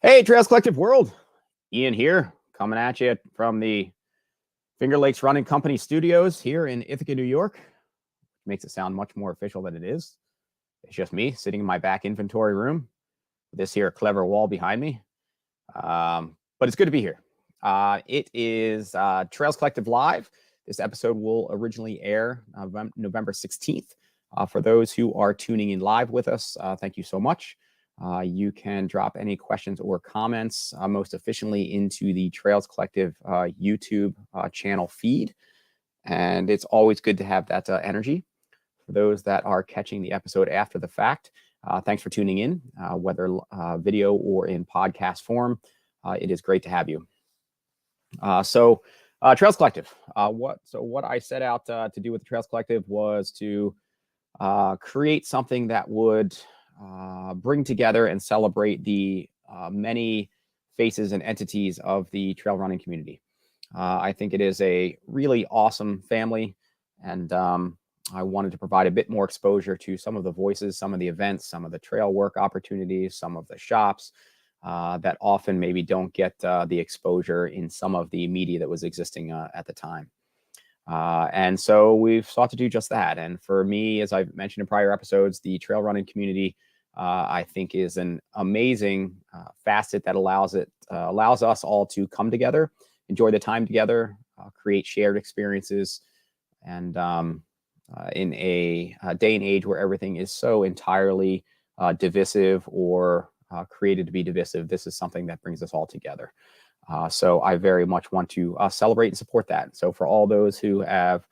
Hey, Trails Collective World. Ian here, coming at you from the Finger Lakes Running Company studios here in Ithaca, New York. Makes it sound much more official than it is. It's just me sitting in my back inventory room with this here clever wall behind me. But it's good to be here. It is Trails Collective Live. This episode will originally air November 16th. For those who are tuning in live with us, thank you so much. You can drop any questions or comments most efficiently into the Trails Collective YouTube channel feed. And it's always good to have that energy. For those that are catching the episode after the fact, thanks for tuning in, whether video or in podcast form. It is great to have you. Trails Collective. What I set out to do with the Trails Collective was to create something that would bring together and celebrate the many faces and entities of the trail running community. I think it is a really awesome family, and I wanted to provide a bit more exposure to some of the voices, some of the events, some of the trail work opportunities, some of the shops that often maybe don't get the exposure in some of the media that was existing at the time. And so we've sought to do just that. And for me, as I've mentioned in prior episodes, the trail running community, I think, is an amazing facet that allows us all to come together, enjoy the time together, create shared experiences. And in a day and age where everything is so entirely divisive or created to be divisive, this is something that brings us all together. So I very much want to celebrate and support that. So for all those who have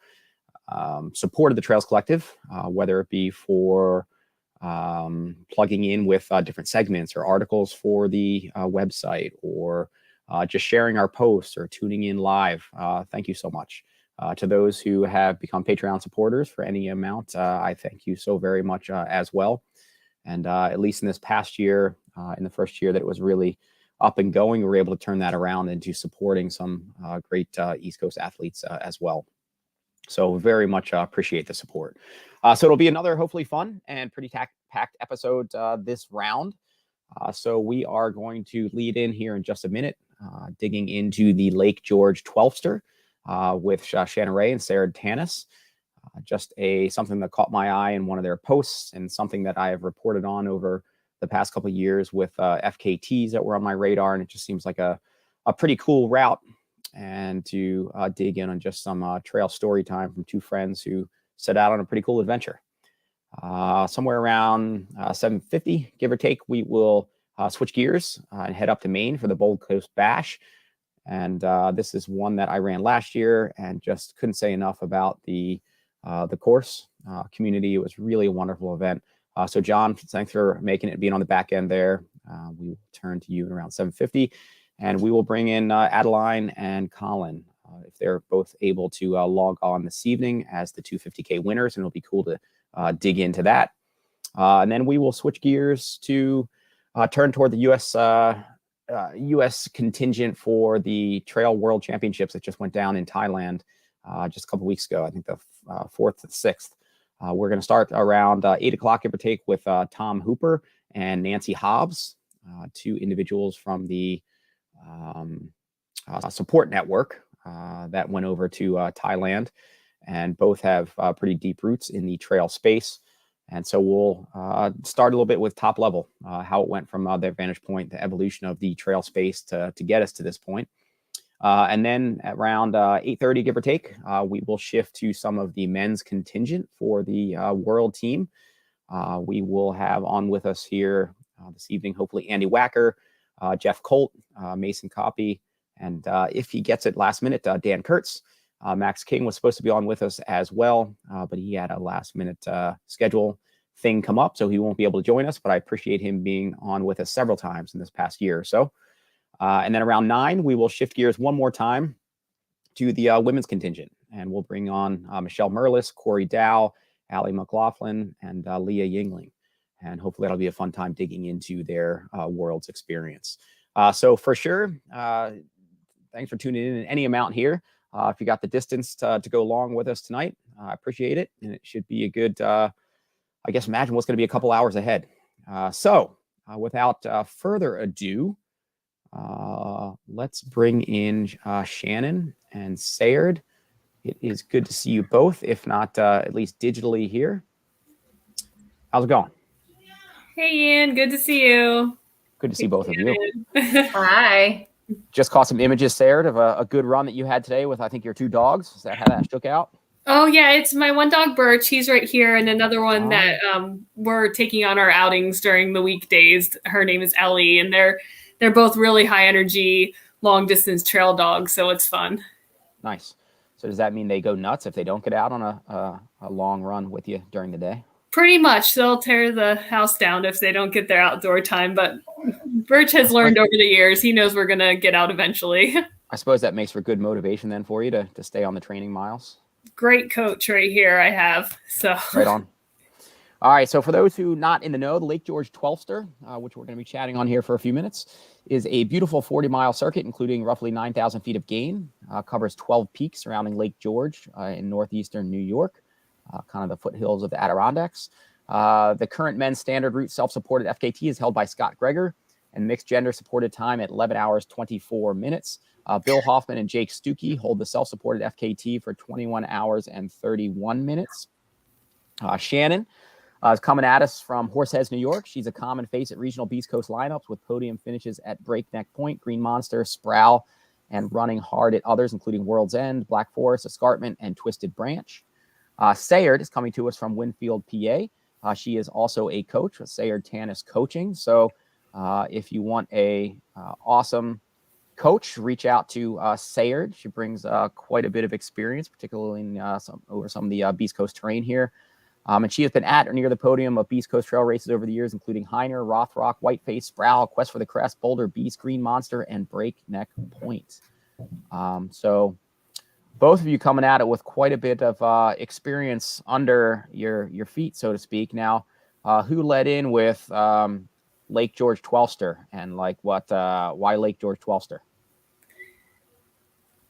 supported the Trails Collective, whether it be for plugging in with different segments or articles for the website, or just sharing our posts or tuning in live, thank you so much. To those who have become Patreon supporters for any amount, I thank you so very much as well. And at least in this past year, in the first year that it was really up and going, we were able to turn that around into supporting some great East Coast athletes as well. So very much appreciate the support. So it'll be another hopefully fun and pretty packed episode this round. So we are going to lead in here in just a minute, digging into the Lake George 12ster with Shannon Ray and Sayard Tanis. Just something that caught my eye in one of their posts, and something that I have reported on over the past couple of years with FKTs that were on my radar. And it just seems like a pretty cool route, and to dig in on just some trail story time from two friends who set out on a pretty cool adventure. Somewhere around 7:50, give or take, we will switch gears and head up to Maine for the Bold Coast Bash. And this is one that I ran last year, and just couldn't say enough about the course community. It was really a wonderful event. So John, thanks for making it, being on the back end there. We will turn to you at around 7:50, and we will bring in Adeline and Colin if they're both able to log on this evening as the 250K winners, and it'll be cool to dig into that. And then we will switch gears to turn toward the U.S. contingent for the Trail World Championships that just went down in Thailand just a couple weeks ago. I think the 4th to 6th. We're going to start around 8 o'clock, give or take, with Tom Hooper and Nancy Hobbs, two individuals from the support network that went over to Thailand, and both have pretty deep roots in the trail space. And so we'll start a little bit with top level, how it went from their vantage point, the evolution of the trail space to get us to this point. And then at around 8:30, give or take, we will shift to some of the men's contingent for the world team. We will have on with us here this evening, hopefully, Andy Wacker, Jeff Colt, Mason Coppi, and if he gets it last minute, Dan Kurtz. Max King was supposed to be on with us as well, but he had a last minute schedule thing come up, so he won't be able to join us, but I appreciate him being on with us several times in this past year or so. And then around 9, we will shift gears one more time to the women's contingent, and we'll bring on Michelle Merlis, Corey Dowe, Allie MacLaughlin, and Leah Yingling. And hopefully that'll be a fun time digging into their world's experience. So for sure, thanks for tuning in any amount here. If you got the distance to go along with us tonight, I appreciate it. And it should be a good, I guess, imagine what's going to be a couple hours ahead. So without further ado, Let's bring in Shannon and Sayard. It is good to see you both, if not at least digitally here. How's it going? Hey, Ian. Good to see you. Good to see both of you. Hi. Just caught some images, Sayard, of a good run that you had today with, I think, your 2 dogs. Is that how that shook out? Oh, yeah. It's my one dog, Birch. He's right here. And another one that we're taking on our outings during the weekdays. Her name is Ellie. And they're both really high energy, long distance trail dogs. So it's fun. Nice. So does that mean they go nuts if they don't get out on a long run with you during the day? Pretty much. They'll tear the house down if they don't get their outdoor time. But Birch has learned over the years. He knows we're going to get out eventually. I suppose that makes for good motivation then for you to stay on the training miles. Great coach right here I have. So right on. All right. So for those who not in the know, the Lake George 12ster, which we're going to be chatting on here for a few minutes, is a beautiful 40-mile circuit, including roughly 9,000 feet of gain, covers 12 peaks surrounding Lake George in northeastern New York, kind of the foothills of the Adirondacks. The current men's standard route self-supported FKT is held by Scott Greger, and mixed gender supported time at 11 hours, 24 minutes. Bill Hoffman and Jake Stuckey hold the self-supported FKT for 21 hours and 31 minutes. Shannon is coming at us from Horseheads, New York. She's a common face at regional Beast Coast lineups with podium finishes at Breakneck Point, Green Monster, Sproul, and running hard at others, including World's End, Black Forest, Escarpment, and Twisted Branch. Sayard is coming to us from Winfield, PA. She is also a coach with Sayard Tanis Coaching. So if you want a awesome coach, reach out to Sayard. She brings quite a bit of experience, particularly in over some of the Beast Coast terrain here. And she has been at or near the podium of Beast Coast trail races over the years, including Heiner, Rothrock, Whiteface, Sproul, Quest for the Crest, Boulder, Beast, Green Monster, and Breakneck Point. So both of you coming at it with quite a bit of experience under your feet, so to speak. Now, who led in with Lake George 12ster and why Lake George 12ster?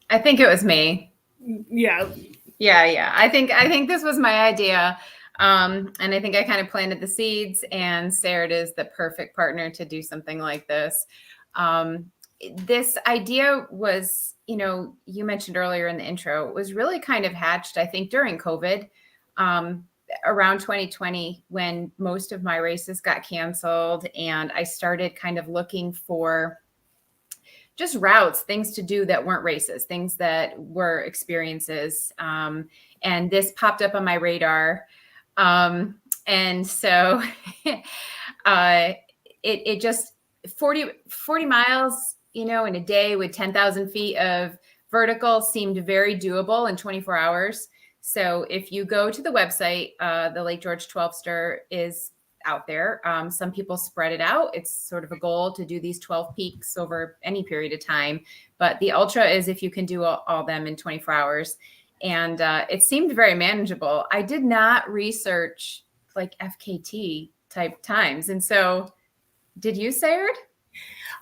I think it was me. Yeah. I think this was my idea. And I think I kind of planted the seeds, and Sayard is the perfect partner to do something like this. This idea was, you mentioned earlier in the intro, it was really kind of hatched, I think, during COVID, around 2020, when most of my races got canceled, and I started kind of looking for just routes, things to do that weren't races, things that were experiences. And this popped up on my radar. And so it just 40 miles, in a day with 10,000 feet of vertical seemed very doable in 24 hours. So if you go to the website, the Lake George 12ster is out there. Some people spread it out. It's sort of a goal to do these 12 peaks over any period of time. But the ultra is if you can do all them in 24 hours. And it seemed very manageable. I did not research like FKT type times. And so did you, Sayard?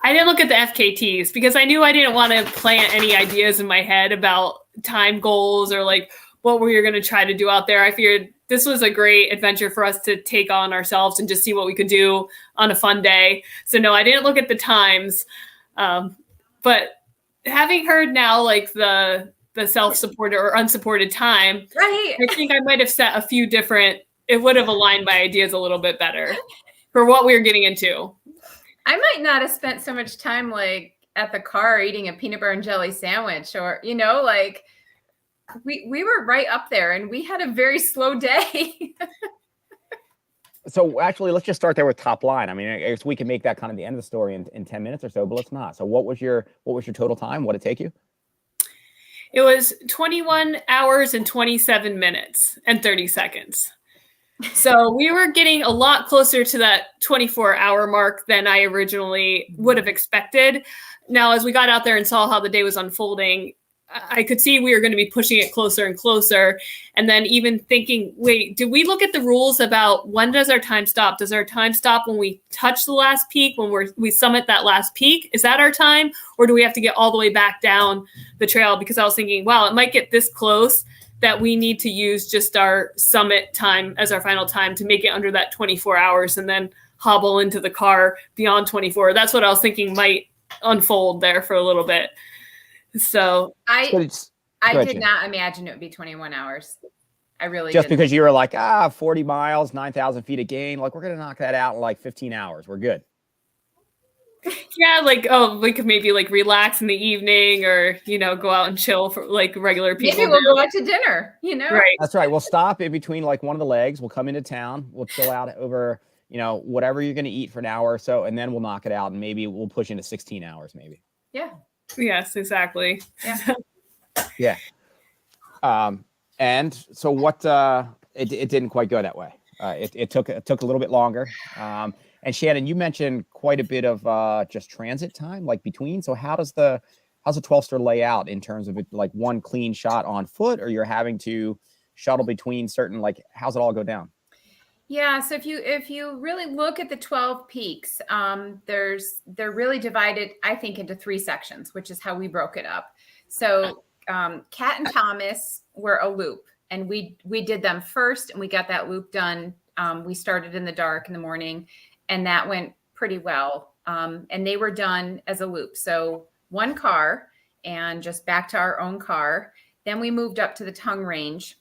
I didn't look at the FKTs because I knew I didn't want to plant any ideas in my head about time goals or like what we were going to try to do out there. I figured this was a great adventure for us to take on ourselves and just see what we could do on a fun day. So no, I didn't look at the times. But having heard now like the self-supported or unsupported time, right? I think I might have set a few different, it would have aligned my ideas a little bit better for what we were getting into. I might not have spent so much time like at the car eating a peanut butter and jelly sandwich, or, like we were right up there and we had a very slow day. So actually, let's just start there with top line. I mean, I guess we can make that kind of the end of the story in 10 minutes or so, but let's not. So what was your total time? What did it take you? It was 21 hours and 27 minutes and 30 seconds. So we were getting a lot closer to that 24-hour mark than I originally would have expected. Now, as we got out there and saw how the day was unfolding, I could see we were going to be pushing it closer and closer. And then even thinking, wait, did we look at the rules about when does our time stop? Does our time stop when we touch the last peak, when we summit that last peak? Is that our time? Or do we have to get all the way back down the trail? Because I was thinking, wow, it might get this close that we need to use just our summit time as our final time to make it under that 24 hours and then hobble into the car beyond 24. That's what I was thinking might unfold there for a little bit. So I ahead, did Jen. not imagine it would be 21 hours. I really Just didn't. because you were like, 40 miles, 9,000 feet of gain, like we're going to knock that out in like 15 hours. We're good. yeah, like, oh, we could maybe like relax in the evening or, you know, go out and chill for like regular people. Maybe we'll go out to dinner, you know? Right. That's right. We'll stop in between like one of the legs. We'll come into town. We'll chill out over, you know, whatever you're going to eat for an hour or so, and then we'll knock it out, and maybe we'll push into 16 hours maybe. Yeah. Yes, exactly. Yeah. Yeah. And so what, it didn't quite go that way. It took a little bit longer. And Shannon, you mentioned quite a bit of just transit time, like between. So how's the 12-star lay out in terms of it, like one clean shot on foot, or you're having to shuttle between certain, like how's it all go down? Yeah, so if you really look at the 12 peaks, they're really divided, I think, into 3 sections, which is how we broke it up. So Kat and Thomas were a loop, and we did them first, and we got that loop done. We started in the dark in the morning, and that went pretty well. And they were done as a loop. So one car and just back to our own car. Then we moved up to the tongue range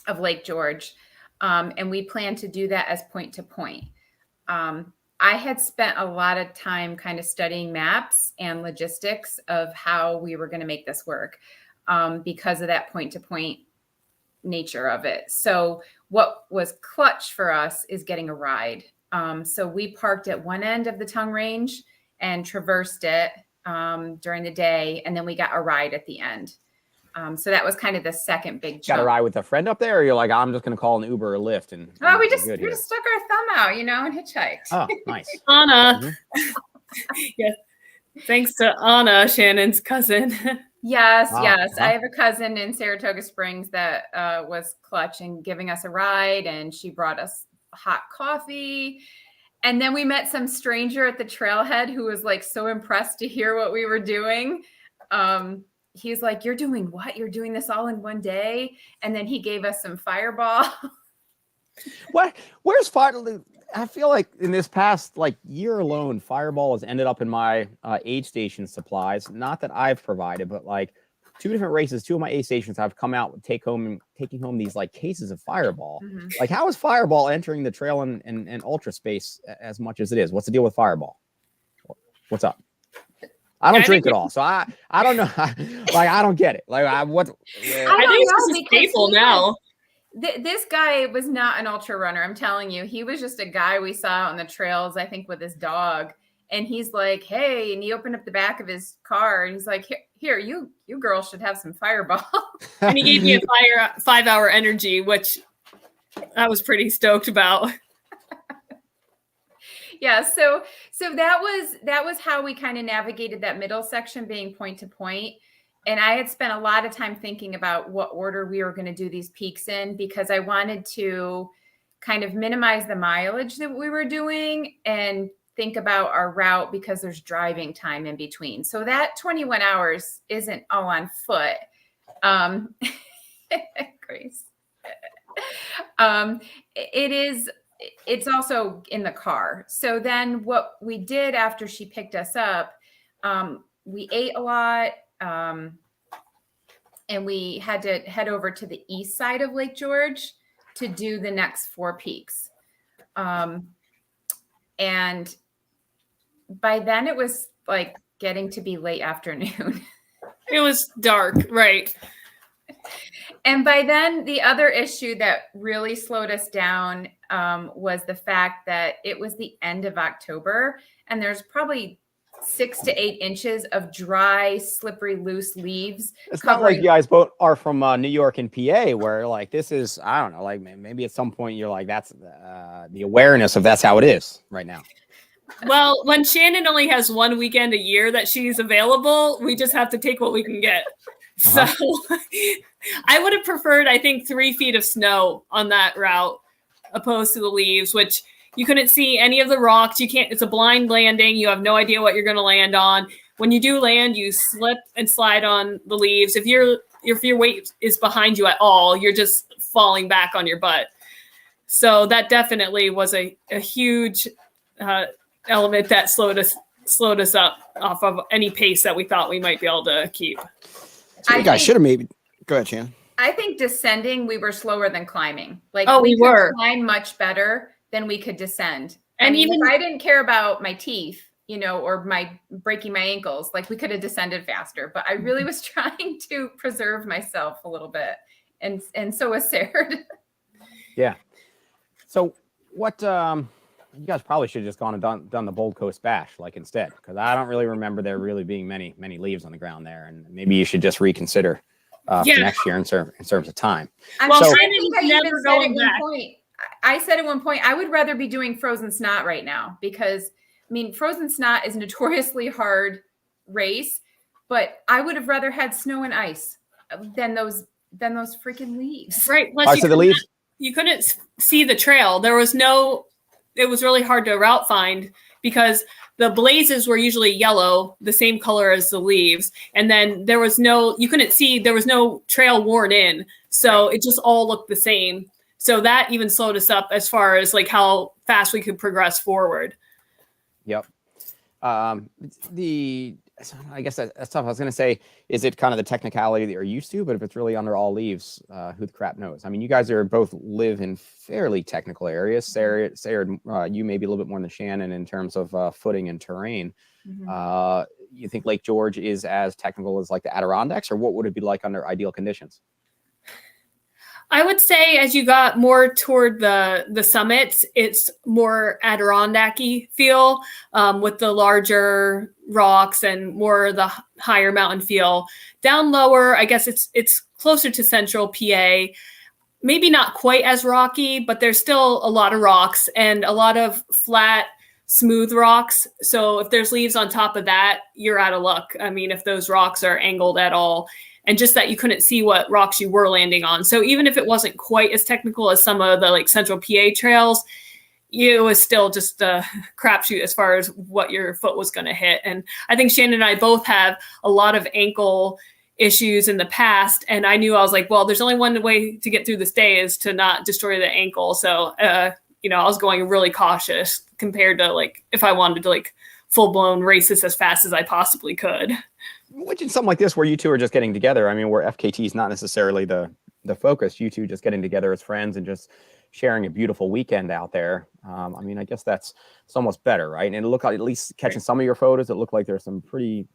of Lake George. And we plan to do that as point to point. I had spent a lot of time kind of studying maps and logistics of how we were going to make this work because of that point to point nature of it. So what was clutch for us is getting a ride. So we parked at one end of the tongue range and traversed it during the day. And then we got a ride at the end. So that was kind of the second big jump. Got a ride with a friend up there, or you're like, I'm just going to call an Uber or Lyft? And we just stuck our thumb out, you know, and hitchhiked. Oh, nice. Anna. Mm-hmm. Yes. Thanks to Anna, Shannon's cousin. Yes. Uh-huh. I have a cousin in Saratoga Springs that was clutch and giving us a ride, and she brought us hot coffee. And then we met some stranger at the trailhead who was like so impressed to hear what we were doing. He's like, "You're doing what? You're doing this all in one day?" And then he gave us some Fireball. What? Where's Fireball? I feel like in this past like year alone, Fireball has ended up in my aid station supplies. Not that I've provided, but like 2 different races, 2 of my aid stations have come out with taking home these like cases of Fireball. Mm-hmm. Like, how is Fireball entering the trail and ultra space as much as it is? What's the deal with Fireball? What's up? I don't drink it all, so I don't know. Like, I don't get it. Like, I think it's just a staple now. This guy was not an ultra runner. I'm telling you, he was just a guy we saw on the trails, I think, with his dog. And he's like, "Hey," and he opened up the back of his car and he's like, here, you girls should have some Fireball. And he gave me a 5-hour energy, which I was pretty stoked about. Yeah, so that was how we kind of navigated that middle section, being point to point. And I had spent a lot of time thinking about what order we were going to do these peaks in, because I wanted to kind of minimize the mileage that we were doing and think about our route, because there's driving time in between. So that 21 hours isn't all on foot. Grace. It's also in the car. So then what we did after she picked us up, we ate a lot, and we had to head over to the east side of Lake George to do the next 4 peaks. And by then it was like getting to be late afternoon. It was dark, right? And by then, the other issue that really slowed us down was the fact that it was the end of October, and there's probably 6 to 8 inches of dry, slippery, loose leaves. It's not like you guys both are from New York and PA, where like this is, I don't know, like maybe at some point you're like, that's the awareness of that's how it is right now. Well, when Shannon only has 1 weekend a year that she's available, we just have to take what we can get. So I would have preferred, I think, 3 feet of snow on that route opposed to the leaves, which you couldn't see any of the rocks. You can't, it's a blind landing. You have no idea what you're going to land on. When you do land, you slip and slide on the leaves. If your weight is behind you at all, you're just falling back on your butt. So that definitely was a huge element that slowed us slowed us up off of any pace that we thought we might be able to keep. So you guys should have maybe. Go ahead, Shannon. I think descending, we were slower than climbing. Like, we could were climb much better than we could descend. And even if I didn't care about my teeth, or my breaking my ankles, like we could have descended faster. But I really was trying to preserve myself a little bit, and so was Sayard. Yeah. So what? You guys probably should have just gone and done the Bold Coast Bash instead, because I don't really remember there really being many leaves on the ground there, and maybe you should just reconsider for next year in terms of time. I said at one point I would rather be doing Frozen Snot right now, because Frozen Snot is a notoriously hard race, but I would have rather had snow and ice than those freaking leaves. Right. Plus, so the leaves, you couldn't see the trail. It was really hard to route find because the blazes were usually yellow, the same color as the leaves. And then there was no trail worn in. So it just all looked the same. So that even slowed us up as far as how fast we could progress forward. Yep. I guess that's tough. I was going to say, is it kind of the technicality that you're used to? But if it's really under all leaves, who the crap knows? You guys are both live in fairly technical areas. Sayard, you maybe a little bit more than Shannon in terms of footing and terrain. Mm-hmm. You think Lake George is as technical as the Adirondacks, or what would it be like under ideal conditions? I would say as you got more toward the summits, it's more Adirondack-y feel with the larger rocks and more the higher mountain feel. Down lower, I guess it's closer to central PA. Maybe not quite as rocky, but there's still a lot of rocks and a lot of flat, smooth rocks. So if there's leaves on top of that, you're out of luck. If those rocks are angled at all. And just that you couldn't see what rocks you were landing on. So even if it wasn't quite as technical as some of the central PA trails, it was still just a crapshoot as far as what your foot was going to hit. And I think Shannon and I both have a lot of ankle issues in the past. And I knew, I was well, there's only one way to get through this day is to not destroy the ankle. So, I was going really cautious compared to if I wanted to full blown race this as fast as I possibly could. Which in something like this, where you two are just getting together, where FKT is not necessarily the focus, you two just getting together as friends and just sharing a beautiful weekend out there. I guess that's almost better, right? And it looked like, at least catching some of your photos, it looked like there's some pretty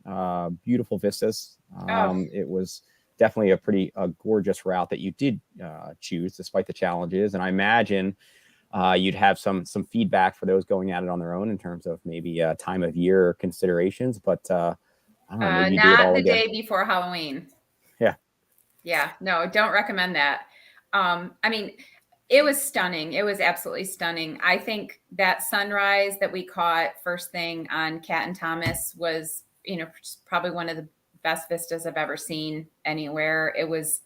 beautiful vistas. It was definitely a pretty gorgeous route that you did choose despite the challenges. And I imagine you'd have some feedback for those going at it on their own in terms of maybe time of year considerations, but I don't know, not the day before Halloween. Yeah. No, don't recommend that. It was stunning. It was absolutely stunning. I think that sunrise that we caught first thing on Cat and Thomas was, probably one of the best vistas I've ever seen anywhere. It was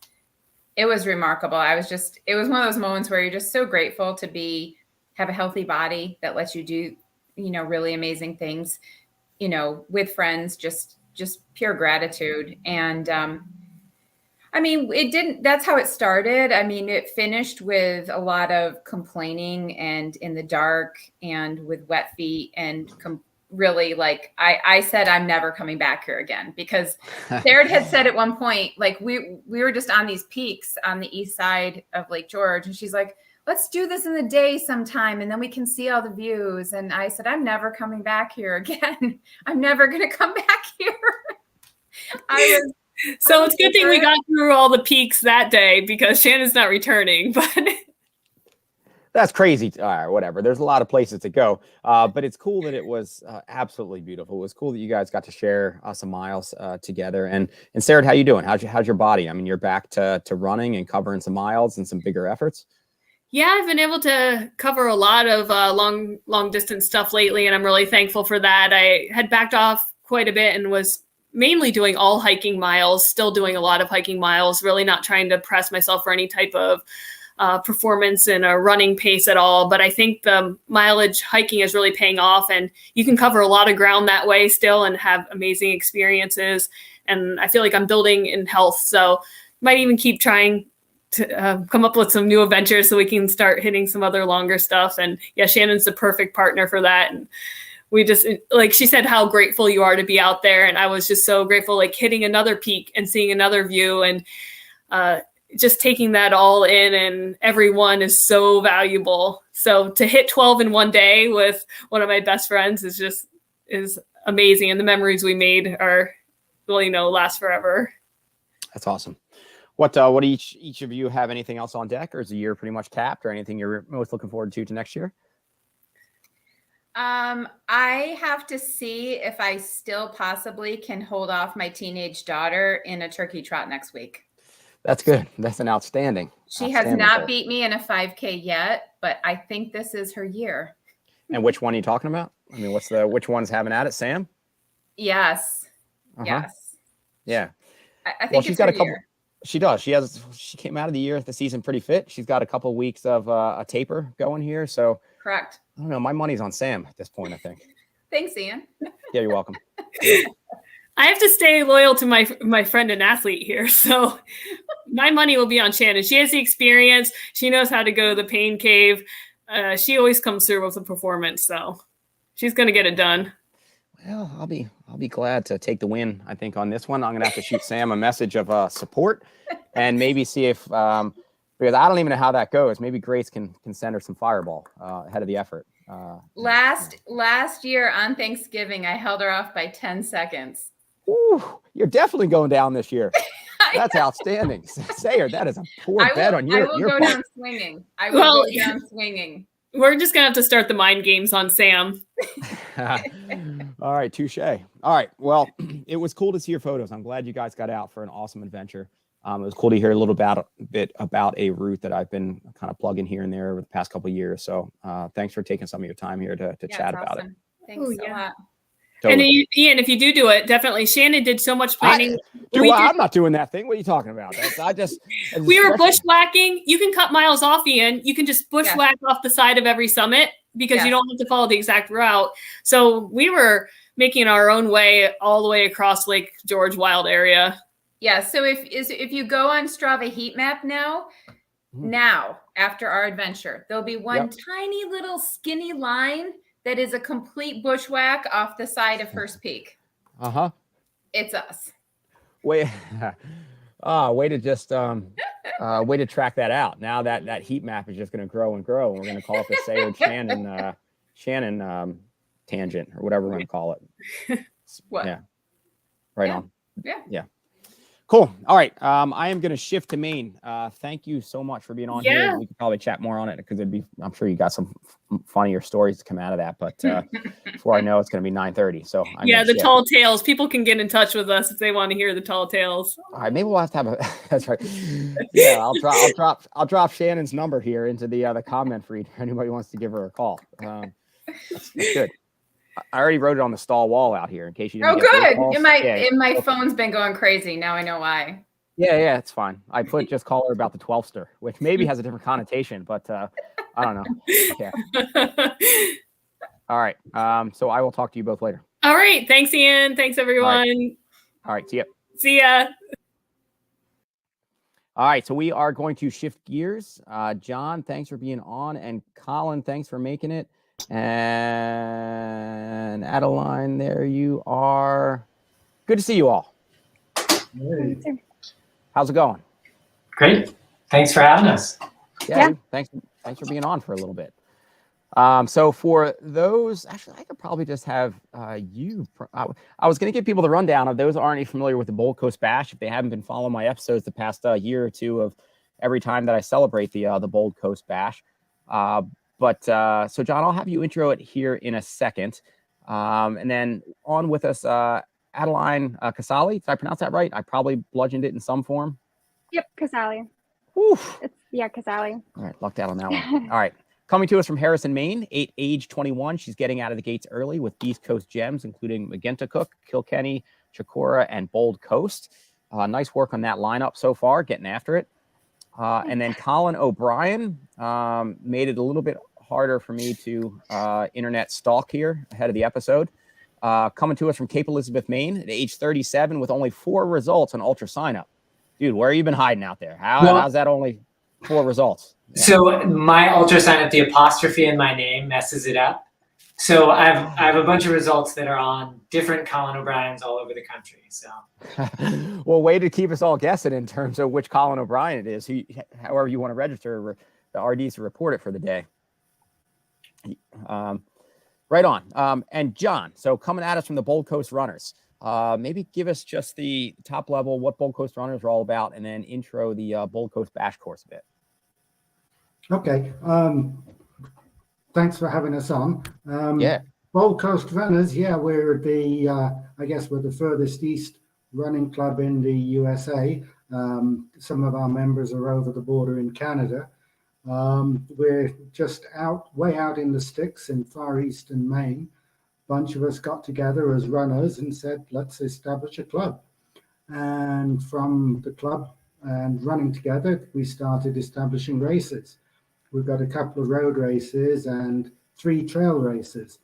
remarkable. It was one of those moments where you're just so grateful to have a healthy body that lets you do, really amazing things, with friends, just pure gratitude. And, that's how it started. It finished with a lot of complaining and in the dark and with wet feet and really I said, I'm never coming back here again, because Sayard had said at one point, we were just on these peaks on the east side of Lake George. And she's like, let's do this in the day sometime, and then we can see all the views. And I said, I'm never coming back here again. I'm never going to come back here. So it's a good thing we got through all the peaks that day, because Shannon's not returning. But that's crazy. All right, whatever. There's a lot of places to go, but it's cool that it was absolutely beautiful. It was cool that you guys got to share some miles together. And Sayard, how you doing? How's your body? You're back to running and covering some miles and some bigger efforts. Yeah, I've been able to cover a lot of long distance stuff lately, and I'm really thankful for that. I had backed off quite a bit and was mainly doing all hiking miles, still doing a lot of hiking miles, really not trying to press myself for any type of performance in a running pace at all. But I think the mileage hiking is really paying off, and you can cover a lot of ground that way still and have amazing experiences. And I feel like I'm building in health, so might even keep trying to come up with some new adventures so we can start hitting some other longer stuff. And yeah, Shannon's the perfect partner for that. And we just, like she said, how grateful you are to be out there. And I was just so grateful, like hitting another peak and seeing another view and just taking that all in, and everyone is so valuable. So to hit 12 in one day with one of my best friends is amazing. And the memories we made are, well, last forever. That's awesome. What each of you have anything else on deck, or is the year pretty much capped, or anything you're most looking forward to next year? I have to see if I still possibly can hold off my teenage daughter in a turkey trot next week. That's good. That's an outstanding. She has not beat me in a 5K yet, but I think this is her year. And which one are you talking about? I mean, which one's having at it, Sam? Yes. Uh-huh. Yes. Yeah. I think she's got a couple. Year. She does. She came out of the season pretty fit. She's got a couple weeks of a taper going here. So correct. I don't know. My money's on Sam at this point, I think. Thanks, Ian. Yeah, you're welcome. I have to stay loyal to my friend and athlete here. So my money will be on Shannon. She has the experience. She knows how to go to the pain cave. She always comes through with a performance. So she's going to get it done. Well, I'll be glad to take the win, I think, on this one. I'm going to have to shoot Sam a message of support and maybe see if, because I don't even know how that goes. Maybe Grace can send her some fireball ahead of the effort. Last year on Thanksgiving, I held her off by 10 seconds. Ooh, you're definitely going down this year. That's outstanding. Sayard, that is a poor bet on your I will go down swinging. I will go down swinging. We're just going to have to start the mind games on Sam. All right, touche. All right, well, it was cool to see your photos. I'm glad you guys got out for an awesome adventure. It was cool to hear a little bit about a route that I've been kind of plugging here and there over the past couple of years. So thanks for taking some of your time here to chat about it. Thanks a lot. Totally. And Ian, if you do it, definitely. Shannon did so much planning. I'm not doing that thing. What are you talking about? We were bushwhacking. You can cut miles off, Ian. You can just bushwhack off the side of every summit because you don't have to follow the exact route. So we were making our own way all the way across Lake George Wild area. Yeah. So if you go on Strava heat map now after our adventure, there'll be one tiny little skinny line that is a complete bushwhack off the side of First Peak. Uh-huh. It's us. Way to just way to track that out. Now that heat map is just going to grow and grow. And we're going to call it the Sayard Shannon tangent or whatever we're going to call it. What? Yeah. Right on. Yeah. Cool. All right. I am going to shift to Maine. Thank you so much for being on here. We could probably chat more on it because I'm sure you got some funnier stories to come out of that. But before I know, it's going to be 9:30. So the tall tales. People can get in touch with us if they want to hear the tall tales. All right. Maybe we'll have to have a. That's right. Yeah. I'll drop Shannon's number here into the comment feed if anybody wants to give her a call. That's good. I already wrote it on the stall wall out here in case you didn't get good. My phone's been going crazy. Now I know why. Yeah, it's fine. I put just call her about the 12ster, which maybe has a different connotation, but I don't know. Okay. All right. So I will talk to you both later. All right. Thanks, Ian. Thanks, everyone. All right. See ya. See ya. All right. So we are going to shift gears. John, thanks for being on. And Colin, thanks for making it. And Adeline, there you are. Good to see you all. Hey. How's it going? Great. Thanks for having us. Yeah. Thanks for being on for a little bit. So for those, actually, I could probably just have you. I was going to give people the rundown of those who aren't familiar with the Bold Coast Bash. If they haven't been following my episodes the past year or two of every time that I celebrate the Bold Coast Bash. But so John, I'll have you intro it here in a second. And then on with us, Adeline Casali. Did I pronounce that right? I probably bludgeoned it in some form. Yep, Casali. Casali. All right, lucked out on that one. All right. Coming to us from Harrison, Maine, age 21. She's getting out of the gates early with East Coast gems, including Magenta Cook, Kilkenny, Chikora, and Bold Coast. Nice work on that lineup so far, getting after it. And then Colin O'Brien made it a little bit harder for me to internet stalk here ahead of the episode. Coming to us from Cape Elizabeth, Maine, at age 37 with only 4 results on Ultra Sign Up. Dude, where have you been hiding out there? How's that only 4 results? Yeah. So my Ultra Sign Up, the apostrophe in my name messes it up. So I have a bunch of results that are on different Colin O'Briens all over the country. So Well, way to keep us all guessing in terms of which Colin O'Brien it is. However you want to register the RDs to report it for the day. Right on. And John, so coming at us from the Bold Coast Runners, maybe give us just the top level, what Bold Coast Runners are all about, and then intro the Bold Coast Bash course a bit. Okay. Thanks for having us on. Yeah. Bold Coast Runners, yeah, we're I guess we're the furthest east running club in the USA. Some of our members are over the border in Canada. We're just way out in the sticks in far eastern Maine. A bunch of us got together as runners and said, let's establish a club. And from the club and running together, we started establishing races. We've got a couple of road races and 3 trail races.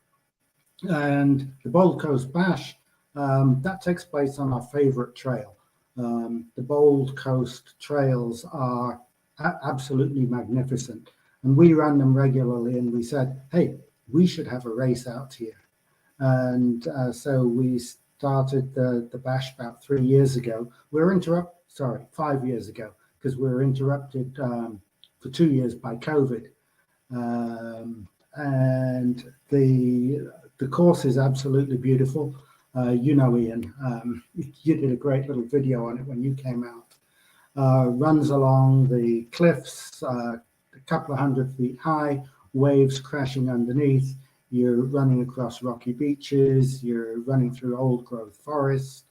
And the Bold Coast Bash, that takes place on our favorite trail. The Bold Coast trails are absolutely magnificent. And we run them regularly, and we said, hey, we should have a race out here. And so we started the Bash about 3 years ago. 5 years ago, because we were interrupted for 2 years by COVID. And the course is absolutely beautiful. Ian, you did a great little video on it when you came out. Runs along the cliffs, a couple of 100 feet high, waves crashing underneath. You're running across rocky beaches. You're running through old growth forest.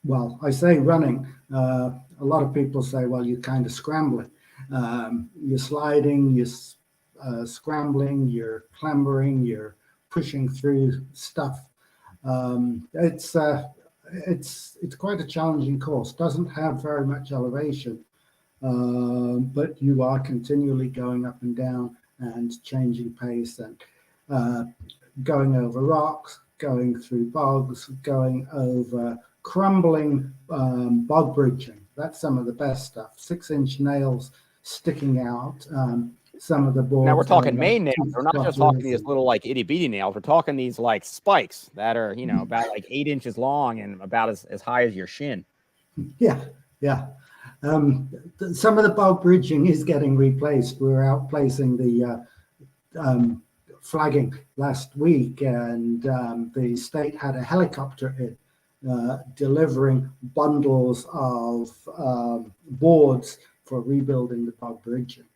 Well, I say running. A lot of people say, well, you're kind of scrambling. You're sliding, you're scrambling, you're clambering, you're pushing through stuff. It's quite a challenging course. Doesn't have very much elevation, but you are continually going up and down and changing pace and going over rocks, going through bogs, going over crumbling bog bridging. That's some of the best stuff. 6-inch nails sticking out. Some of the boards. Now we're talking main nails. We're not just talking these little like itty bitty nails. We're talking these like spikes that are, about like 8 inches long and about as high as your shin. Yeah. Some of the bog bridging is getting replaced. We were out placing the flagging last week, and the state had a helicopter in delivering bundles of boards for rebuilding the bog bridging.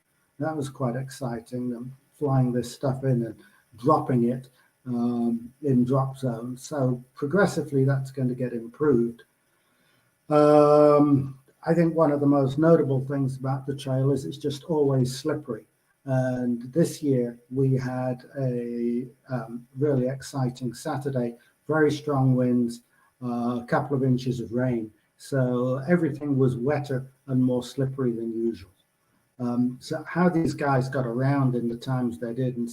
That was quite exciting, them flying this stuff in and dropping it in drop zones. So progressively that's going to get improved. I think one of the most notable things about the trail is it's just always slippery. And this year we had a really exciting Saturday, very strong winds, a couple of inches of rain. So everything was wetter and more slippery than usual. So how these guys got around in the times they did and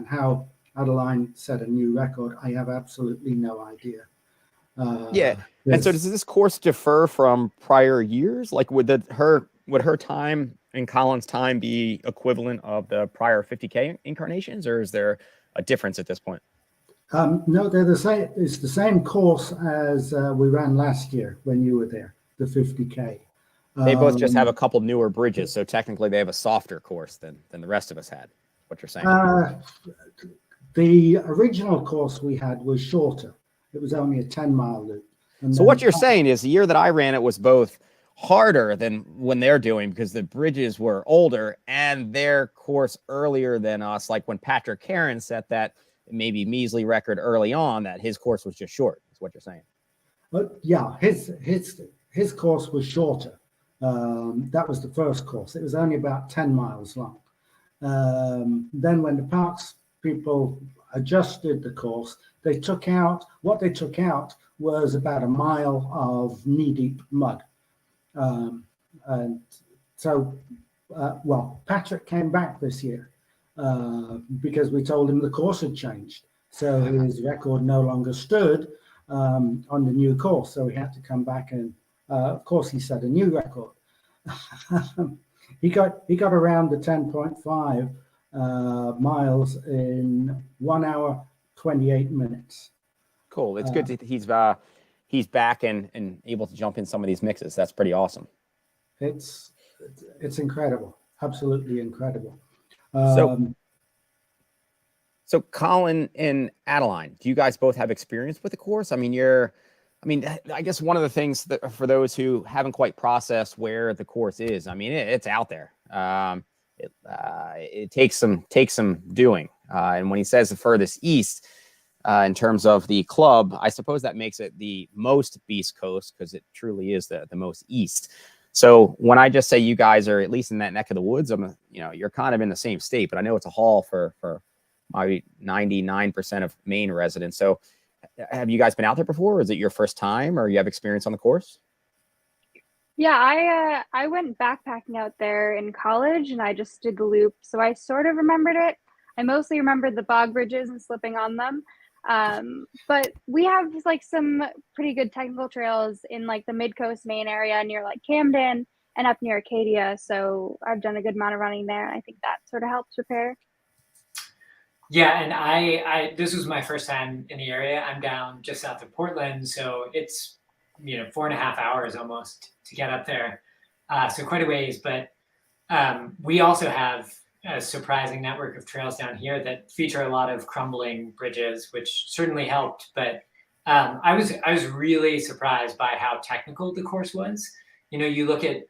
how Adeline set a new record, I have absolutely no idea. Yeah. And so does this course differ from prior years? Like would her time and Colin's time be equivalent of the prior 50K incarnations, or is there a difference at this point? No, they're the same. It's the same course as we ran last year when you were there, the 50K. They both just have a couple newer bridges, so technically they have a softer course than the rest of us had. What you're saying? The original course we had was shorter. It was only a 10-mile loop. So what you're saying is the year that I ran it was both harder than when they're doing because the bridges were older and their course earlier than us. Like when Patrick Caron set that maybe measly record early on, that his course was just short. Is what you're saying? But yeah, his course was shorter. That was the first course. It was only about 10 miles long. Then when the parks people adjusted the course, they took out was about a mile of knee-deep mud. And so, Patrick came back this year because we told him the course had changed. So his record no longer stood on the new course. So he had to come back and, of course, he set a new record. He got around the 10.5 miles in 1 hour, 28 minutes. Cool. It's good that he's back and able to jump in some of these mixes. That's pretty awesome. It's incredible. Absolutely incredible. So Colin and Adeline, do you guys both have experience with the course? I guess one of the things that for those who haven't quite processed where the course is, it's out there. It takes some doing. And when he says the furthest east, in terms of the club, I suppose that makes it the most Beast Coast because it truly is the most east. So when I just say you guys are at least in that neck of the woods, you're kind of in the same state, but I know it's a haul for my 99% of Maine residents. So have you guys been out there before? Or is it your first time or you have experience on the course? Yeah, I went backpacking out there in college and I just did the loop. So I sort of remembered it. I mostly remembered the bog bridges and slipping on them. But we have like some pretty good technical trails in like the mid-coast Maine area near like Camden and up near Acadia. So I've done a good amount of running there. I think that sort of helps prepare. Yeah, and I this was my first time in the area. I'm down just south of Portland, so it's 4.5 hours almost to get up there. So quite a ways, but we also have a surprising network of trails down here that feature a lot of crumbling bridges, which certainly helped. But I was really surprised by how technical the course was. You look at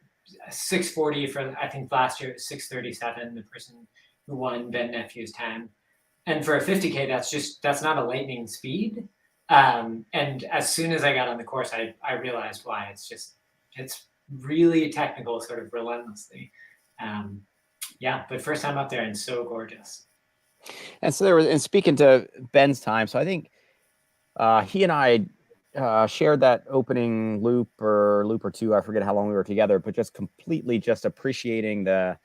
6:40 for, I think last year it was 6:37, the person who won Ben Nephew's time. And for a 50K, that's not a lightning speed. And as soon as I got on the course, I realized why. It's really technical, sort of relentlessly. But first time up there and so gorgeous. And so and speaking to Ben's time, so I think he and I shared that opening loop or two. I forget how long we were together, but just completely just appreciating the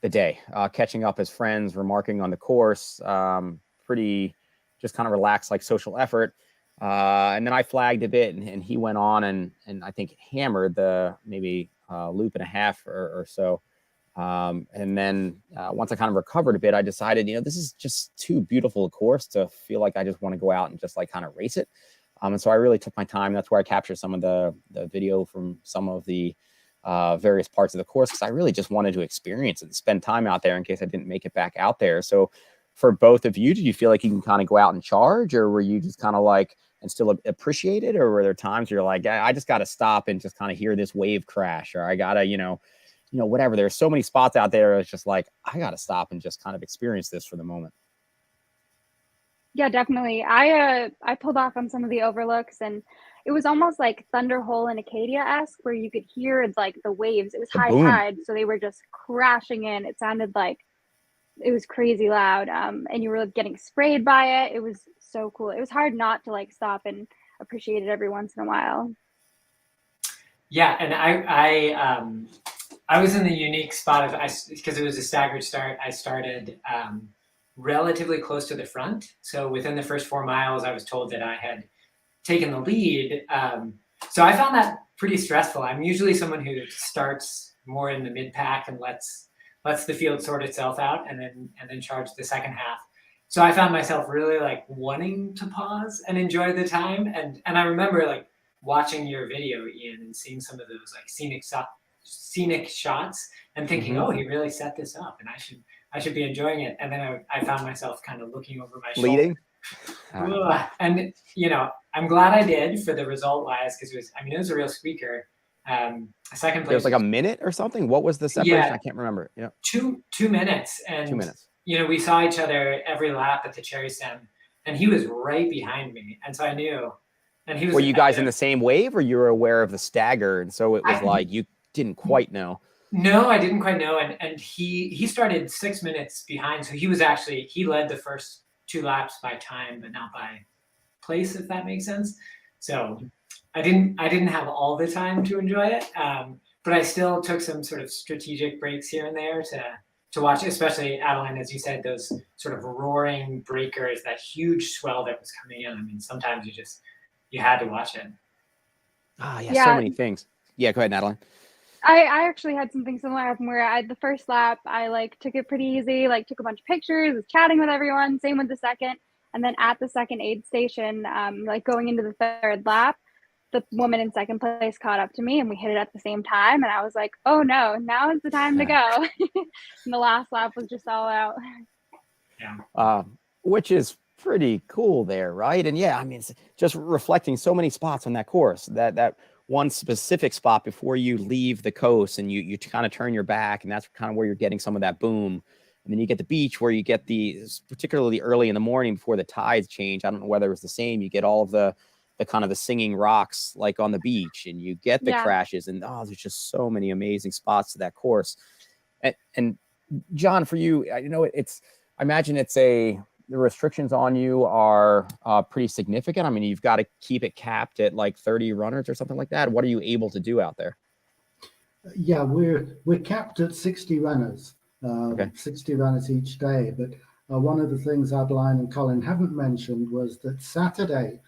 day, catching up as friends, remarking on the course, pretty just kind of relaxed, like social effort. And then I flagged a bit and he went on and I think hammered the maybe loop and a half or so. And then once I kind of recovered a bit, I decided, this is just too beautiful a course to feel like I just want to go out and just like kind of race it. And so I really took my time. That's where I captured some of the video from some of the various parts of the course, because I really just wanted to experience and spend time out there in case I didn't make it back out there. So for both of you, did you feel like you can kind of go out and charge, or were you just kind of like and still appreciate it? Or were there times where you're like, I just got to stop and just kind of hear this wave crash, or I got to, whatever. There's so many spots out there. It's just like, I got to stop and just kind of experience this for the moment. Yeah, definitely. I pulled off on some of the overlooks and it was almost like Thunderhole in Acadia-esque, where you could hear like the waves. It was high tide, so they were just crashing in. It sounded like it was crazy loud. And you were getting sprayed by it. It was so cool. It was hard not to like stop and appreciate it every once in a while. Yeah, and I was in the unique spot of because it was a staggered start. I started relatively close to the front. So within the first 4 miles, I was told that I had taken the lead. So I found that pretty stressful. I'm usually someone who starts more in the mid pack and lets the field sort itself out and then charge the second half. So I found myself really like wanting to pause and enjoy the time. And I remember like watching your video, Ian, and seeing some of those like scenic shots and thinking, oh, he really set this up and I should be enjoying it. And then I found myself kind of looking over my shoulder. Leading? And, I'm glad I did for the result wise, because it was a real squeaker. Second place. It was like a minute or something. What was the separation? Yeah. I can't remember. Yeah. 2 minutes. And 2 minutes. We saw each other every lap at the cherry stem and he was right behind me. And so I knew. And he was. Were you guys in the same wave, or you were aware of the stagger? And so it was like you didn't quite know. No, I didn't quite know. And he started 6 minutes behind. So he led the first 2 laps by time, but not by place, if that makes sense. So I didn't have all the time to enjoy it. But I still took some sort of strategic breaks here and there to watch, especially Adeline, as you said, those sort of roaring breakers, that huge swell that was coming in. Sometimes you had to watch it. Yeah, so many things. Yeah, go ahead, Adeline. I actually had something similar happen where the first lap, I like took it pretty easy, like took a bunch of pictures, was chatting with everyone, same with the second. And then at the second aid station, like going into the third lap, the woman in second place caught up to me and we hit it at the same time. And I was like, oh no, now is the time to go. And the last lap was just all out. Yeah. Which is pretty cool there, right? And yeah, I mean, it's just reflecting so many spots on that course, that one specific spot before you leave the coast and you kind of turn your back, and that's kind of where you're getting some of that boom. And then you get the beach where you get particularly early in the morning before the tides change. I don't know whether it's the same. You get all of the kind of the singing rocks like on the beach, and you get the crashes, and there's just so many amazing spots to that course. And John, for you, I imagine the restrictions on you are pretty significant. I mean, you've got to keep it capped at like 30 runners or something like that. What are you able to do out there? Yeah, we're capped at 60 runners, 60 runners each day. But one of the things Adeline and Colin haven't mentioned was that Saturday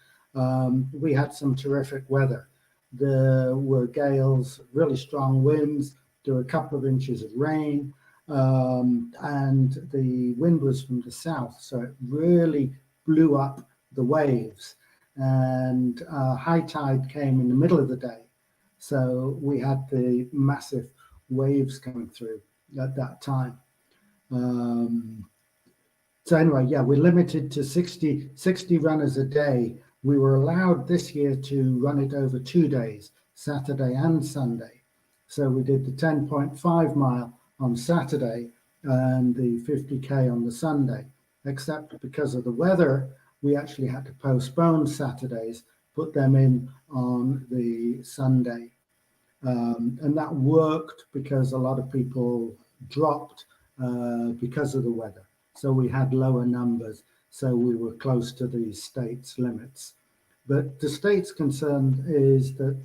we had some terrific weather. There were gales, really strong winds. There were a couple of inches of rain. And the wind was from the south, so it really blew up the waves. And high tide came in the middle of the day, so we had the massive waves coming through at that time. So anyway, yeah, we're limited to 60 runners a day. We were allowed this year to run it over 2 days, Saturday and Sunday. So we did the 10.5 mile on Saturday and the 50K on the Sunday, except because of the weather, we actually had to postpone Saturdays, put them in on the Sunday. And that worked because a lot of people dropped because of the weather. So we had lower numbers, so we were close to the state's limits. But the state's concern is that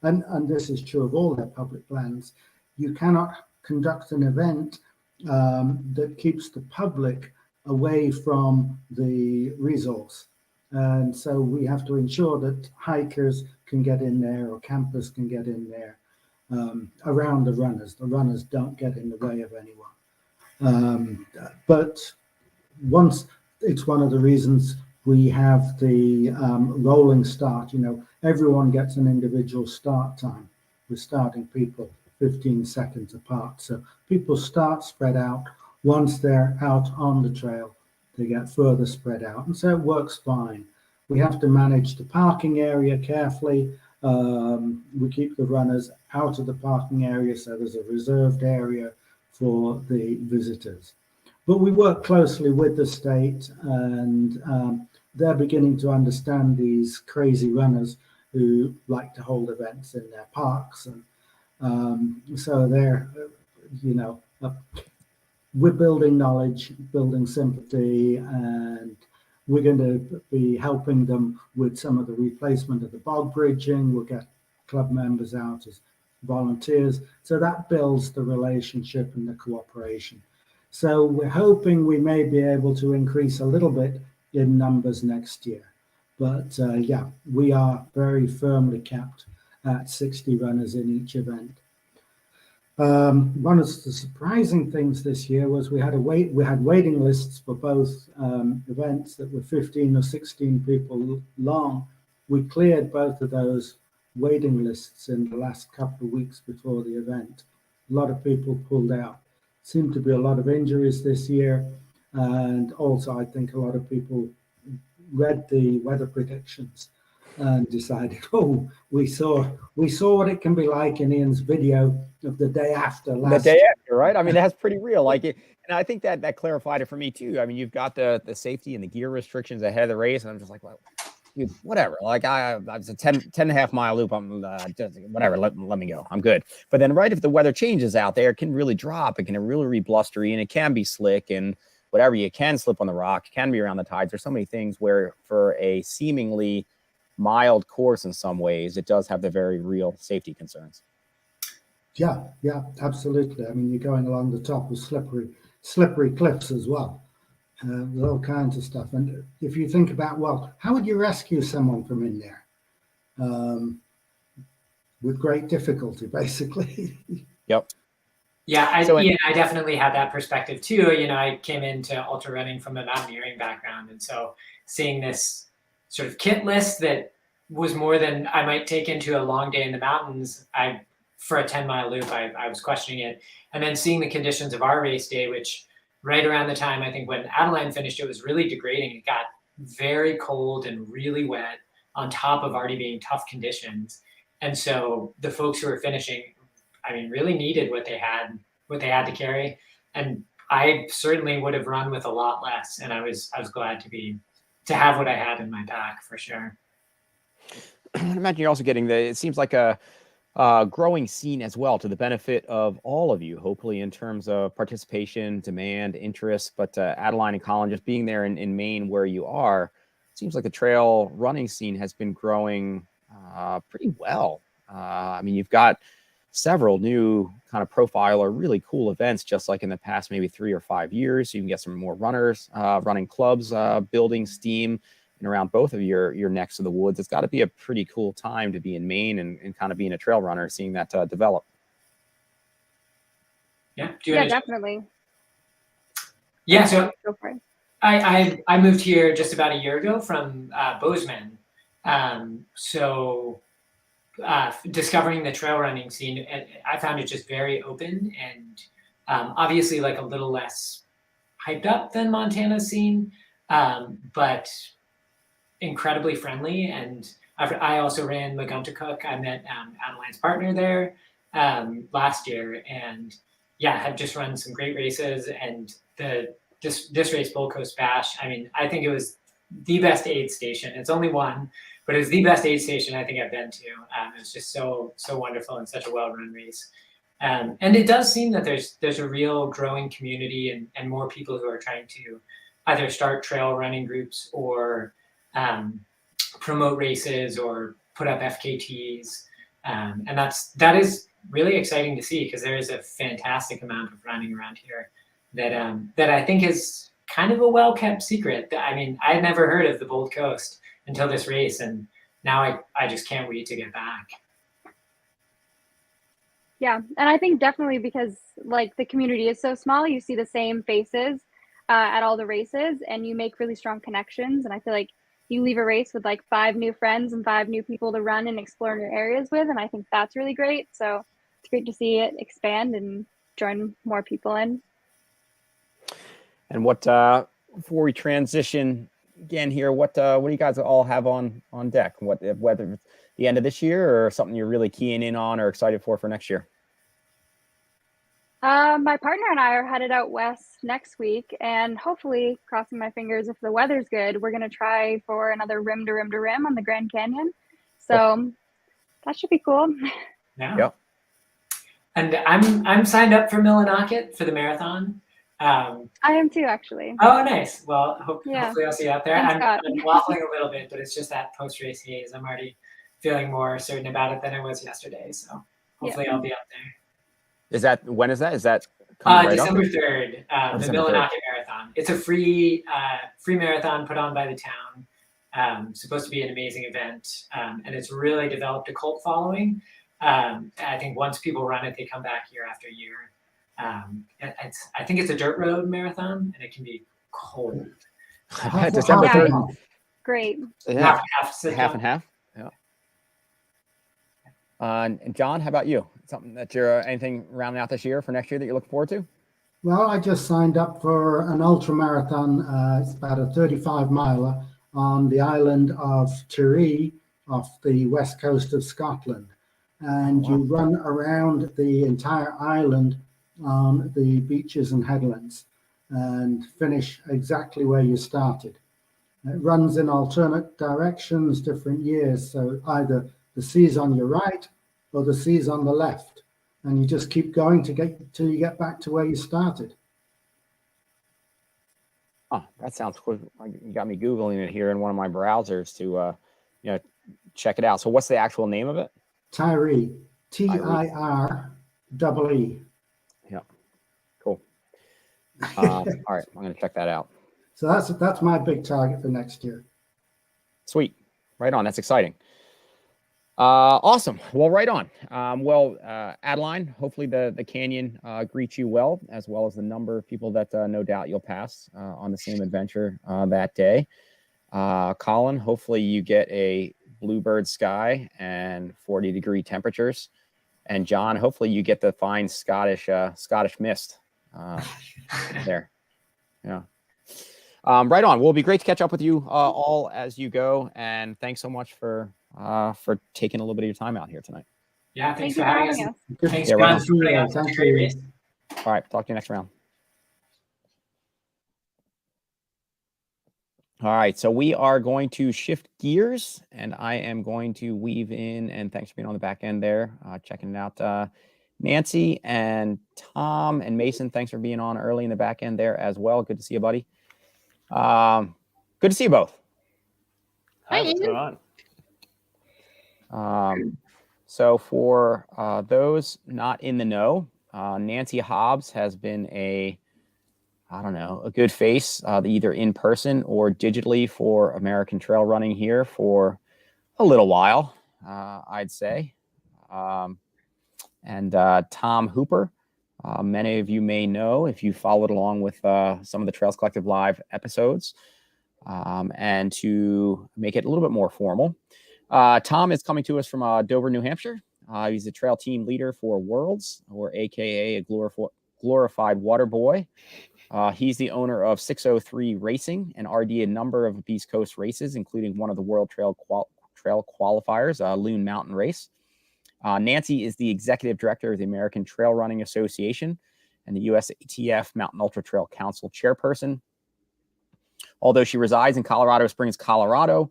and this is true of all their public lands, you cannot conduct an event that keeps the public away from the resource. And so we have to ensure that hikers can get in there or campers can get in there around the runners. The runners don't get in the way of anyone. But once, it's one of the reasons we have the rolling start. Everyone gets an individual start time. We're starting people 15 seconds apart. So people start spread out. Once they're out on the trail, they get further spread out. And so it works fine. We have to manage the parking area carefully. We keep the runners out of the parking area, so there's a reserved area for the visitors. But we work closely with the state, and they're beginning to understand these crazy runners who like to hold events in their parks. And so they're, we're building knowledge, building sympathy, and we're going to be helping them with some of the replacement of the bog bridging. We'll get club members out as volunteers. So that builds the relationship and the cooperation. So we're hoping we may be able to increase a little bit in numbers next year. But yeah, we are very firmly capped at 60 runners in each event. One of the surprising things this year was we had waiting lists for both events that were 15 or 16 people long. We cleared both of those waiting lists in the last couple of weeks before the event. A lot of people pulled out. Seemed to be a lot of injuries this year, and also I think a lot of people read the weather predictions and decided, oh, we saw what it can be like in Ian's video of the day after last. The day after, right? I mean, that's pretty real. Like it, and I think that clarified it for me too. I mean, you've got the safety and the gear restrictions ahead of the race, and I'm just like, well, dude, whatever. Like I was a 10 and a half mile loop. I'm just, whatever. Let me go. I'm good. But then, right, if the weather changes out there, it can really drop. It can really be blustery, and it can be slick, and whatever. You can slip on the rock. It can be around the tides. There's so many things where, for a seemingly mild course in some ways, it does have the very real safety concerns. Yeah, absolutely. I mean, you're going along the top of slippery cliffs as well. There's all kinds of stuff. And if you think about, well, how would you rescue someone from in there? with great difficulty, basically. Yep. Yeah, So I definitely had that perspective too. I came into ultra running from a mountaineering background, and so seeing this sort of kit list that was more than I might take into a long day in the mountains, for a 10-mile loop, I was questioning it. And then seeing the conditions of our race day, which right around the time, I think when Adeline finished, it was really degrading. It got very cold and really wet on top of already being tough conditions. And so the folks who were finishing, really needed what they had to carry. And I certainly would have run with a lot less. And I was glad to have what I had in my pack, for sure. I imagine you're also getting it seems like a growing scene as well, to the benefit of all of you, hopefully, in terms of participation, demand, interest. But Adeline and Colin, just being there in Maine where you are, it seems like the trail running scene has been growing pretty well. You've got several new kind of profile or really cool events, just like in the past maybe 3 or 5 years. You can get some more runners, running clubs, building steam and around both of your necks of the woods. It's got to be a pretty cool time to be in Maine and kind of being a trail runner, seeing that develop. Yeah. Definitely. Yeah. So Go for it. I moved here just about a year ago from Bozeman. Discovering the trail running scene, I found it just very open and obviously like a little less hyped up than Montana's scene, but incredibly friendly. And I also ran Maguntacook. I met Adeline's partner there last year, and had just run some great races. And this race, Bull Coast Bash, I think it was the best aid station. It's only one, but it was the best aid station I think I've been to. It was just so wonderful and such a well-run race. And it does seem that there's a real growing community and more people who are trying to either start trail running groups or promote races or put up FKTs. And that is really exciting to see, because there is a fantastic amount of running around here that I think is kind of a well-kept secret. I had never heard of the Bold Coast until this race, and now I just can't wait to get back. Yeah, and I think definitely because like the community is so small, you see the same faces at all the races, and you make really strong connections. And I feel like you leave a race with like 5 new friends and 5 new people to run and explore in your areas with, and I think that's really great. So it's great to see it expand and join more people in. And what before we transition again here, what do you guys all have on deck? Whether it's the end of this year or something you're really keying in on or excited for next year? My partner and I are headed out west next week, and hopefully, crossing my fingers, if the weather's good, we're going to try for another rim to rim to rim on the Grand Canyon. So that should be cool. Yeah. Yep. And I'm signed up for Millinocket for the marathon. I am too, actually. Oh, nice. Well, hopefully I'll see you out there. Thanks, I'm waffling a little bit, but it's just that post-race haze. I'm already feeling more certain about it than I was yesterday. So hopefully I'll be out there. When is that? Is that coming right December up? 3rd, the December Millinocket Marathon. It's a free marathon put on by the town. Supposed to be an amazing event, and it's really developed a cult following. I think once people run it, they come back year after year. I think it's a dirt road marathon, and it can be cold. December 3rd. Great. Yeah. Half and half. Yeah. And John, how about you? Something that you're anything rounding out this year for next year that you're looking forward to? Well, I just signed up for an ultra marathon. It's about a 35 miler on the island of Tiree off the west coast of Scotland. And you run around the entire island on the beaches and headlands and finish exactly where you started. It runs in alternate directions, different years. So either the sea's on your right or the sea's on the left. And you just keep going till you get back to where you started. Oh, that sounds cool. You got me Googling it here in one of my browsers to check it out. So what's the actual name of it? Tiree. TIREE. Yeah. Cool. All right. I'm going to check that out. So that's my big target for next year. Sweet. Right on. That's exciting. Awesome. Well, right on. Adeline, hopefully the canyon greets you well as the number of people that no doubt you'll pass on the same adventure that day. Colin, hopefully you get a bluebird sky and 40-degree temperatures. And John, hopefully you get the fine Scottish mist there. Yeah. Right on. Well, it'll be great to catch up with you all as you go. And thanks so much for taking a little bit of your time out here tonight. Yeah, thanks Thank for you for having having us. us. Thanks, Yeah, John, right for putting on. us on Thank a great you. race. All right. Talk to you next round. All right. So we are going to shift gears and I am going to weave in, and thanks for being on the back end there, checking it out. Nancy and Tom and Mason, thanks for being on early in the back end there as well. Good to see you, buddy. Good to see you both. Hi, what's going on? So for those not in the know, Nancy Hobbs has been a good face, either in person or digitally for American trail running here for a little while, I'd say. And Tom Hooper, many of you may know if you followed along with some of the Trails Collective Live episodes. And to make it a little bit more formal, Tom is coming to us from Dover, New Hampshire. He's the trail team leader for Worlds, or AKA a glorified water boy. He's the owner of 603 Racing and RD a number of East Coast races, including one of the World Trail Qualifiers, Loon Mountain Race. Nancy is the executive director of the American Trail Running Association and the USATF Mountain Ultra Trail Council chairperson. Although she resides in Colorado Springs, Colorado,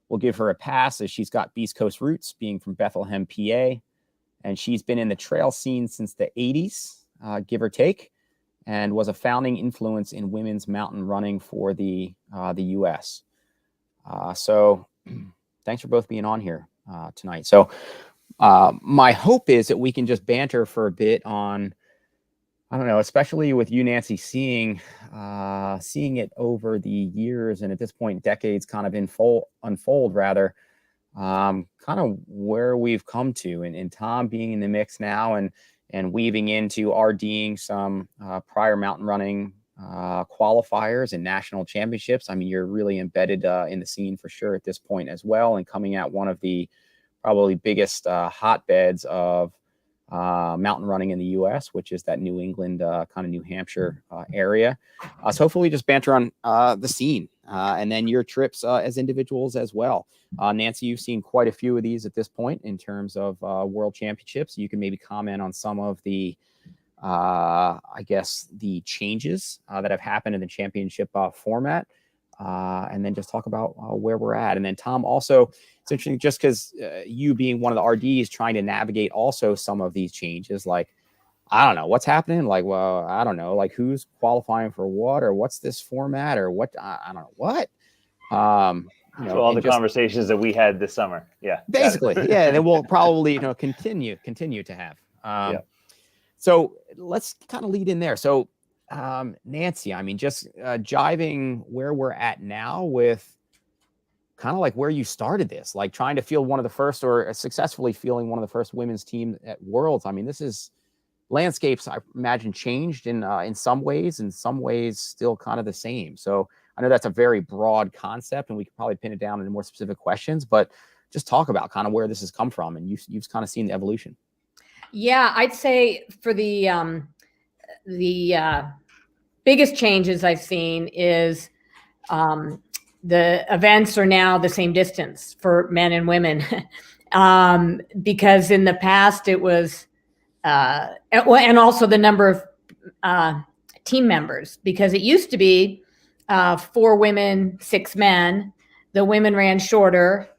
we'll give her a pass as she's got East Coast roots, being from Bethlehem, PA. And she's been in the trail scene since the 80s, give or take, and was a founding influence in women's mountain running for the U.S. So thanks for both being on here tonight. So my hope is that we can just banter for a bit on, I don't know, especially with you, Nancy, seeing it over the years and at this point, decades kind of unfold rather, kind of where we've come to, and Tom being in the mix now and weaving into RDing some prior mountain running qualifiers and national championships. I mean, you're really embedded in the scene for sure at this point as well, and coming at one of the probably biggest hotbeds of mountain running in the U.S., which is that New England, kind of New Hampshire area. So hopefully just banter on the scene and then your trips as individuals as well. Nancy, you've seen quite a few of these at this point in terms of world championships. You can maybe comment on some of the, I guess, the changes that have happened in the championship format. And then just talk about where we're at. And then Tom, also, it's interesting just because you being one of the RDs trying to navigate also some of these changes, like, I don't know what's happening. Like, well, I don't know, like who's qualifying for what, or what's this format, or what, I don't know what. You know, so all the conversations that we had this summer. Yeah. Basically. Yeah. They will probably, continue to have. Yeah. So let's kind of lead in there. So Nancy, I mean, just jiving where we're at now with kind of like where you started this, like trying to field one of the first, or successfully fielding one of the first women's team at Worlds. I mean, this is landscapes, I imagine, changed in some ways, still kind of the same. So I know that's a very broad concept and we could probably pin it down into more specific questions, but just talk about kind of where this has come from, and you've kind of seen the evolution. Yeah, I'd say for the biggest changes I've seen is the events are now the same distance for men and women, because in the past it was, and also the number of team members, because it used to be 4 women, 6 men. The women ran shorter,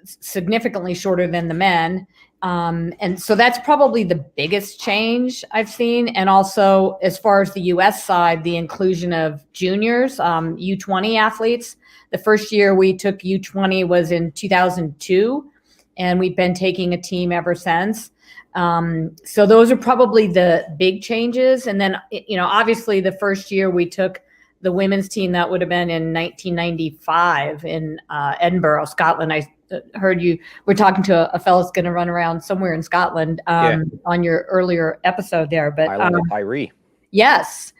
significantly shorter than the men. And so that's probably the biggest change I've seen. And also, as far as the US side, the inclusion of juniors, U20 athletes. The first year we took U20 was in 2002, and we've been taking a team ever since. So those are probably the big changes. And then, obviously the first year we took the women's team. That would have been in 1995 in Edinburgh, Scotland. I heard you were talking to a fellow's going to run around somewhere in Scotland on your earlier episode there. But Irie. Yes.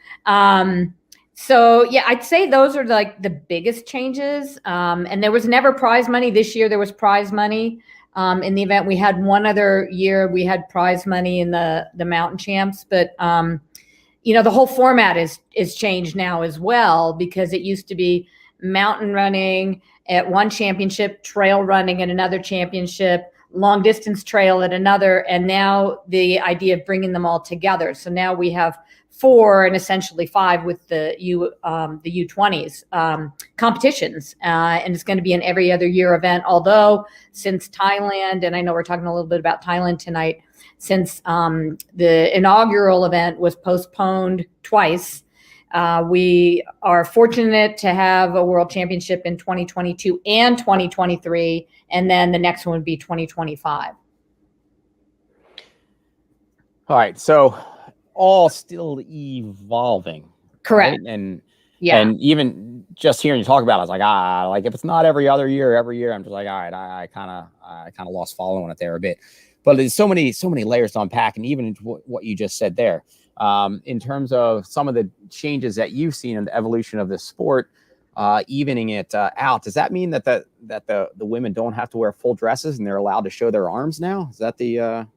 So yeah, I'd say those are like the biggest changes. And there was never prize money. This year there was prize money in the event. We had one other year we had prize money in the mountain champs, but the whole format is changed now as well, because it used to be mountain running at one championship, trail running at another championship, long distance trail at another, and now the idea of bringing them all together. So now we have 4 and essentially 5 with the U20s competitions, and it's going to be an every other year event. Although since Thailand, and I know we're talking a little bit about Thailand tonight, since the inaugural event was postponed twice, we are fortunate to have a world championship in 2022 and 2023, and then the next one would be 2025. All right, so all still evolving. Correct. Right? And yeah, and even just hearing you talk about it, I was like, like if it's not every year, I'm just like, all right, I kind of lost following it there a bit. But there's so many layers to unpack, and even what you just said there, in terms of some of the changes that you've seen in the evolution of this sport, evening it out. Does that mean that the women don't have to wear full dresses and they're allowed to show their arms now? Is that the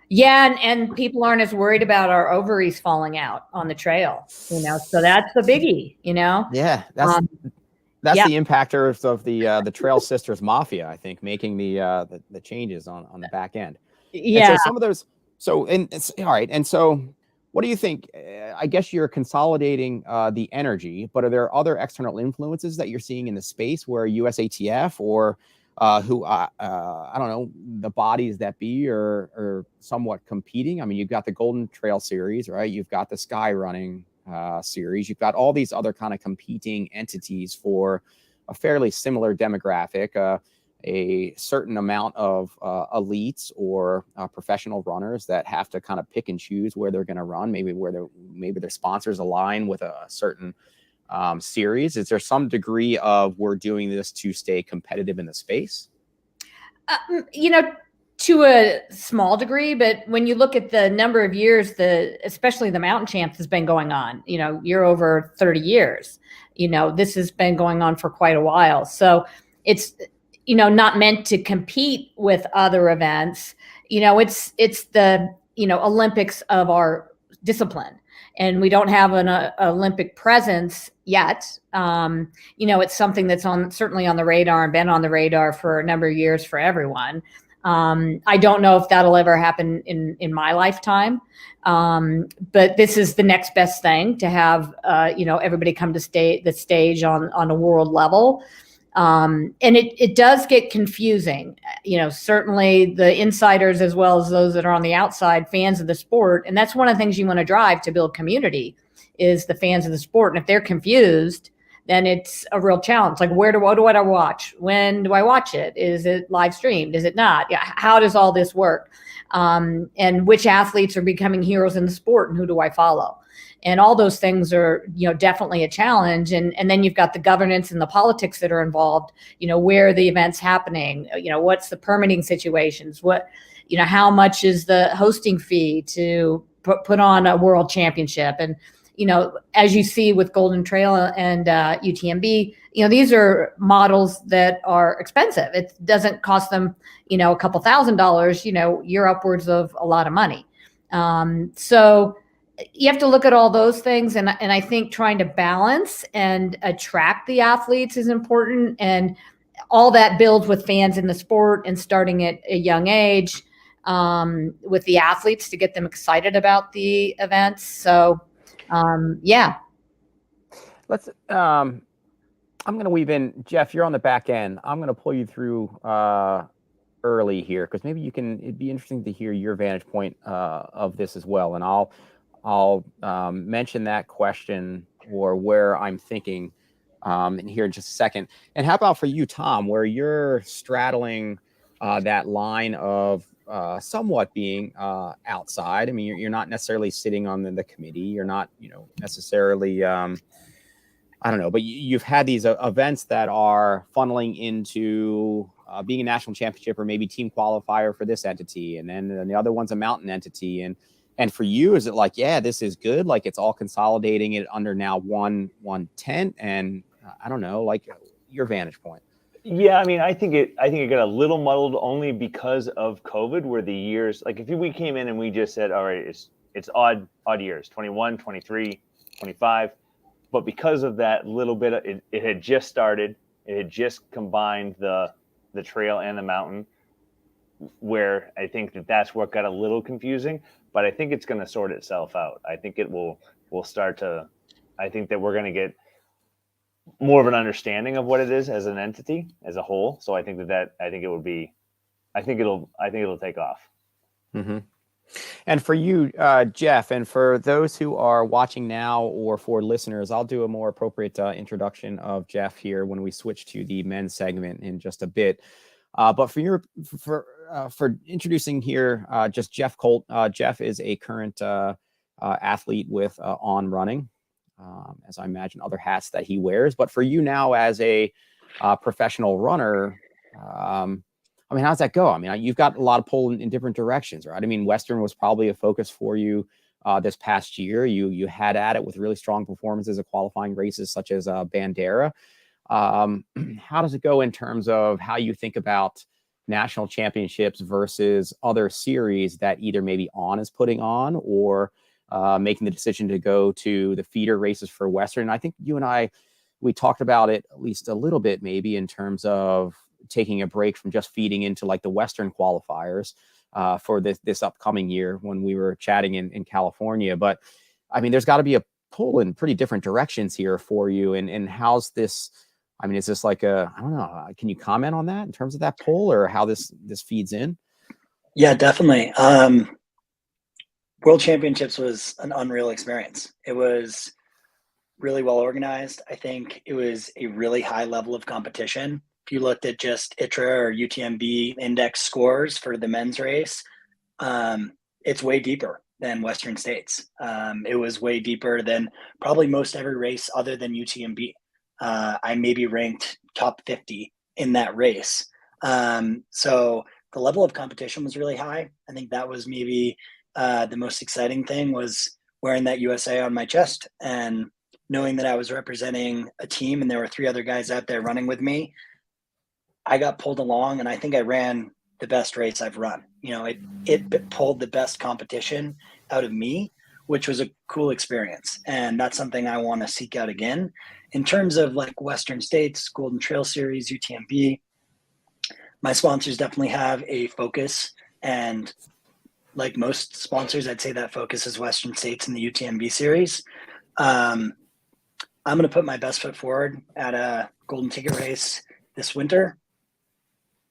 Yeah, and people aren't as worried about our ovaries falling out on the trail, so that's the biggie, Yeah, that's the impactors of the Trail Sisters Mafia, I think, making the changes on the back end. Yeah. And so some of those. So and it's all right. And so, what do you think? I guess you're consolidating the energy, but are there other external influences that you're seeing in the space where USATF or who I don't know, the bodies that be are somewhat competing? I mean, you've got the Golden Trail Series, right? You've got the Sky Running series. You've got all these other kind of competing entities for a fairly similar demographic, a certain amount of elites or professional runners that have to kind of pick and choose where they're going to run, maybe their sponsors align with a certain series. Is there some degree of we're doing this to stay competitive in the space? To a small degree, but when you look at the number of years, especially the mountain champs has been going on, you're over 30 years, this has been going on for quite a while. So it's, not meant to compete with other events. It's the, Olympics of our discipline, and we don't have an Olympic presence yet. It's something that's certainly on the radar and been on the radar for a number of years for everyone. I don't know if that'll ever happen in my lifetime. But this is the next best thing to have, everybody come to the stage on a world level. And it does get confusing, certainly the insiders, as well as those that are on the outside, fans of the sport. And that's one of the things you want to drive to build community, is the fans of the sport. And if they're confused, then it's a real challenge. Like, what do I watch? When do I watch it? Is it live streamed? Is it not? Yeah. How does all this work? And which athletes are becoming heroes in the sport, and who do I follow? And all those things are, definitely a challenge. And then you've got the governance and the politics that are involved, where are the events happening? What's the permitting situations? How much is the hosting fee to put on a world championship? And, as you see with Golden Trail and UTMB, these are models that are expensive. It doesn't cost them, a couple $1,000s, you're upwards of a lot of money. So you have to look at all those things. And I think trying to balance and attract the athletes is important. And all that builds with fans in the sport, and starting at a young age with the athletes to get them excited about the events. So, yeah. Let's, I'm going to weave in, Jeff, you're on the back end. I'm going to pull you through early here, because maybe it'd be interesting to hear your vantage point of this as well. And I'll mention that question, or where I'm thinking in here in just a second. And how about for you, Tom, where you're straddling that line of somewhat being outside? I mean, you're not necessarily sitting on the committee. You're not, necessarily I don't know, but you've had these events that are funneling into being a national championship or maybe team qualifier for this entity, and then the other one's a mountain entity. And for you, is it like, yeah, this is good, like it's all consolidating it under now one tent? And I don't know, like your vantage point. Yeah, I mean, I think it got a little muddled only because of COVID, where the years, like if we came in and we just said, all right, it's odd years, 21, 23, 25. But because of that little bit, it had just started. It had just combined the trail and the mountain, where I think that's what got a little confusing. But I think it's going to sort itself out. I think it will start to. I think that we're going to get more of an understanding of what it is as an entity, as a whole. So I think it'll take off. Mm-hmm. And for you, Jeff, and for those who are watching now or for listeners, I'll do a more appropriate introduction of Jeff here when we switch to the men's segment in just a bit. But for introducing here, just Jeff Colt. Jeff is a current athlete with On Running, as I imagine other hats that he wears. But for you now as a professional runner, I mean, how's that go? I mean, you've got a lot of pull in different directions, right? I mean, Western was probably a focus for you this past year. You had at it with really strong performances of qualifying races such as Bandera. How does it go in terms of how you think about national championships versus other series that either maybe On is putting on or making the decision to go to the feeder races for Western? I think you and we talked about it at least a little bit, maybe in terms of taking a break from just feeding into like the Western qualifiers for this upcoming year when we were chatting in California. But I mean, there's got to be a pull in pretty different directions here for you. And how's this? I mean, is this like I don't know, can you comment on that in terms of that pull or how this feeds in? Yeah, definitely. World Championships was an unreal experience. It was really well organized. I think it was a really high level of competition. If you looked at just ITRA or UTMB index scores for the men's race, it's way deeper than Western States. It was way deeper than probably most every race other than UTMB. I maybe ranked top 50 in that race. So the level of competition was really high. I think that was maybe the most exciting thing, was wearing that USA on my chest and knowing that I was representing a team and there were 3 other guys out there running with me. I got pulled along, and I think I ran the best race I've run. You know, it pulled the best competition out of me, which was a cool experience. And that's something I want to seek out again. In terms of like Western States, Golden Trail Series, UTMB, my sponsors definitely have a focus. And like most sponsors, I'd say that focus is Western States and the UTMB series. I'm going to put my best foot forward at a golden ticket race this winter.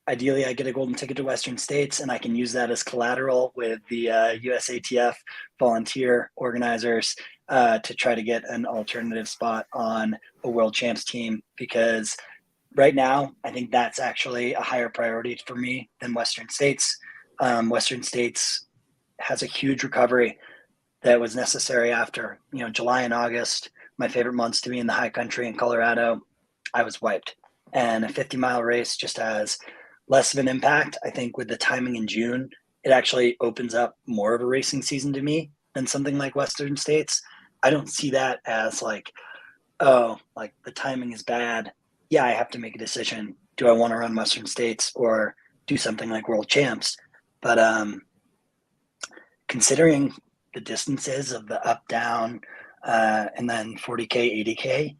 Ideally, I get a golden ticket to Western States, and I can use that as collateral with the USATF volunteer organizers to try to get an alternative spot on a World Champs team, because right now, I think that's actually a higher priority for me than Western States. Western States has a huge recovery that was necessary after, July and August, my favorite months to be in the high country in Colorado. I was wiped, and a 50-mile race just has less of an impact. I think with the timing in June, it actually opens up more of a racing season to me than something like Western States. I don't see that as like, oh, like the timing is bad. Yeah, I have to make a decision. Do I want to run Western States or do something like World Champs? But considering the distances of the up, down, and then 40K, 80K,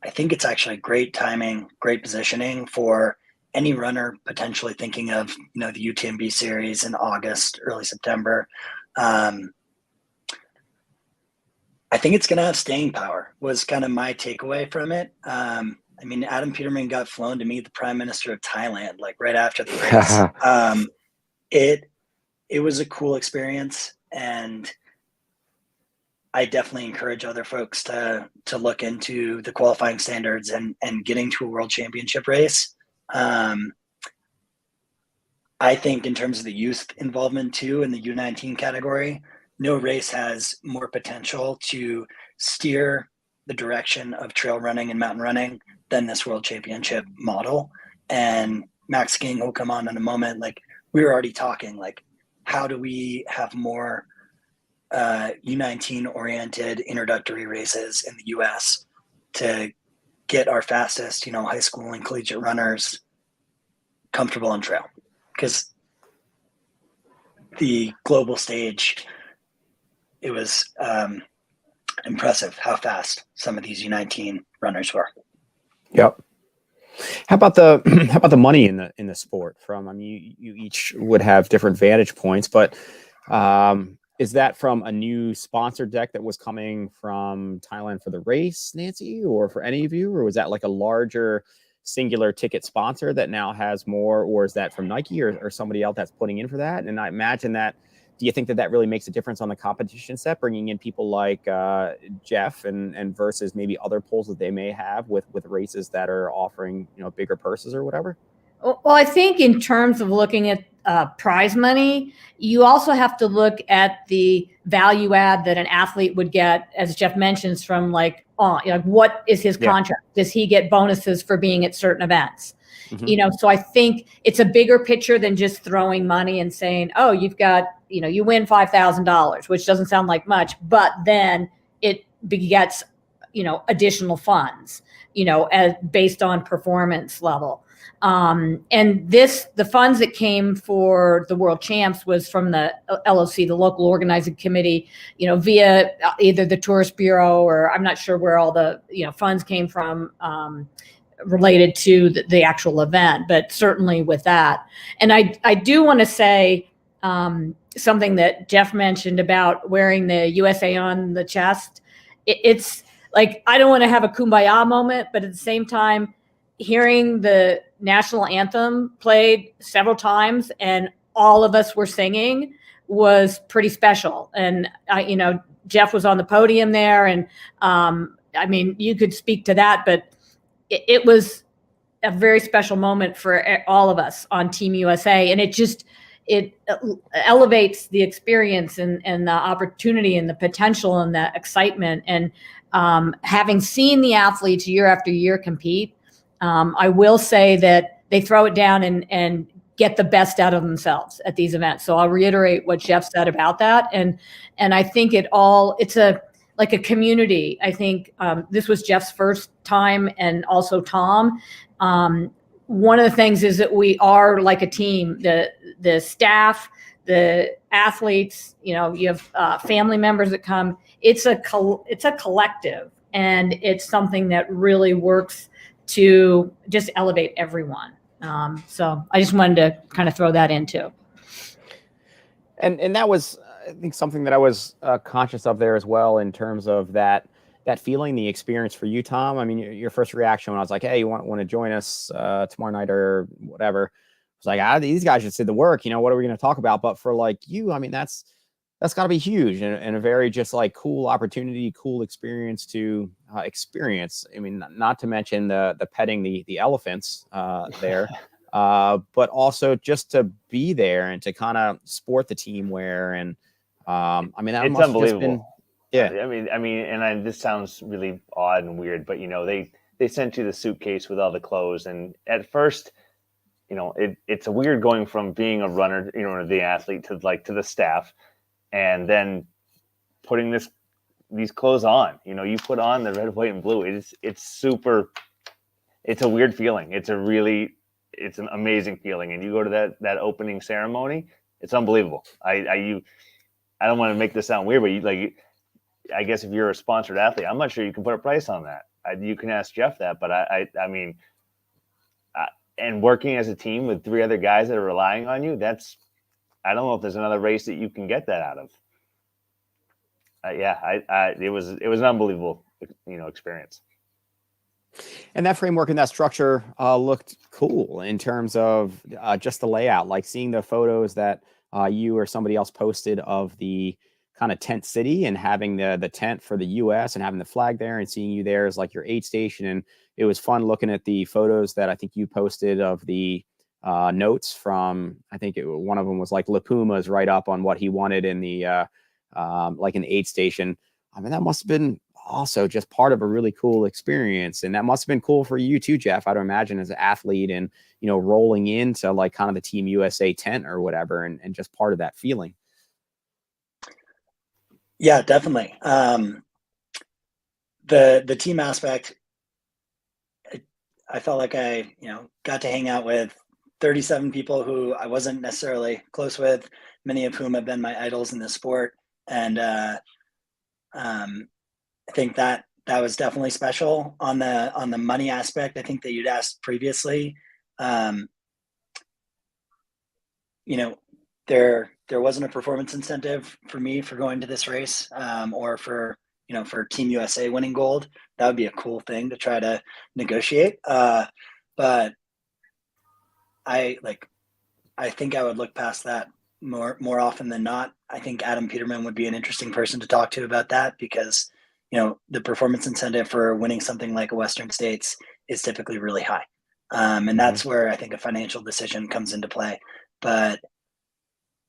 I think it's actually great timing, great positioning for any runner potentially thinking of, the UTMB series in August, early September. I think it's going to have staying power, was kind of my takeaway from it. Adam Peterman got flown to meet the Prime Minister of Thailand, like right after the race. It was a cool experience, and I definitely encourage other folks to look into the qualifying standards and getting to a World Championship race. I think in terms of the youth involvement too, in the U19 category, no race has more potential to steer the direction of trail running and mountain running than this world championship model. And Max King will come on in a moment. Like, we were already talking, like, how do we have more U19 oriented introductory races in the US to get our fastest, high school and collegiate runners comfortable on trail? Because the global stage, it was impressive how fast some of these U19 runners were. Yep. How about the money in the sport? You each would have different vantage points, but is that from a new sponsor deck that was coming from Thailand for the race, Nancy, or for any of you, or was that like a larger singular ticket sponsor that now has more, or is that from Nike or somebody else that's putting in for that? And I imagine that, do you think that really makes a difference on the competition set, bringing in people like Jeff and versus maybe other pools that they may have with races that are offering, bigger purses or whatever? Well, I think in terms of looking at prize money, you also have to look at the value add that an athlete would get, as Jeff mentions, from what is his contract? Does he get bonuses for being at certain events? Mm-hmm. So I think it's a bigger picture than just throwing money and saying, oh, you've got, you win $5,000, which doesn't sound like much, but then it begets, additional funds, based on performance level. And the funds that came for the world champs was from the LOC, the local organizing committee, via either the tourist bureau, or I'm not sure where all the, funds came from, related to the actual event, but certainly with that. And I do want to say something that Jeff mentioned about wearing the USA on the chest. It's like, I don't want to have a kumbaya moment, but at the same time, hearing the national anthem played several times and all of us were singing was pretty special. And Jeff was on the podium there, and you could speak to that, but it was a very special moment for all of us on Team USA. And it elevates the experience and the opportunity and the potential and the excitement. And having seen the athletes year after year compete, I will say that they throw it down and get the best out of themselves at these events. So I'll reiterate what Jeff said about that. And I think it's like a community. I think this was Jeff's first time, and also Tom. One of the things is that we are like a team. The staff, the athletes, you have family members that come. It's a collective, and it's something that really works to just elevate everyone. So I just wanted to kind of throw that in too. And that was, I think, something that I was conscious of there as well, in terms of that feeling, the experience for you, Tom. I mean, your first reaction when I was like, hey, you want to join us tomorrow night or whatever? It's like, these guys should say the work, what are we going to talk about? But for like you, I mean, that's got to be huge, and a very just like cool opportunity, cool experience to experience. I mean, not to mention the petting the elephants there. But also just to be there and to kind of sport the team wear. And that it's must unbelievable. Just been, I mean, and this sounds really odd and weird, but they sent you the suitcase with all the clothes, and at first, it's a weird going from being a runner, the athlete, to the staff, and then putting these clothes on. You put on the red, white, and blue. It's super. It's a weird feeling. It's an amazing feeling, and you go to that opening ceremony. It's unbelievable. I don't want to make this sound weird, but I guess if you're a sponsored athlete, I'm not sure you can put a price on that. You can ask Jeff that, but I mean, and working as a team with 3 other guys that are relying on you, I don't know if there's another race that you can get that out of. It was an unbelievable, experience. And that framework and that structure looked cool in terms of just the layout, like seeing the photos that you or somebody else posted of the kind of tent city, and having the tent for the US and having the flag there, and seeing you there as like your aid station. And it was fun looking at the photos that I think you posted of the notes from, I think one of them was like La Puma's write up on what he wanted in the like an aid station. I mean, that must have been also just part of a really cool experience. And that must have been cool for you too, Jeff, I'd imagine, as an athlete and, you know, rolling into like kind of the Team USA tent or whatever, and just part of that feeling. Yeah, definitely. The team aspect, I felt like I, you know, got to hang out with 37 people who I wasn't necessarily close with, many of whom have been my idols in the sport. And I think that was definitely special. On the money aspect, I think that you'd asked previously, you know, there wasn't a performance incentive for me for going to this race, or for, you know, for Team USA winning gold. That would be a cool thing to try to negotiate. But I think I would look past that more often than not. I think Adam Peterman would be an interesting person to talk to about that, because, you know, the performance incentive for winning something like a Western States is typically really high. And that's where I think a financial decision comes into play. But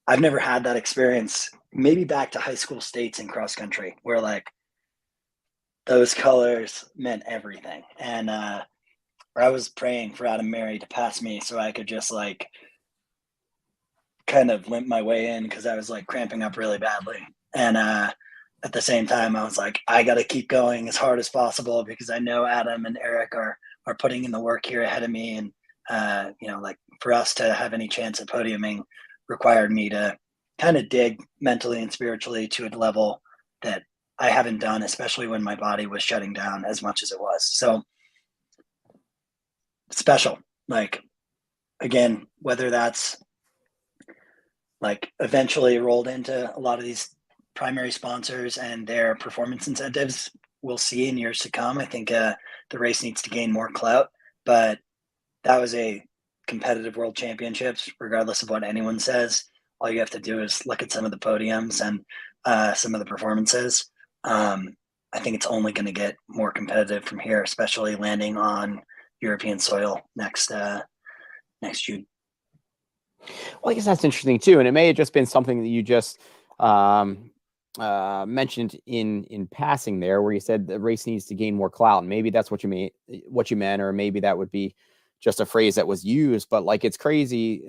I've never had that experience, maybe back to high school states in cross country, where like those colors meant everything. And I was praying for Adam Mary to pass me so I could just like kind of limp my way in, because I was like cramping up really badly. And at the same time, I was like, I got to keep going as hard as possible, because I know Adam and Eric are putting in the work here ahead of me. And, you know, like for us to have any chance at podiuming required me to kind of dig mentally and spiritually to a level that I haven't done, especially when my body was shutting down as much as it was. So special. Like, again, whether that's like eventually rolled into a lot of these primary sponsors and their performance incentives, we'll see in years to come. I think the race needs to gain more clout, but that was a competitive world championships, regardless of what anyone says. All you have to do is look at some of the podiums and some of the performances. I think it's only going to get more competitive from here, especially landing on European soil next June. Well, I guess that's interesting too, and it may have just been something that you just mentioned in passing there, where you said the race needs to gain more clout. And maybe that's what you meant, or maybe that would be just a phrase that was used. But like, it's crazy.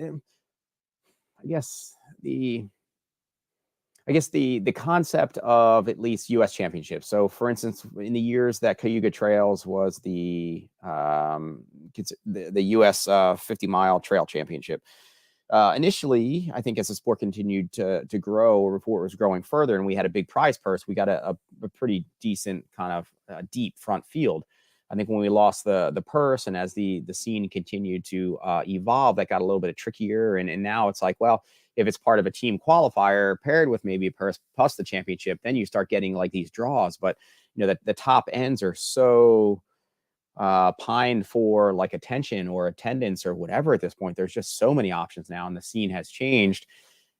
I guess the concept of at least U.S. championships. So, for instance, in the years that Cayuga Trails was the U.S. 50-mile trail championship. Initially, I think as the sport continued to grow, or before it was growing further, and we had a big prize purse, we got a pretty decent kind of deep front field. I think when we lost the purse, and as the scene continued to evolve, that got a little bit trickier. And now it's like, well, if it's part of a team qualifier paired with maybe a purse plus the championship, then you start getting like these draws. But, you know, that the top ends are so pined for like attention or attendance or whatever at this point. There's just so many options now, and the scene has changed.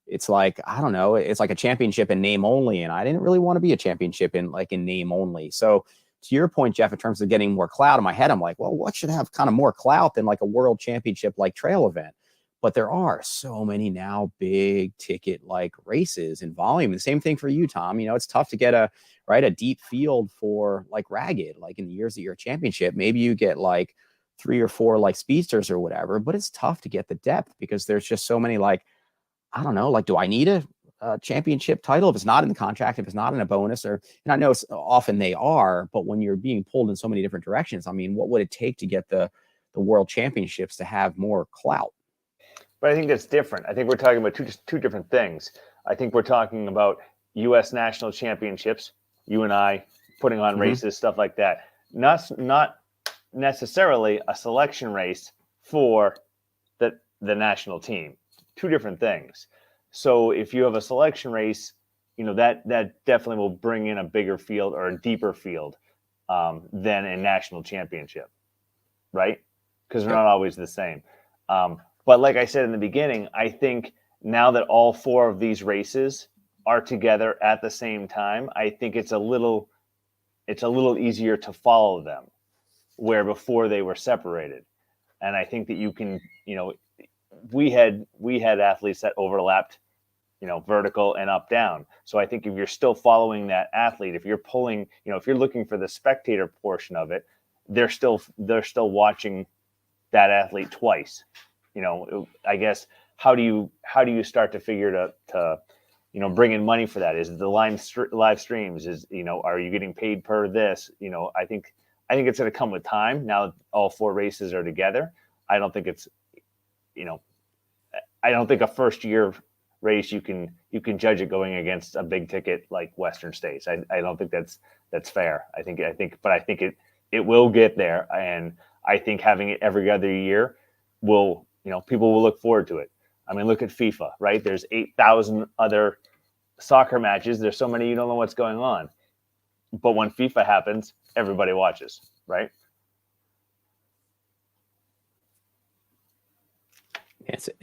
It's like, I don't know, it's like a championship in name only, and I didn't really want to be a championship in name only. So to your point, Jeff, in terms of getting more clout, in my head, I'm like, well, what should have kind of more clout than like a world championship like trail event? But there are so many now big ticket like races and volume. The same thing for you, Tom. You know, it's tough to get a deep field for like ragged, like in the years that you're a championship. Maybe you get like 3 or 4 like speedsters or whatever, but it's tough to get the depth, because there's just so many, like, I don't know, like, do I need a championship title if it's not in the contract, if it's not in a bonus? Or, and I know often they are, but when you're being pulled in so many different directions, I mean, what would it take to get the world championships to have more clout? But I think that's different. I think we're talking about two different things. I think we're talking about U.S. national championships, you and I putting on races, stuff like that. Not necessarily a selection race for the national team. Two different things. So if you have a selection race, you know, that definitely will bring in a bigger field or a deeper field than a national championship, right? Because they're not always the same. But like I said in the beginning, I think now that all 4 of these races are together at the same time, I think it's a little easier to follow them, where before they were separated. And I think that you can, you know, we had athletes that overlapped, you know, vertical and up down. So I think if you're still following that athlete, if you're pulling, if you're looking for the spectator portion of it, they're still watching that athlete twice. I guess how do you start to figure to bring in money for that? Is it the live streams? Are you getting paid per this? I think it's going to come with time. Now all 4 races are together. I don't think it's, I don't think a first year race you can judge it going against a big ticket like Western States. I don't think that's fair. I think it will get there, and I think having it every other year will, people will look forward to it. I mean, look at FIFA, right? There's 8,000 other soccer matches. There's so many you don't know what's going on. But when FIFA happens, everybody watches, right?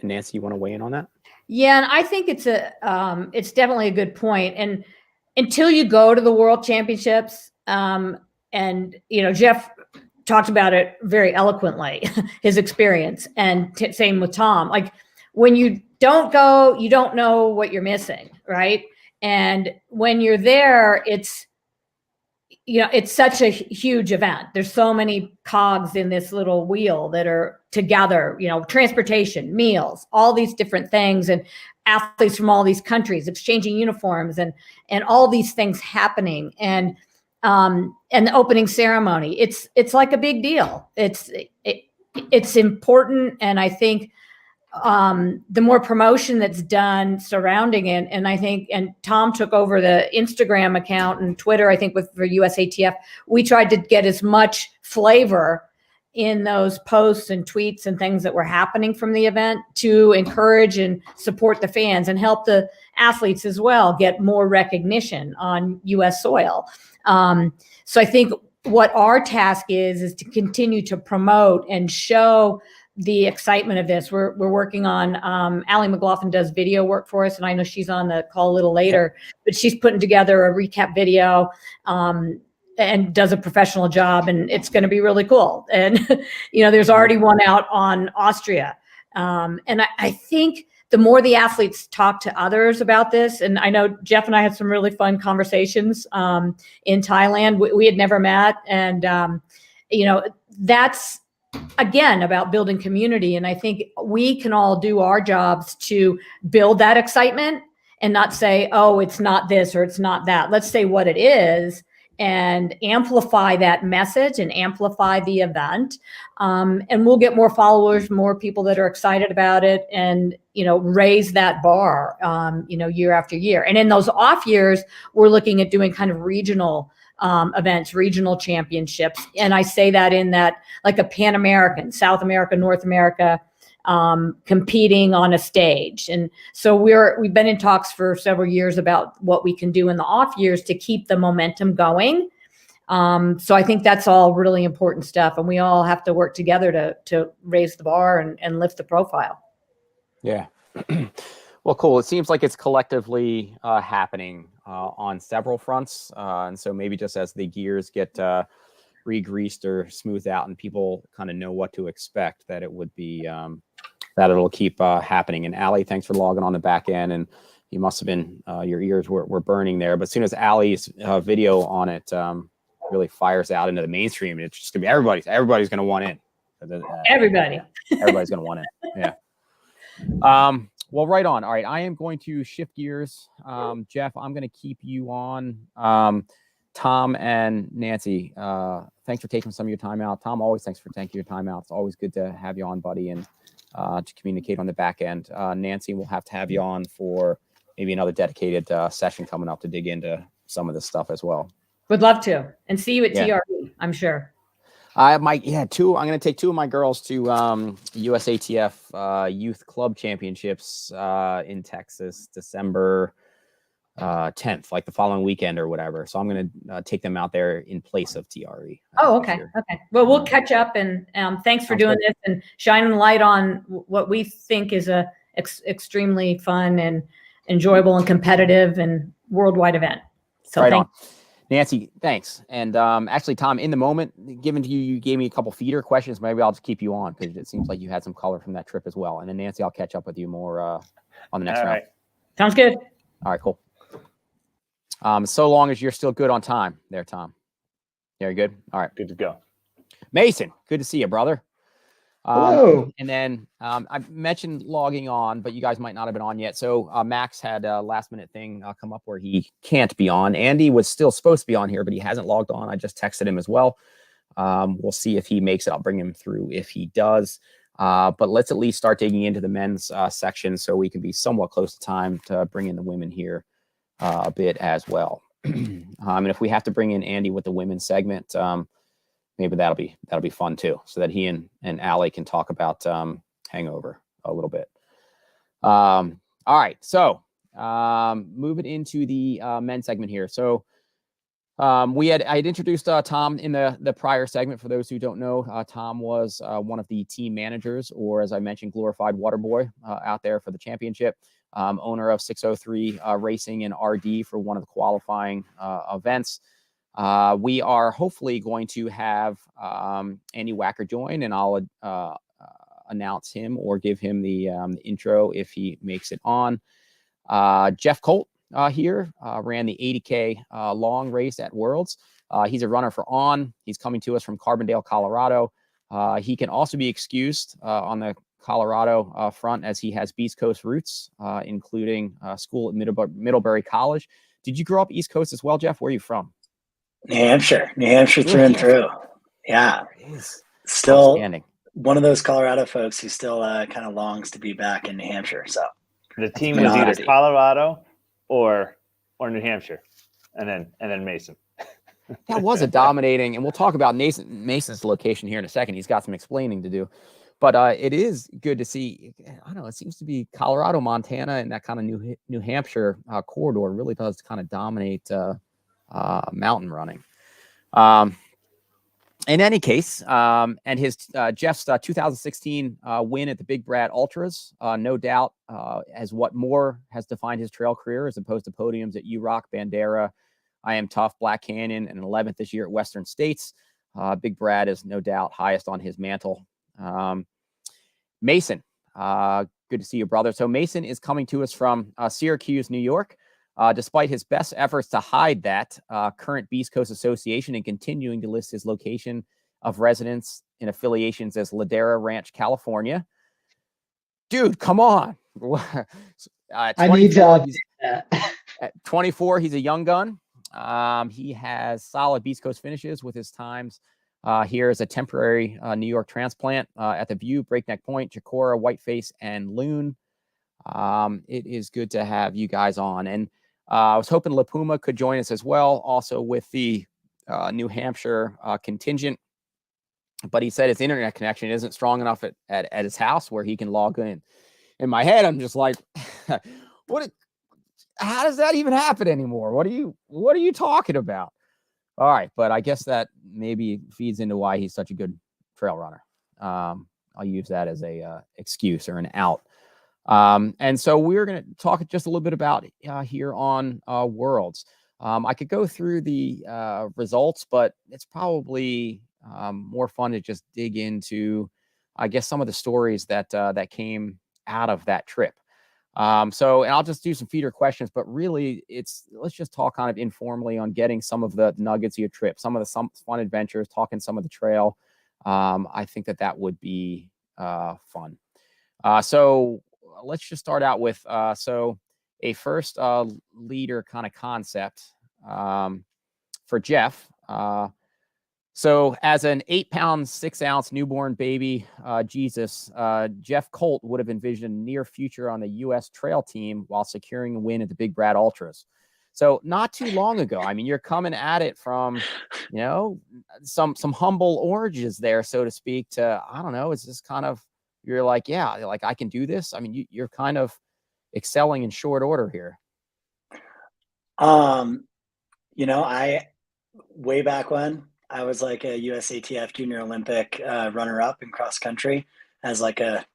Nancy, you want to weigh in on that? Yeah, and I think it's definitely a good point. And until you go to the World Championships, and Jeff talked about it very eloquently, his experience, and same with Tom. Like when you don't go, you don't know what you're missing, right? And when you're there, it's such a huge event. There's so many cogs in this little wheel that are together, transportation, meals, all these different things, and athletes from all these countries exchanging uniforms and all these things happening. And the opening ceremony, it's like a big deal. It's important. And I think the more promotion that's done surrounding it, and Tom took over the Instagram account and Twitter, I think for USATF, we tried to get as much flavor in those posts and tweets and things that were happening from the event to encourage and support the fans and help the athletes as well get more recognition on US soil. So I think what our task is to continue to promote and show the excitement of this. We're working on, Allie MacLaughlin does video work for us, and I know she's on the call a little later, but she's putting together a recap video and does a professional job, and it's going to be really cool. And, there's already one out on Austria. And I think the more the athletes talk to others about this, and I know Jeff and I had some really fun conversations in Thailand. We had never met. And, that's, again, about building community. And I think we can all do our jobs to build that excitement and not say, oh, it's not this or it's not that. Let's say what it is and amplify that message and amplify the event. And we'll get more followers, more people that are excited about it, and, raise that bar, year after year. And in those off years, we're looking at doing kind of regional events, regional championships. And I say that in that, like a Pan American, South America, North America, competing on a stage. And so we've been in talks for several years about what we can do in the off years to keep the momentum going. So I think that's all really important stuff. And we all have to work together to raise the bar and lift the profile. Yeah. Well, cool. It seems like it's collectively happening on several fronts. And so maybe just as the gears get re-greased or smoothed out and people kind of know what to expect, that it would be, that it'll keep happening. And Allie, thanks for logging on the back end. And you must have been, your ears were burning there. But as soon as Allie's video on it really fires out into the mainstream, it's just gonna be everybody's going to want in. Everybody's going to want in. Yeah. Well, right on. All right. I am going to shift gears. Jeff, I'm going to keep you on. Tom and Nancy, thanks for taking some of your time out. Tom, always thanks for taking your time out. It's always good to have you on, buddy, and to communicate on the back end. Nancy, we'll have to have you on for maybe another dedicated session coming up to dig into some of this stuff as well. Would love to. And see you at TRE, I'm sure. I'm going to take 2 of my girls to USATF Youth Club Championships in Texas, December 10th, like the following weekend or whatever. So I'm going to take them out there in place of TRE. Oh, okay. Sure. Okay. Well, we'll catch up, and thanks for doing this and shining light on what we think is a extremely fun and enjoyable and competitive and worldwide event. So right on. Nancy, thanks. And actually, Tom, in the moment, given to you, you gave me a couple feeder questions. Maybe I'll just keep you on because it seems like you had some color from that trip as well. And then Nancy, I'll catch up with you more on the next round. Right. Sounds good. All right, cool. So long as you're still good on time there, Tom. Very good. All right. Good to go. Mason, good to see you, brother. Hello. And then I mentioned logging on, but you guys might not have been on yet. So Max had a last minute thing come up where he can't be on. Andy was still supposed to be on here, but he hasn't logged on. I just texted him as well. We'll see if he makes it. I'll bring him through if he does. But let's at least start digging into the men's section so we can be somewhat close to time to bring in the women here a bit as well. And if we have to bring in Andy with the women's segment, maybe that'll be fun too, so that he and Allie can talk about Hangover a little bit. All right, so moving into the men's segment here. So I had introduced Tom in the prior segment. For those who don't know, Tom was one of the team managers, or as I mentioned, glorified water boy out there for the championship. Owner of 603 Racing and RD for one of the qualifying events. We are hopefully going to have Andy Wacker join, and I'll announce him or give him the intro if he makes it on. Jeff Colt here ran the 80K long race at Worlds. He's a runner for On. He's coming to us from Carbondale, Colorado. He can also be excused on the Colorado front, as he has East Coast roots, including school at Middlebury College. Did you grow up East Coast as well, Jeff? Where are you from? New Hampshire through and through. Yeah. Still one of those Colorado folks who still kind of longs to be back in New Hampshire. So the team was either Colorado or New Hampshire, and then Mason. That was a dominating, and we'll talk about Mason's location here in a second. He's got some explaining to do. But it is good to see. I don't know. It seems to be Colorado, Montana, and that kind of New Hampshire corridor really does kind of dominate mountain running. In any case, and his Jeff's 2016 win at the Big Brad Ultras, no doubt, as what more has defined his trail career, as opposed to podiums at UROC, Bandera, I Am Tough, Black Canyon, and 11th this year at Western States. Big Brad is no doubt highest on his mantle. Mason, good to see you, brother. So Mason is coming to us from Syracuse, New York. Despite his best efforts to hide that, current Beast Coast Association and continuing to list his location of residence and affiliations as Ladera Ranch, California. Dude, come on. I need to at 24, he's a young gun. He has solid Beast Coast finishes with his times here as a temporary New York transplant at the View, Breakneck Point, Chicora, Whiteface, and Loon. It is good to have you guys on. And I was hoping La Puma could join us as well, also with the New Hampshire contingent. But he said his internet connection isn't strong enough at his house where he can log in. In my head, I'm just like, how does that even happen anymore? What are you talking about? All right, but I guess that maybe feeds into why he's such a good trail runner. I'll use that as a excuse or an out. And so we're going to talk just a little bit about here on Worlds. I could go through the results, but it's probably more fun to just dig into, I guess, some of the stories that came out of that trip. And I'll just do some feeder questions, but really let's just talk kind of informally on getting some of the nuggets of your trip, some fun adventures, talking some of the trail. I think that would be fun. So let's just start out with, a first leader kind of concept for Jeff. So as an 8-pound, 6-ounce newborn baby, Jesus, Jeff Colt would have envisioned a near future on the U.S. trail team while securing a win at the Big Brad Ultras. So not too long ago, I mean, you're coming at it from, some humble oranges there, so to speak, to, I don't know, it's just kind of, you're like, yeah, like I can do this. I mean, you're kind of excelling in short order here. I way back when, I was like a USATF Junior Olympic runner-up in cross country as like a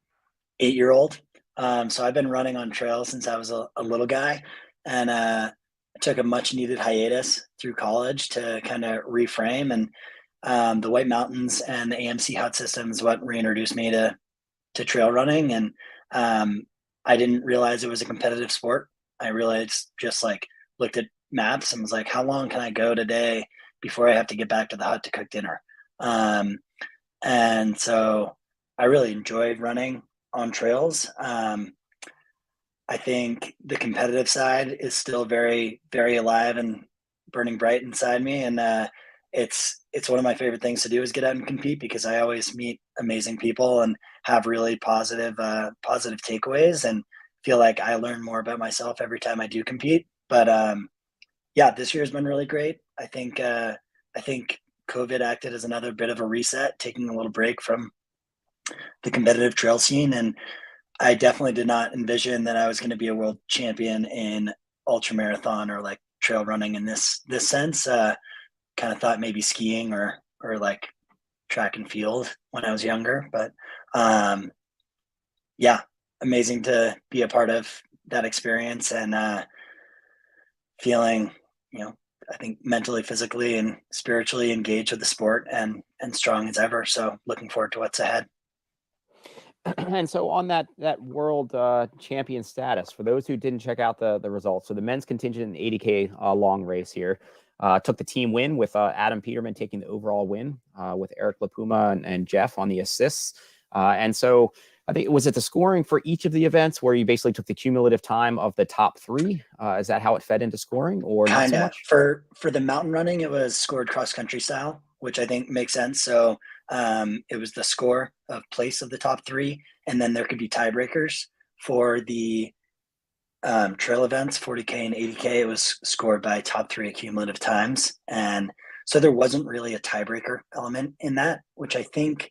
8-year-old. So I've been running on trails since I was a little guy, and I took a much-needed hiatus through college to kind of reframe. And the White Mountains and the AMC hut system is what reintroduced me to trail running. And I didn't realize it was a competitive sport. I realized just like looked at maps and was like, how long can I go today before I have to get back to the hut to cook dinner? And so I really enjoyed running on trails. I think the competitive side is still very, very alive and burning bright inside me. And it's one of my favorite things to do is get out and compete, because I always meet amazing people and have really positive takeaways, and feel like I learn more about myself every time I do compete. But yeah, this year has been really great. I think COVID acted as another bit of a reset, taking a little break from the competitive trail scene. And I definitely did not envision that I was going to be a world champion in ultra marathon or like trail running in this sense. Kind of thought maybe skiing or like track and field when I was younger, but yeah, amazing to be a part of that experience, and feeling, I think mentally, physically, and spiritually engaged with the sport and strong as ever. So looking forward to what's ahead. And so on that world champion status, for those who didn't check out the results, so the men's contingent in 80K long race here took the team win with Adam Peterman taking the overall win with Eric LaPuma and Jeff on the assists. And so I think, was it the scoring for each of the events where you basically took the cumulative time of the top three? Is that how it fed into scoring, or not so much? For the mountain running, it was scored cross country style, which I think makes sense. So it was the score of place of the top three, and then there could be tiebreakers for the trail events, 40K and 80K. It was scored by top three cumulative times, and so there wasn't really a tiebreaker element in that, which I think,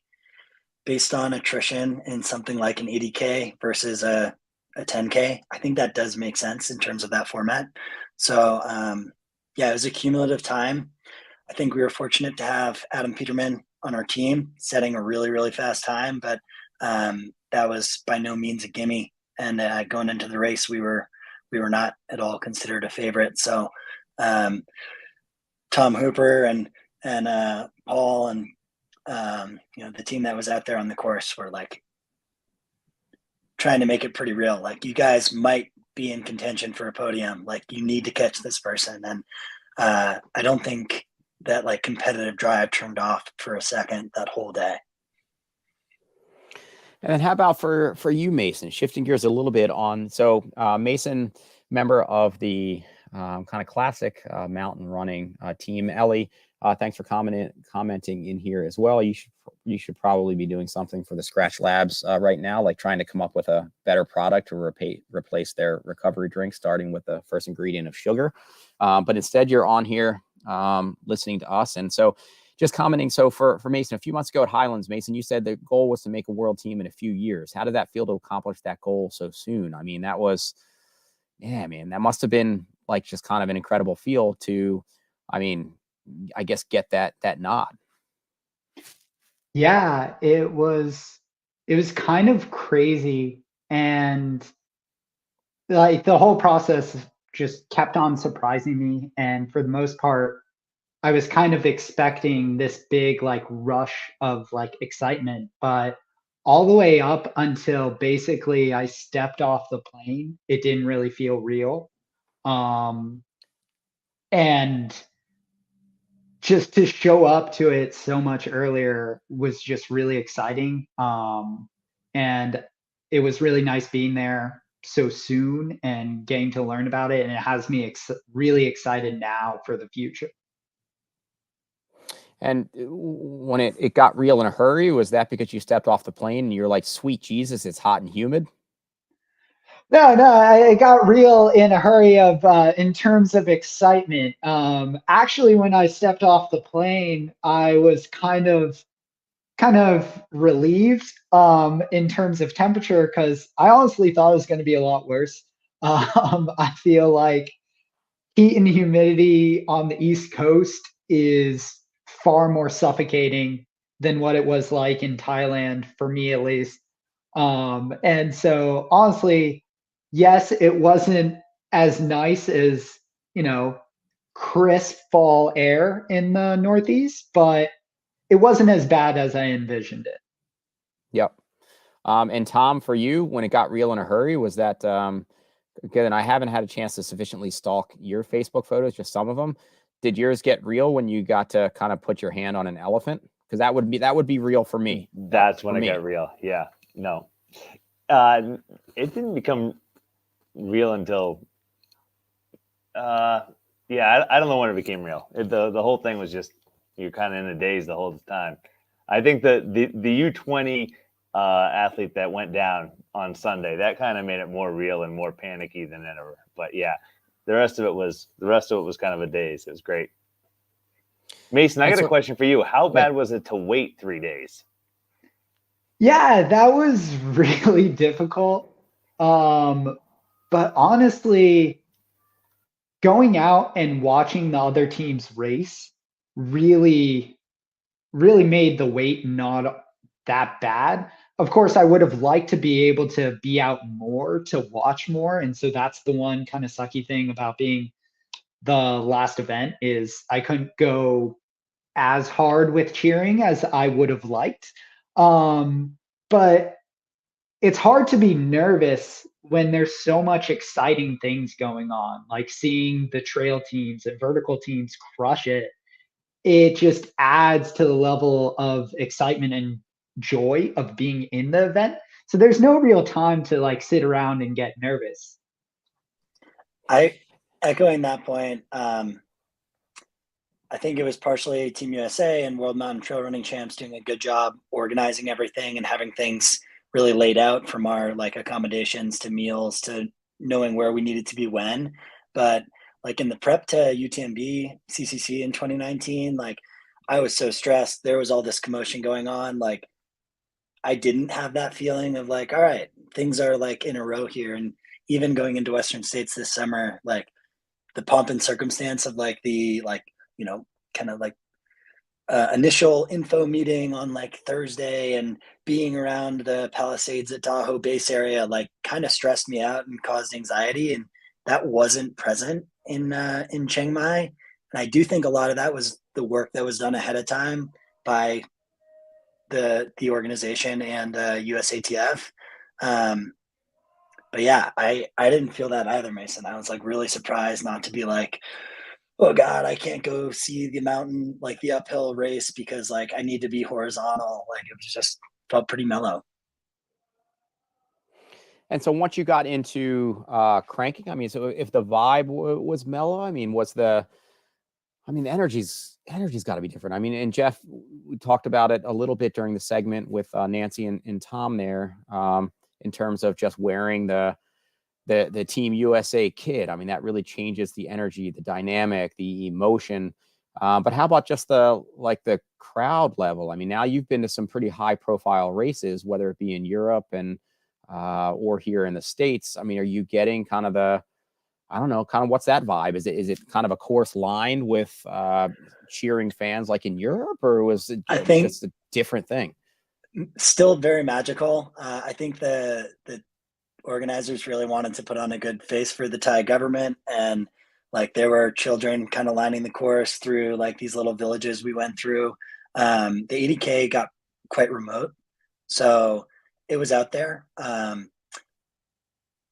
based on attrition in something like an 80K versus a 10K, I think that does make sense in terms of that format. So yeah, it was a cumulative time. I think we were fortunate to have Adam Peterman on our team setting a really, really fast time, but that was by no means a gimme. And going into the race, we were not at all considered a favorite. So Tom Hooper and Paul and the team that was out there on the course were like trying to make it pretty real. Like, you guys might be in contention for a podium. Like, you need to catch this person. And I don't think that like competitive drive turned off for a second that whole day. And then how about for you, Mason, shifting gears a little bit on, so Mason, member of the kind of classic mountain running team. Ellie, thanks for commenting in here as well. You should probably be doing something for the Scratch Labs right now, like trying to come up with a better product to replace their recovery drink, starting with the first ingredient of sugar. But instead, you're on here listening to us. And so just commenting. So for Mason, a few months ago at Highlands, Mason, you said the goal was to make a world team in a few years. How did that feel to accomplish that goal so soon? I mean, that must have been like just kind of an incredible feel to, I guess, get that nod. Yeah, it was kind of crazy, and like the whole process just kept on surprising me. And for the most part, I was kind of expecting this big like rush of like excitement, but all the way up until basically I stepped off the plane, it didn't really feel real. And just to show up to it so much earlier was just really exciting. And it was really nice being there so soon and getting to learn about it. And it has me really excited now for the future. And when it got real in a hurry, was that because you stepped off the plane and you're like, sweet Jesus, it's hot and humid? No, it got real in a hurry in terms of excitement. Actually, when I stepped off the plane, I was kind of relieved in terms of temperature, because I honestly thought it was going to be a lot worse. I feel like heat and humidity on the East Coast is far more suffocating than what it was like in Thailand, for me at least. And so honestly, yes, it wasn't as nice as, crisp fall air in the Northeast, but it wasn't as bad as I envisioned it. Yep. And Tom, for you, when it got real in a hurry, was that Good. And I haven't had a chance to sufficiently stalk your Facebook photos, just some of them. Did yours get real when you got to kind of put your hand on an elephant? Because that would be real for me. That's when it got real. Yeah. No. It didn't become real until I don't know when it became real. The whole thing was just, you're kind of in a daze the whole time. I think that the U20 athlete that went down on Sunday, that kind of made it more real and more panicky than ever. But yeah, the rest of it was kind of a daze. It was great. Mason, I got a question for you. How bad was it to wait 3 days? Yeah, that was really difficult. But honestly, going out and watching the other teams race really made the wait not that bad. Of course, I would have liked to be able to be out more, to watch more. And so that's the one kind of sucky thing about being the last event, is I couldn't go as hard with cheering as I would have liked. But it's hard to be nervous when there's so much exciting things going on, like seeing the trail teams and vertical teams crush it. It just adds to the level of excitement and joy of being in the event. So there's no real time to like sit around and get nervous. Echoing that point, I think it was partially Team USA and World Mountain Trail Running Champs doing a good job organizing everything and having things really laid out, from our like accommodations to meals to knowing where we needed to be when. But like in the prep to UTMB CCC in 2019, like I was so stressed. There was all this commotion going on. Like I didn't have that feeling of like, all right, things are like in a row here. And even going into Western States this summer, like the pomp and circumstance of like the, like, you know, kind of like initial info meeting on like Thursday and being around the Palisades at Tahoe base area, like kind of stressed me out and caused anxiety. And that wasn't present in Chiang Mai. And I do think a lot of that was the work that was done ahead of time by the organization and USATF. But yeah, I didn't feel that either, Mason. I was like really surprised not to be like, oh God, I can't go see the mountain, like the uphill race, because like I need to be horizontal. Like it was just felt pretty mellow. And so once you got into cranking, I mean, so if the vibe was mellow, I mean, the energy's got to be different. I mean, and Jeff, we talked about it a little bit during the segment with Nancy and Tom there, in terms of just wearing the Team USA kit. I mean, that really changes the energy, the dynamic, the emotion. But how about just the crowd level? I mean, now you've been to some pretty high profile races, whether it be in Europe and or here in the States. I mean, are you getting kind of what's that vibe? Is it kind of a course line with cheering fans like in Europe, or was it just a different thing? Still very magical. I think the organizers really wanted to put on a good face for the Thai government, and like there were children kind of lining the course through like these little villages we went through. The 80K got quite remote, so it was out there.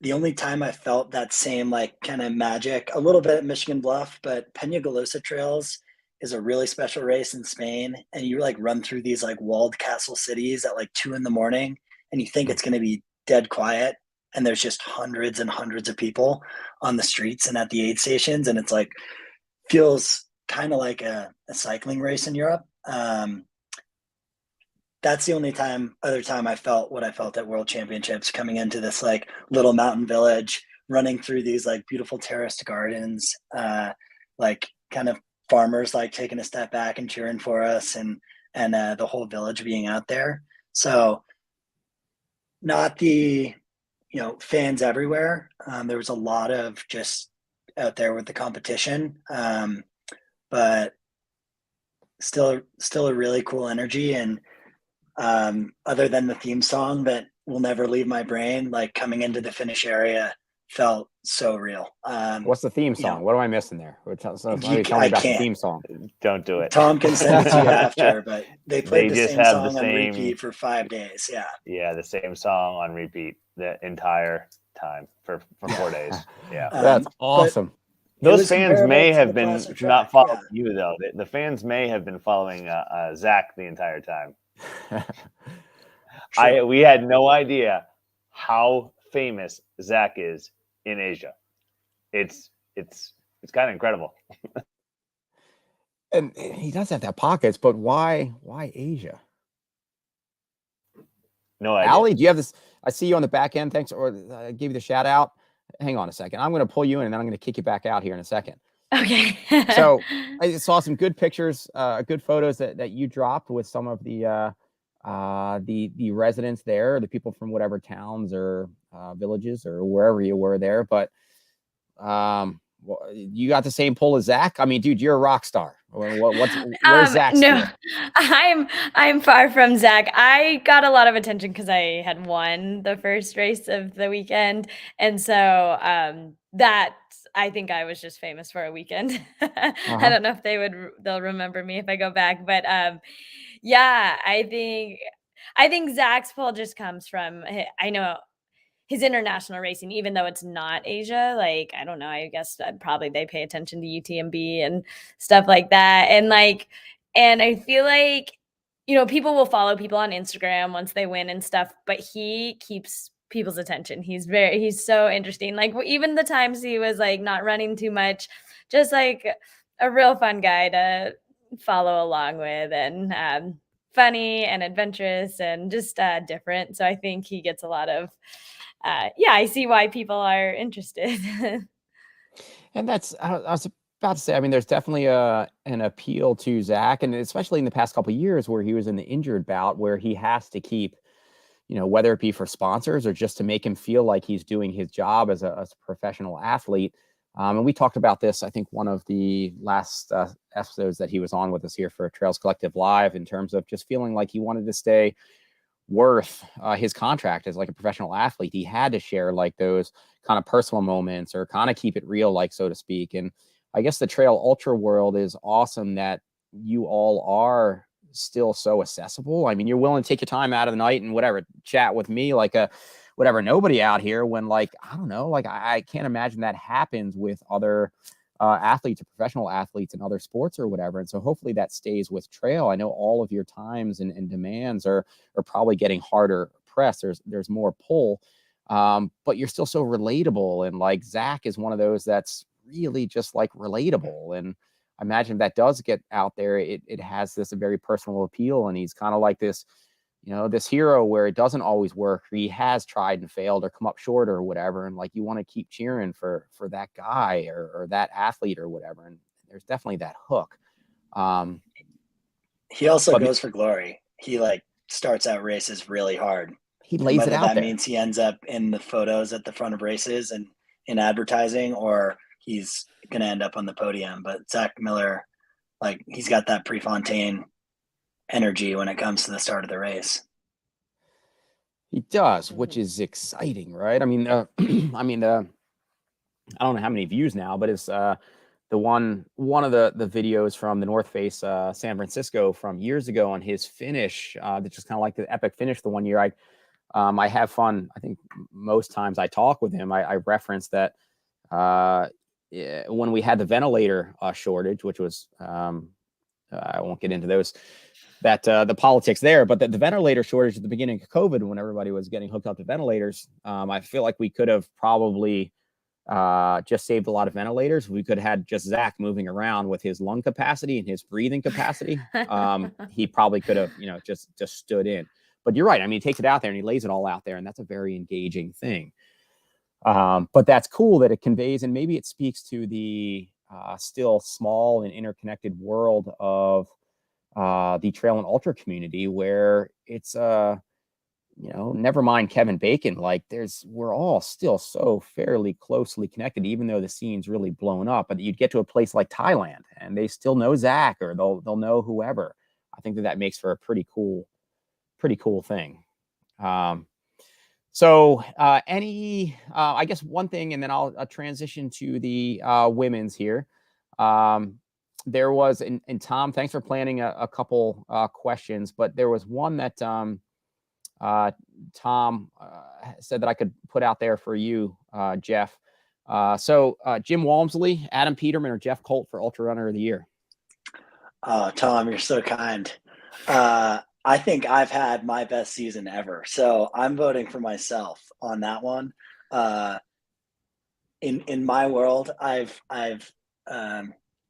The only time I felt that same like kind of magic, a little bit at Michigan Bluff, but Peñagolosa Trails is a really special race in Spain, and you like run through these like walled castle cities at like 2 a.m, and you think it's going to be dead quiet, and there's just hundreds and hundreds of people on the streets and at the aid stations, and it's like feels kind of like a cycling race in Europe. That's the only other time I felt what I felt at World Championships, coming into this like little mountain village, running through these like beautiful terraced gardens, like kind of farmers like taking a step back and cheering for us, and the whole village being out there. So not the, fans everywhere. There was a lot of just out there with the competition, but still a really cool energy. And other than the theme song that will never leave my brain, like coming into the finish area, felt so real. What's the theme you know, song? What am I missing there? Somebody tell I me about the can't. theme song. Don't do it. Tom can send it to you after, but they played the just same have the song on same- repeat for 5 days. Yeah. Yeah, the same song on repeat the entire time for 4 days. Yeah. That's awesome. Those was fans comparable may to have the been classic not track, following yeah. you though. The fans may have been following Zach the entire time. True. We had no idea how famous Zach is in Asia. It's kind of incredible. And he does have that pockets, but why Asia? No idea. Allie, do you have this? I see you on the back end. Thanks. Or I gave you the shout out. Hang on a second. I'm going to pull you in and then I'm going to kick you back out here in a second. Okay. So I saw some good pictures, good photos that you dropped with some of the residents there, the people from whatever towns or villages or wherever you were there. But you got the same pull as Zach. I mean, dude, you're a rock star. Where's Zach? No, I'm far from Zach. I got a lot of attention because I had won the first race of the weekend, and so that I think I was just famous for a weekend. I don't know if they'll remember me if I go back, but yeah, I think Zach's pull just comes from, I know, his international racing, even though it's not Asia. Like, I don't know, I guess probably they pay attention to UTMB and stuff like that. And I feel like, you know, people will follow people on Instagram once they win and stuff, but he keeps people's attention. He's so interesting. Like, even the times he was like not running too much, just like a real fun guy to follow along with, and funny and adventurous and just different. So I think he gets a lot of I see why people are interested. And that's, I was about to say, I mean, there's definitely an appeal to Zach, and especially in the past couple of years where he was in the injured bout, where he has to keep, you know, whether it be for sponsors or just to make him feel like he's doing his job as a professional athlete. And we talked about this, I think, one of the last episodes that he was on with us here for Trails Collective Live, in terms of just feeling like he wanted to stay worth his contract as like a professional athlete. He had to share like those kind of personal moments or kind of keep it real, like, so to speak. And I guess the trail ultra world is awesome that you all are still so accessible. I mean, you're willing to take your time out of the night and whatever, chat with me like nobody out here, when, like, I don't know, like I can't imagine that happens with other athletes or professional athletes in other sports or whatever. And so hopefully that stays with trail. I know all of your times and demands are probably getting harder pressed. There's more pull, but you're still so relatable. And like Zach is one of those that's really just like relatable. And I imagine that does get out there, it has this very personal appeal. And he's kind of like this, you know, this hero where it doesn't always work. He has tried and failed or come up short or whatever. And like, you want to keep cheering for that guy or that athlete or whatever. And there's definitely that hook. He also goes for glory. He like starts out races really hard. He lays it out that there. Means he ends up in the photos at the front of races and in advertising, or he's going to end up on the podium. But Zach Miller, like, he's got that Prefontaine energy when it comes to the start of the race. He does, which is exciting, right? I mean, I don't know how many views now, but it's the one of the videos from the North Face San Francisco from years ago on his finish. That's just kind of like the epic finish. The one year I have fun. I think most times I talk with him, I reference that when we had the ventilator shortage, which was I won't get into those. The politics there, but the ventilator shortage at the beginning of COVID, when everybody was getting hooked up to ventilators, I feel like we could have probably just saved a lot of ventilators. We could have had just Zach moving around with his lung capacity and his breathing capacity. He probably could have, you know, just stood in. But you're right. I mean, he takes it out there and he lays it all out there, and that's a very engaging thing. But that's cool that it conveys, and maybe it speaks to the still small and interconnected world of the trail and ultra community, where it's you know, never mind Kevin Bacon, like we're all still so fairly closely connected, even though the scene's really blown up. But you'd get to a place like Thailand and they still know Zach, or they'll know whoever. I think that makes for a pretty cool thing. So I guess one thing, and then I'll transition to the women's here. There was, and Tom, thanks for planning a couple questions, but there was one that Tom said that I could put out there for you, Jeff. So Jim Walmsley, Adam Peterman, or Jeff Colt for Ultra Runner of the Year? Tom, you're so kind. I think I've had my best season ever, so I'm voting for myself on that one. In my world, I've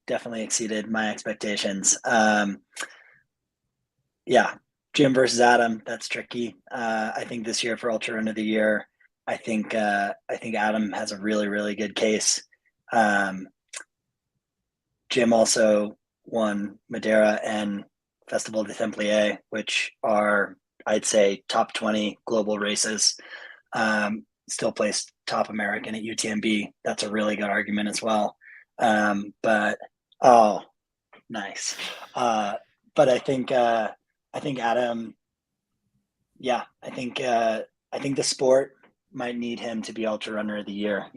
definitely exceeded my expectations. Yeah, Jim versus Adam, that's tricky. I think this year for Ultra Run of the Year, I think Adam has a really, really good case. Jim also won Madeira and Festival de Templier, which are, I'd say, top 20 global races. Still placed top American at UTMB. That's a really good argument as well. But nice. But I think Adam, yeah, I think the sport might need him to be Ultra Runner of the Year,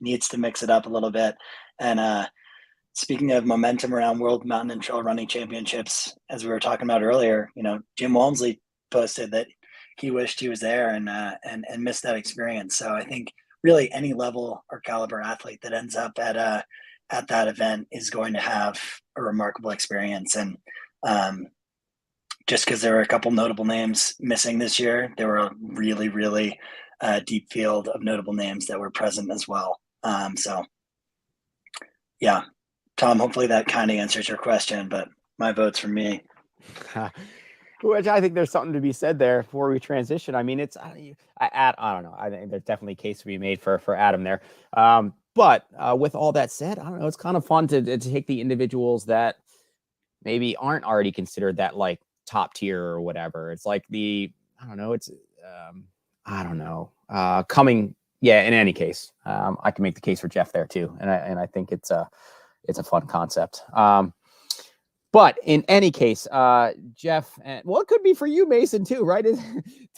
needs to mix it up a little bit. And speaking of momentum around World Mountain and Trail Running Championships, as we were talking about earlier, Jim Walmsley posted that he wished he was there and missed that experience. So I think really any level or caliber athlete that ends up at that event is going to have a remarkable experience. And just because there were a couple notable names missing this year, there were a really, really deep field of notable names that were present as well. So yeah, Tom, hopefully that kind of answers your question, but my vote's for me. Which I think there's something to be said there before we transition. I mean, I don't know. I think there's definitely a case to be made for Adam there. But with all that said, I don't know. It's kind of fun to take the individuals that maybe aren't already considered that like top tier or whatever. It's like coming. Yeah. In any case, I can make the case for Jeff there too, and I think it's a fun concept. But in any case, Jeff, and it could be for you, Mason, too, right?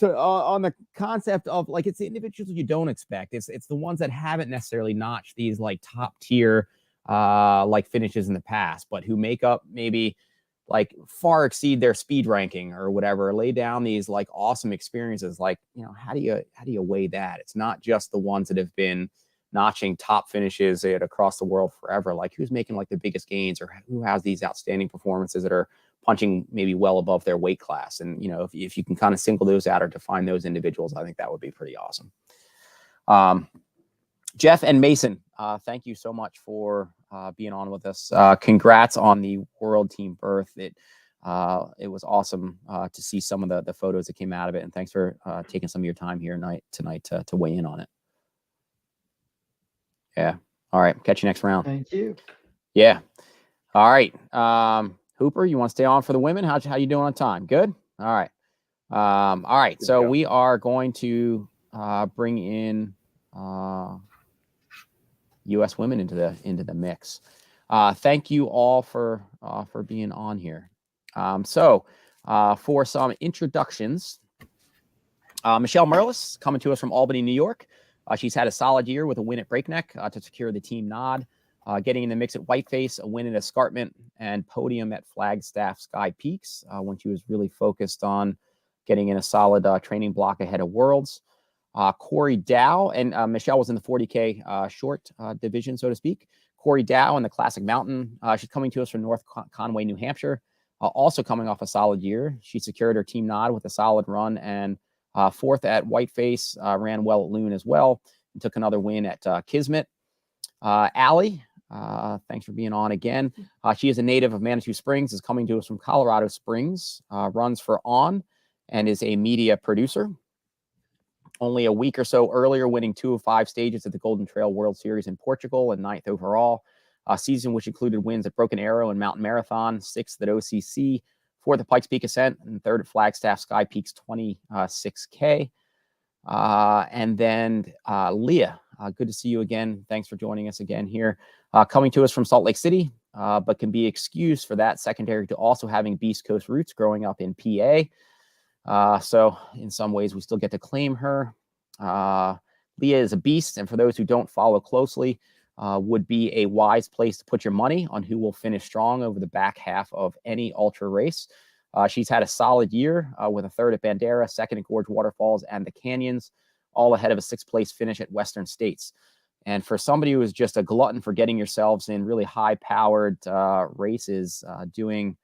On the concept of like, it's the individuals you don't expect. It's the ones that haven't necessarily notched these like top tier like finishes in the past, but who make up maybe like far exceed their speed ranking or whatever, lay down these like awesome experiences. Like, how do you weigh that? It's not just the ones that have been notching top finishes across the world forever. Like who's making like the biggest gains, or who has these outstanding performances that are punching maybe well above their weight class. And, if you can kind of single those out or define those individuals, I think that would be pretty awesome. Jeff and Mason, thank you so much for being on with us. Congrats on the world team berth. It was awesome to see some of the photos that came out of it. And thanks for taking some of your time here tonight to weigh in on it. Yeah. All right. Catch you next round. Thank you. Yeah. All right. Hooper, you want to stay on for the women? How you doing on time? Good. All right. All right. So we are going to bring in U.S. women into the mix. Thank you all for being on here. So for some introductions, Michelle Merlis coming to us from Albany, New York. She's had a solid year with a win at Breakneck to secure the team nod, getting in the mix at Whiteface, a win at Escarpment, and podium at Flagstaff Sky Peaks when she was really focused on getting in a solid training block ahead of Worlds. Corey Dowe, and Michelle was in the 40K short division, so to speak. Corey Dowe in the Classic Mountain. She's coming to us from North Conway, New Hampshire. Also coming off a solid year. She secured her team nod with a solid run and fourth at Whiteface, ran well at Loon as well, and took another win at Kismet. Allie, thanks for being on again. She is a native of Manitou Springs, is coming to us from Colorado Springs, runs for On, and is a media producer. Only a week or so earlier, winning 2 of 5 stages at the Golden Trail World Series in Portugal and 9th overall. A season which included wins at Broken Arrow and Mountain Marathon, 6th at OCC, 4th at Pikes Peak Ascent, and 3rd at Flagstaff Sky Peaks 26K. And then Leah, good to see you again. Thanks for joining us again here. Coming to us from Salt Lake City, but can be excused for that, secondary to also having Beast Coast roots growing up in PA. So in some ways, we still get to claim her. Leah is a beast, and for those who don't follow closely, would be a wise place to put your money on who will finish strong over the back half of any ultra race. She's had a solid year with a third at Bandera, second at Gorge Waterfalls and the Canyons, all ahead of a sixth-place finish at Western States. And for somebody who is just a glutton for getting yourselves in really high-powered races, doing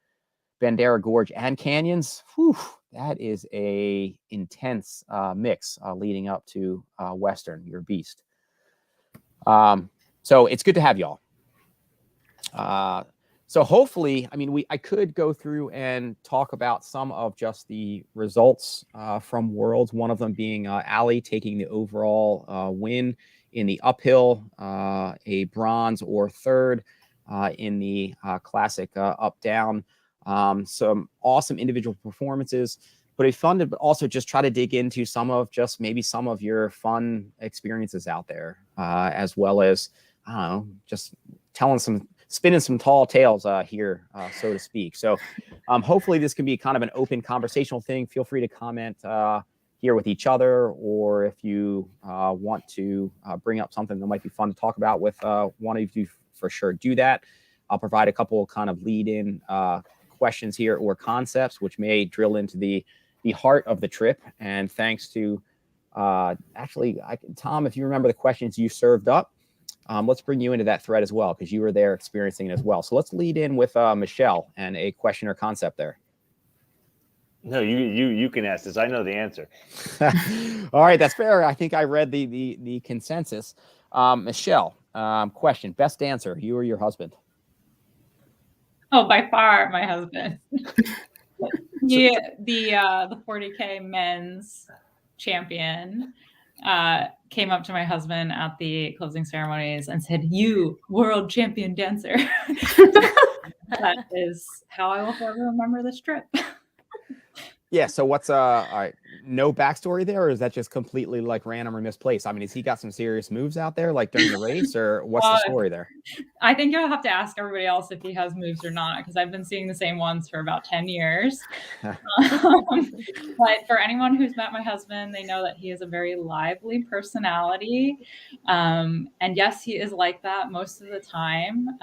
Bandera, Gorge, and Canyons, whew, that is a intense mix leading up to Western. You're a beast. So it's good to have y'all. So hopefully, I mean, I could go through and talk about some of just the results from Worlds, one of them being Allie taking the overall win in the uphill, a bronze or third in the classic up-down. Some awesome individual performances, but it's fun to also just try to dig into some of your fun experiences out there, as well as, I don't know, just spinning some tall tales here, so to speak. So hopefully this can be kind of an open conversational thing. Feel free to comment here with each other, or if you want to bring up something that might be fun to talk about with one of you, for sure do that. I'll provide a couple kind of lead-in questions here or concepts, which may drill into the heart of the trip. And thanks to, Tom, if you remember the questions you served up, let's bring you into that thread as well, because you were there experiencing it as well. So let's lead in with Michelle and a question or concept there. No, you can ask this. I know the answer. All right, that's fair. I think I read the consensus. Michelle, question: best dancer, you or your husband? Oh, by far, my husband. The 40K men's champion came up to my husband at the closing ceremonies and said, "You, world champion dancer." That is how I will forever remember this trip. Yeah. So what's all right? No backstory there, or is that just completely like random or misplaced? I mean, has he got some serious moves out there, like during the race, or what's the story there? I think you'll have to ask everybody else if he has moves or not, because I've been seeing the same ones for about 10 years. But for anyone who's met my husband, they know that he is a very lively personality. And yes, he is like that most of the time.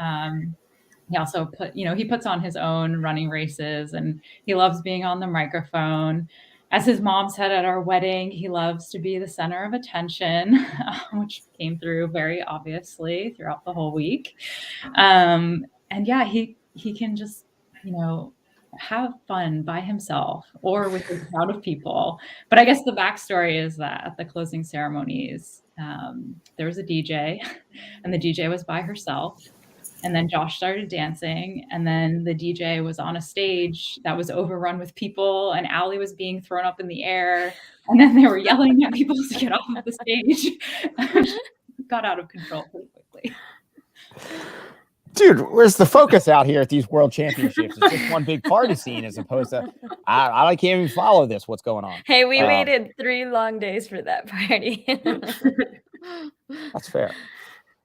He also he puts on his own running races, and he loves being on the microphone. As his mom said at our wedding, he loves to be the center of attention, which came through very obviously throughout the whole week. And yeah, he can just, have fun by himself or with a crowd of people. But I guess the backstory is that at the closing ceremonies, there was a DJ, and the DJ was by herself. And then Josh started dancing, and then the DJ was on a stage that was overrun with people, and Allie was being thrown up in the air, and then they were yelling at people to get off of the stage. Got out of control pretty quickly. Dude, where's the focus out here at these world championships? It's just one big party scene as opposed to, I can't even follow this. What's going on? Hey, we waited 3 long days for that party. That's fair.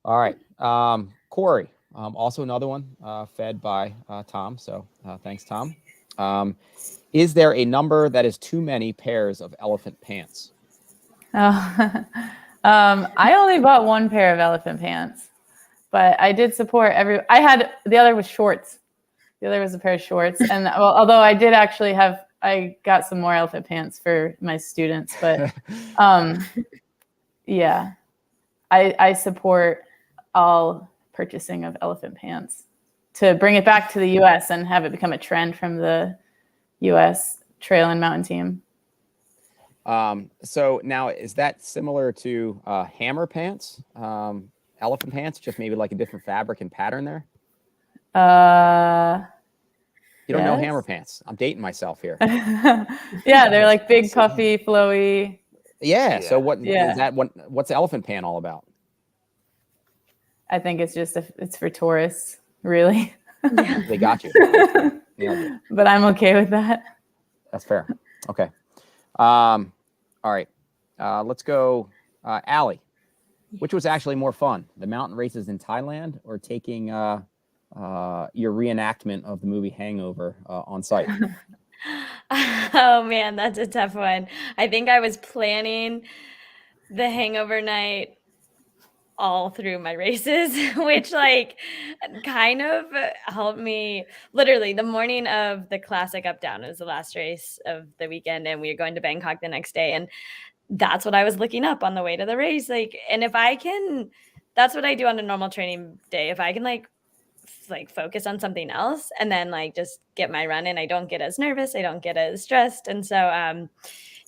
All right. Corey. Also another one fed by Tom. So thanks, Tom. Is there a number that is too many pairs of elephant pants? I only bought 1 pair of elephant pants, but I did support the other was shorts. The other was a pair of shorts. And although I did actually I got some more elephant pants for my students, but yeah, I support all purchasing of elephant pants to bring it back to the U.S. and have it become a trend from the U.S. trail and mountain team. So now, is that similar to hammer pants, elephant pants, just maybe like a different fabric and pattern there? You don't know hammer pants. I'm dating myself here. Yeah, they're like big, puffy, flowy. Yeah. So what's elephant pant all about? I think it's just it's for tourists, really. They got you. But I'm okay with that. That's fair. Okay. All right. Let's go, Allie. Which was actually more fun, the mountain races in Thailand or taking your reenactment of the movie Hangover on site? Oh man, that's a tough one. I think I was planning the hangover night all through my races, which like kind of helped me. Literally the morning of the classic up down was the last race of the weekend, and we were going to Bangkok the next day, and that's what I was looking up on the way to the race. Like, and if I can, that's what I do on a normal training day. If I can like focus on something else and then like just get my run in, I don't get as nervous, I don't get as stressed. And so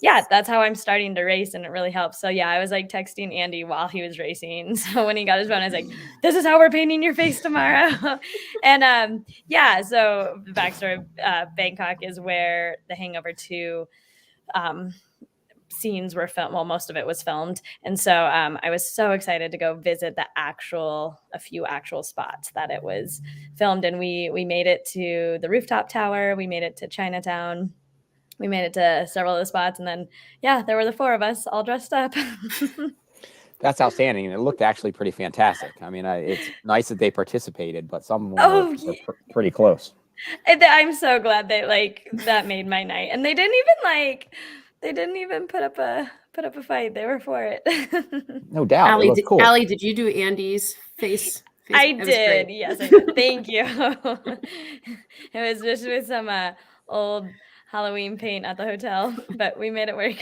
yeah, that's how I'm starting to race, and it really helps. So yeah, I was like texting Andy while he was racing. So when he got his phone, I was like, this is how we're painting your face tomorrow. And yeah, so the backstory of Bangkok is where the Hangover 2 scenes were filmed. Well, most of it was filmed. And so I was so excited to go visit a few actual spots that it was filmed. And we made it to the rooftop tower. We made it to Chinatown. We made it to several of the spots. And then, yeah, there were the 4 of us all dressed up. That's outstanding. And it looked actually pretty fantastic. I mean, it's nice that they participated, but some were pretty close. I'm so glad that made my night. And they didn't even put up a fight. They were for it. No doubt. Allie, cool. Allie, did you do Andy's face? I did. Yes, I did. Thank you. It was just with some old Halloween paint at the hotel, but we made it work.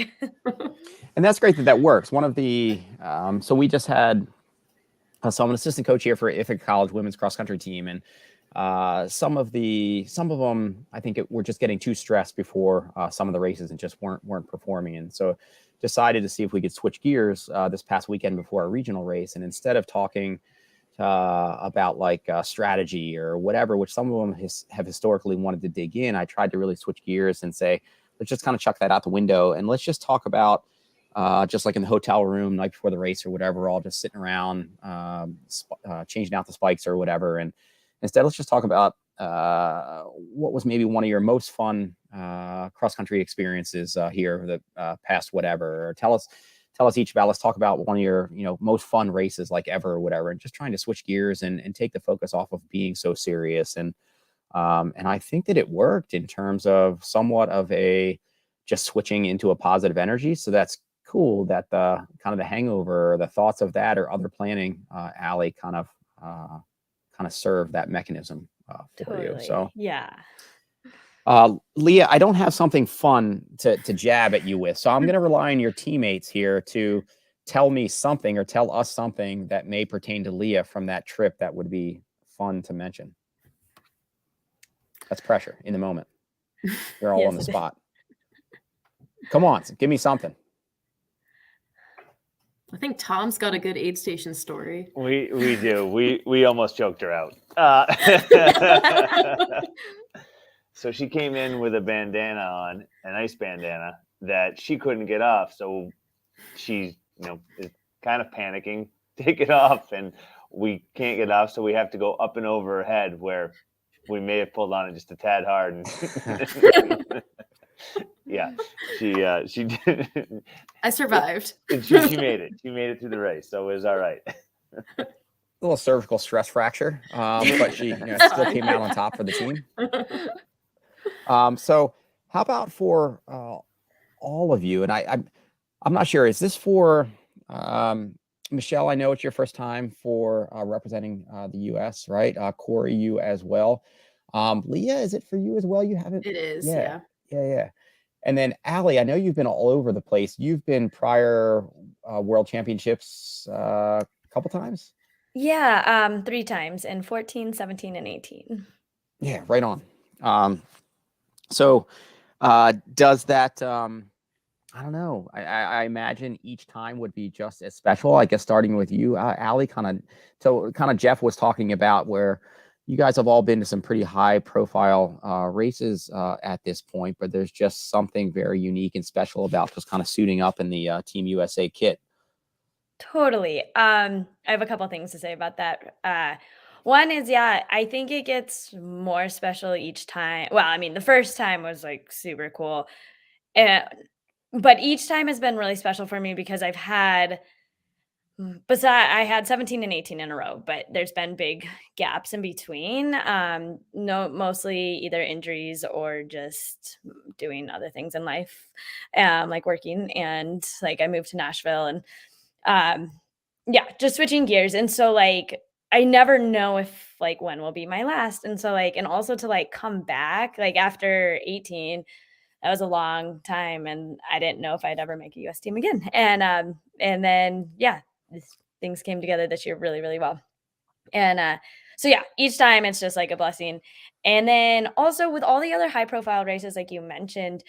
And that's great that works. One of the so we just had so I'm an assistant coach here for Ithaca College women's cross country team, and some of them I think were just getting too stressed before some of the races and just weren't performing, and so decided to see if we could switch gears this past weekend before our regional race, and instead of talking about like strategy or whatever, which some of them have historically wanted to dig in, I tried to really switch gears and say, let's just kind of chuck that out the window and let's just talk about just like in the hotel room night before the race or whatever, all just sitting around changing out the spikes or whatever. And instead, let's just talk about what was maybe one of your most fun cross-country experiences here the past whatever. Or tell us each about, let's talk about one of your most fun races like ever or whatever, and just trying to switch gears and take the focus off of being so serious. And I think that it worked in terms of somewhat of a just switching into a positive energy. So that's cool that the kind of the hangover, the thoughts of that or other planning, Allie kind of serve that mechanism for you. So yeah. Leah, I don't have something fun to jab at you with, so I'm going to rely on your teammates here to tell me something or tell us something that may pertain to Leah from that trip that would be fun to mention. That's pressure in the moment. You're all on the spot. Come on, give me something. I think Tom's got a good aid station story. We do. We almost choked her out. So she came in with a bandana on, an ice bandana that she couldn't get off. So she's, is kind of panicking, take it off, and we can't get off. So we have to go up and over her head, where we may have pulled on it just a tad hard. And yeah, she did. I survived. She made it. She made it through the race, so it was all right. A little cervical stress fracture, but she still came out on top for the team. So how about for all of you? And I'm not sure, is this for Michelle? I know it's your first time for representing the U.S., right? Corey, you as well. Leah, is it for you as well? You haven't? It is, yeah. And then Allie, I know you've been all over the place. You've been prior world championships a couple times? Yeah, 3 times in 14, 17, and 18. Yeah, right on. So does that, I don't know, I imagine each time would be just as special, I guess, starting with you, Allie, kind of Jeff was talking about where you guys have all been to some pretty high profile races at this point, but there's just something very unique and special about just kind of suiting up in the Team USA kit. Totally. I have a couple things to say about that. One is, I think it gets more special each time. Well, I mean, the first time was like super cool. But each time has been really special for me because I had 17 and 18 in a row, but there's been big gaps in between. Mostly either injuries or just doing other things in life, like working. And like I moved to Nashville, and yeah, just switching gears. And so like, I never know if like when will be my last. And so like, and also to like come back, like after 18, that was a long time. And I didn't know if I'd ever make a US team again. And then, yeah, things came together this year really, really well. And so yeah, each time it's just like a blessing. And then also with all the other high profile races, like you mentioned,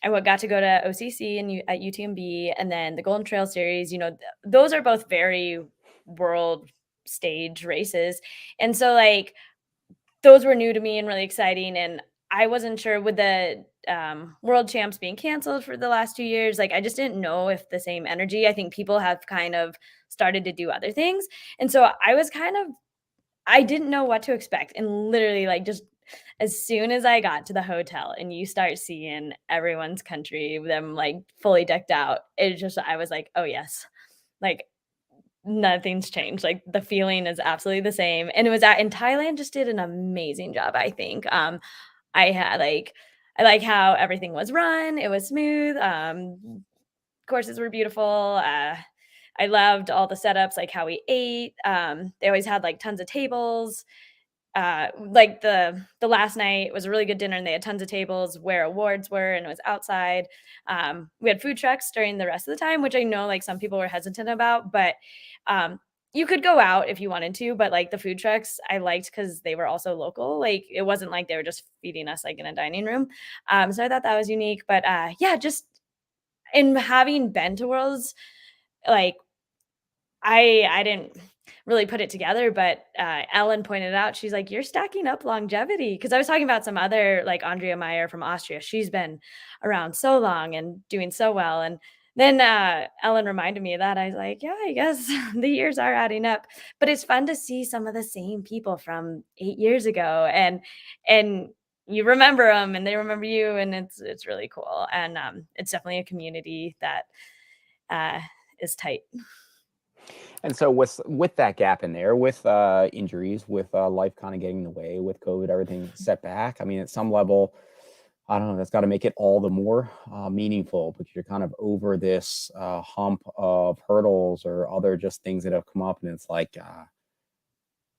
I got to go to OCC and at UTMB, and then the Golden Trail Series. You know, those are both very world stage races, and so like those were new to me and really exciting. And I wasn't sure with the world champs being canceled for the last 2 years. Like I just didn't know if the same energy. I think people have kind of started to do other things, and so I didn't know what to expect. And literally, like just as soon as I got to the hotel and you start seeing everyone's country, them like fully decked out, I was like, oh yes, like nothing's changed. Like the feeling is absolutely the same. And it was in Thailand just did an amazing job, I think. I like how everything was run. It was smooth. Courses were beautiful. I loved all the setups, like how we ate. They always had like tons of tables. Like the last night was a really good dinner, and they had tons of tables where awards were, and it was outside. We had food trucks during the rest of the time, which I know like some people were hesitant about, but you could go out if you wanted to, but like the food trucks I liked because they were also local. Like it wasn't like they were just feeding us like in a dining room. So I thought that was unique. But yeah, just in having been to Worlds, like I didn't really put it together, but Ellen pointed out, she's like, you're stacking up longevity. Because I was talking about some other, like Andrea Meyer from Austria. She's been around so long and doing so well. And then Ellen reminded me of that. I was like, yeah, I guess the years are adding up. But it's fun to see some of the same people from 8 years ago. And you remember them and they remember you. And it's really cool. And it's definitely a community that is tight. And so with that gap in there, with injuries, with life kind of getting in the way, with COVID, everything set back. I mean, at some level, I don't know, that's got to make it all the more meaningful, because you're kind of over this hump of hurdles or other just things that have come up, and it's like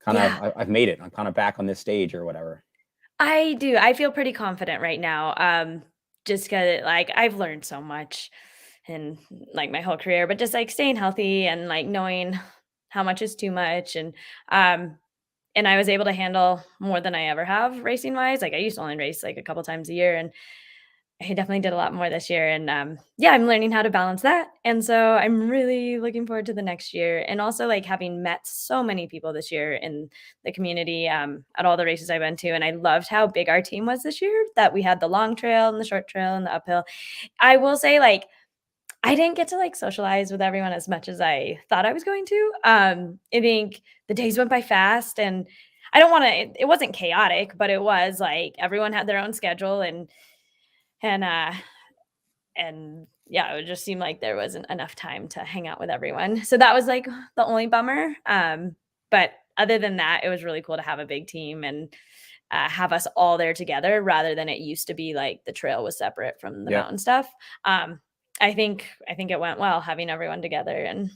I've made it. I'm kind of back on this stage or whatever. I do. I feel pretty confident right now. Just because like I've learned so much in like my whole career, but just like staying healthy and like knowing how much is too much. And I was able to handle more than I ever have racing wise. Like I used to only race like a couple times a year, and I definitely did a lot more this year. And yeah, I'm learning how to balance that. And so I'm really looking forward to the next year. And also like having met so many people this year in the community at all the races I've been to. And I loved how big our team was this year, that we had the long trail and the short trail and the uphill. I will say like, I didn't get to like socialize with everyone as much as I thought I was going to. I think the days went by fast, and I don't want to, it wasn't chaotic, but it was like everyone had their own schedule, and yeah, it just seemed like there wasn't enough time to hang out with everyone. So that was like the only bummer. But other than that, it was really cool to have a big team and have us all there together, rather than it used to be like the trail was separate from the mountain stuff. I think it went well having everyone together, and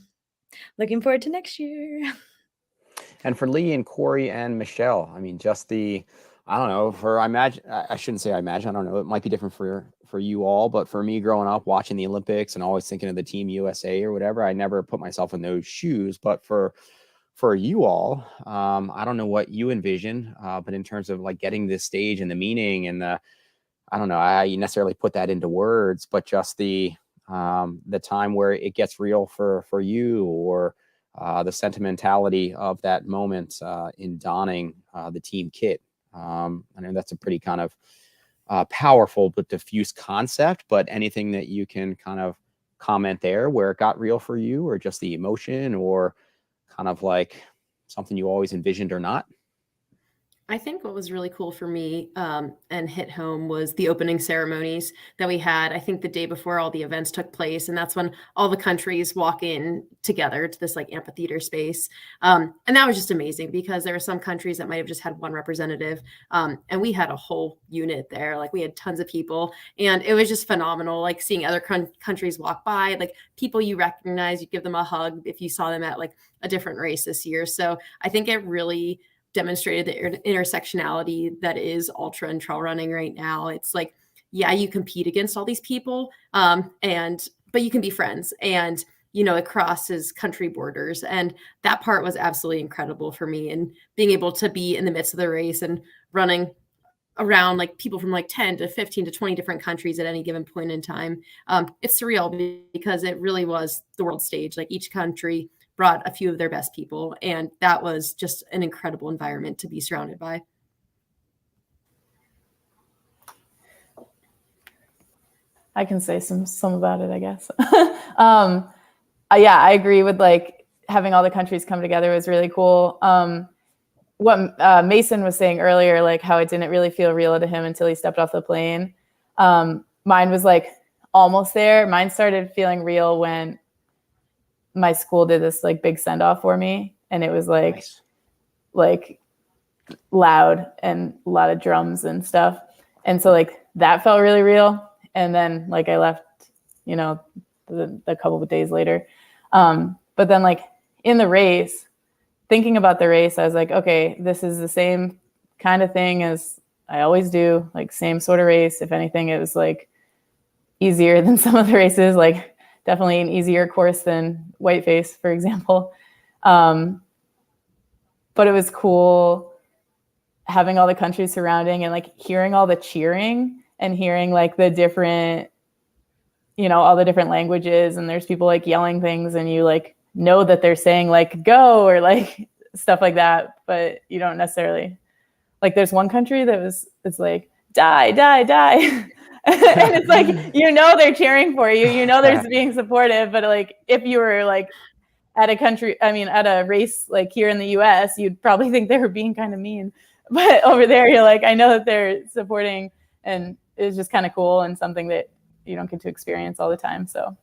looking forward to next year. And for Lee and Corey and Michelle, I mean, just I don't know, I shouldn't say I imagine, I don't know, it might be different for you all, but for me growing up watching the Olympics and always thinking of the Team USA or whatever, I never put myself in those shoes. But for you all, I don't know what you envision, but in terms of like getting this stage and the meaning and I don't know, I necessarily put that into words, but just the time where it gets real for you, or the sentimentality of that moment in donning the team kit. I know that's a pretty kind of powerful but diffuse concept, but anything that you can kind of comment there where it got real for you, or just the emotion, or kind of like something you always envisioned or not? I think what was really cool for me and hit home was the opening ceremonies that we had. I think the day before all the events took place, and that's when all the countries walk in together to this like amphitheater space. And that was just amazing because there were some countries that might have just had one representative, and we had a whole unit there. Like we had tons of people, and it was just phenomenal. Like seeing other countries walk by, like people you recognize, you give them a hug if you saw them at like a different race this year. So I think it really demonstrated the intersectionality that is ultra and trail running right now. It's like, yeah, you compete against all these people, but you can be friends, and it crosses country borders, and that part was absolutely incredible for me. And being able to be in the midst of the race and running around like people from like 10 to 15 to 20 different countries at any given point in time, it's surreal because it really was the world stage. Like each country brought a few of their best people, and that was just an incredible environment to be surrounded by. I can say some about it, I guess. Yeah, I agree with like having all the countries come together was really cool. What Mason was saying earlier, like how it didn't really feel real to him until he stepped off the plane. Mine was like almost there. Mine started feeling real when my school did this like big send off for me, and it was like Nice. like loud and a lot of drums and stuff, and so like that felt really real. And then like I left, a couple of days later, but then like in the race, thinking about the race, I was like, okay, this is the same kind of thing as I always do, like same sort of race. If anything, it was like easier than some of the races, like definitely an easier course than Whiteface, for example. But it was cool having all the countries surrounding and like hearing all the cheering and hearing like the different, all the different languages, and there's people like yelling things, and you like know that they're saying like go or like stuff like that, but you don't necessarily like. There's one country that it's like die, die, die. And it's like, they're cheering for you, they're being supportive, but like if you were like at a race like here in the US, you'd probably think they were being kind of mean, but over there you're like, I know that they're supporting, and it's just kind of cool and something that you don't get to experience all the time. So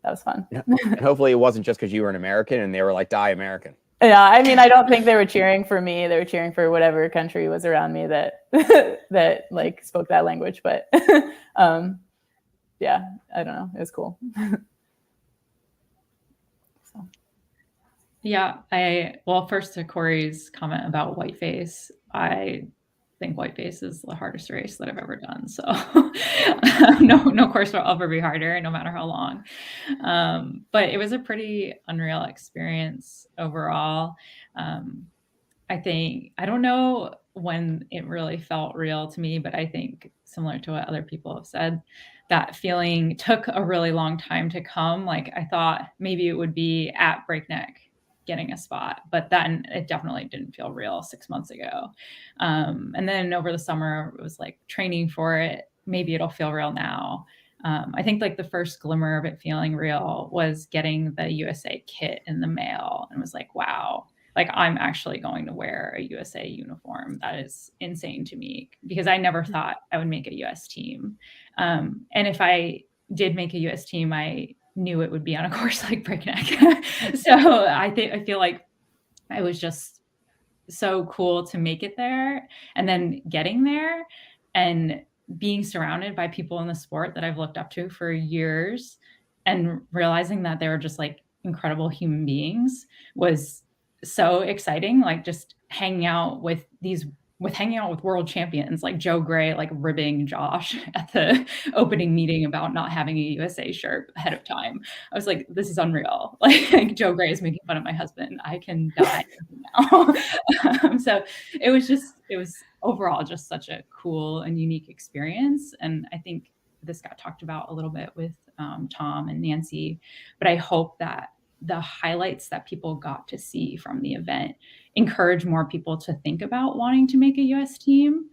that was fun. Yeah. And hopefully it wasn't just because you were an American and they were like, die American. Yeah, I mean, I don't think they were cheering for me. They were cheering for whatever country was around me that that like spoke that language. But yeah, I don't know. It was cool. So. Yeah, first to Corey's comment about Whiteface, I think Whiteface is the hardest race that I've ever done. So no course will ever be harder, no matter how long. But it was a pretty unreal experience overall. I don't know when it really felt real to me, but I think similar to what other people have said, that feeling took a really long time to come. Like I thought maybe it would be at breakneck getting a spot, but then it definitely didn't feel real 6 months ago. And then over the summer, it was like training for it. Maybe it'll feel real now. I think like the first glimmer of it feeling real was getting the USA kit in the mail, and was like, wow, like I'm actually going to wear a USA uniform. That is insane to me, because I never thought I would make a US team. And if I did make a US team, I knew it would be on a course like breakneck. So I feel like it was just so cool to make it there, and then getting there and being surrounded by people in the sport that I've looked up to for years, and realizing that they were just like incredible human beings was so exciting. Like just hanging out with world champions like Joe Gray, like ribbing Josh at the opening meeting about not having a USA shirt ahead of time. I was like, this is unreal. Like Joe Gray is making fun of my husband. I can die now. So it was overall just such a cool and unique experience. And I think this got talked about a little bit with Tom and Nancy, but I hope that the highlights that people got to see from the event encourage more people to think about wanting to make a US team,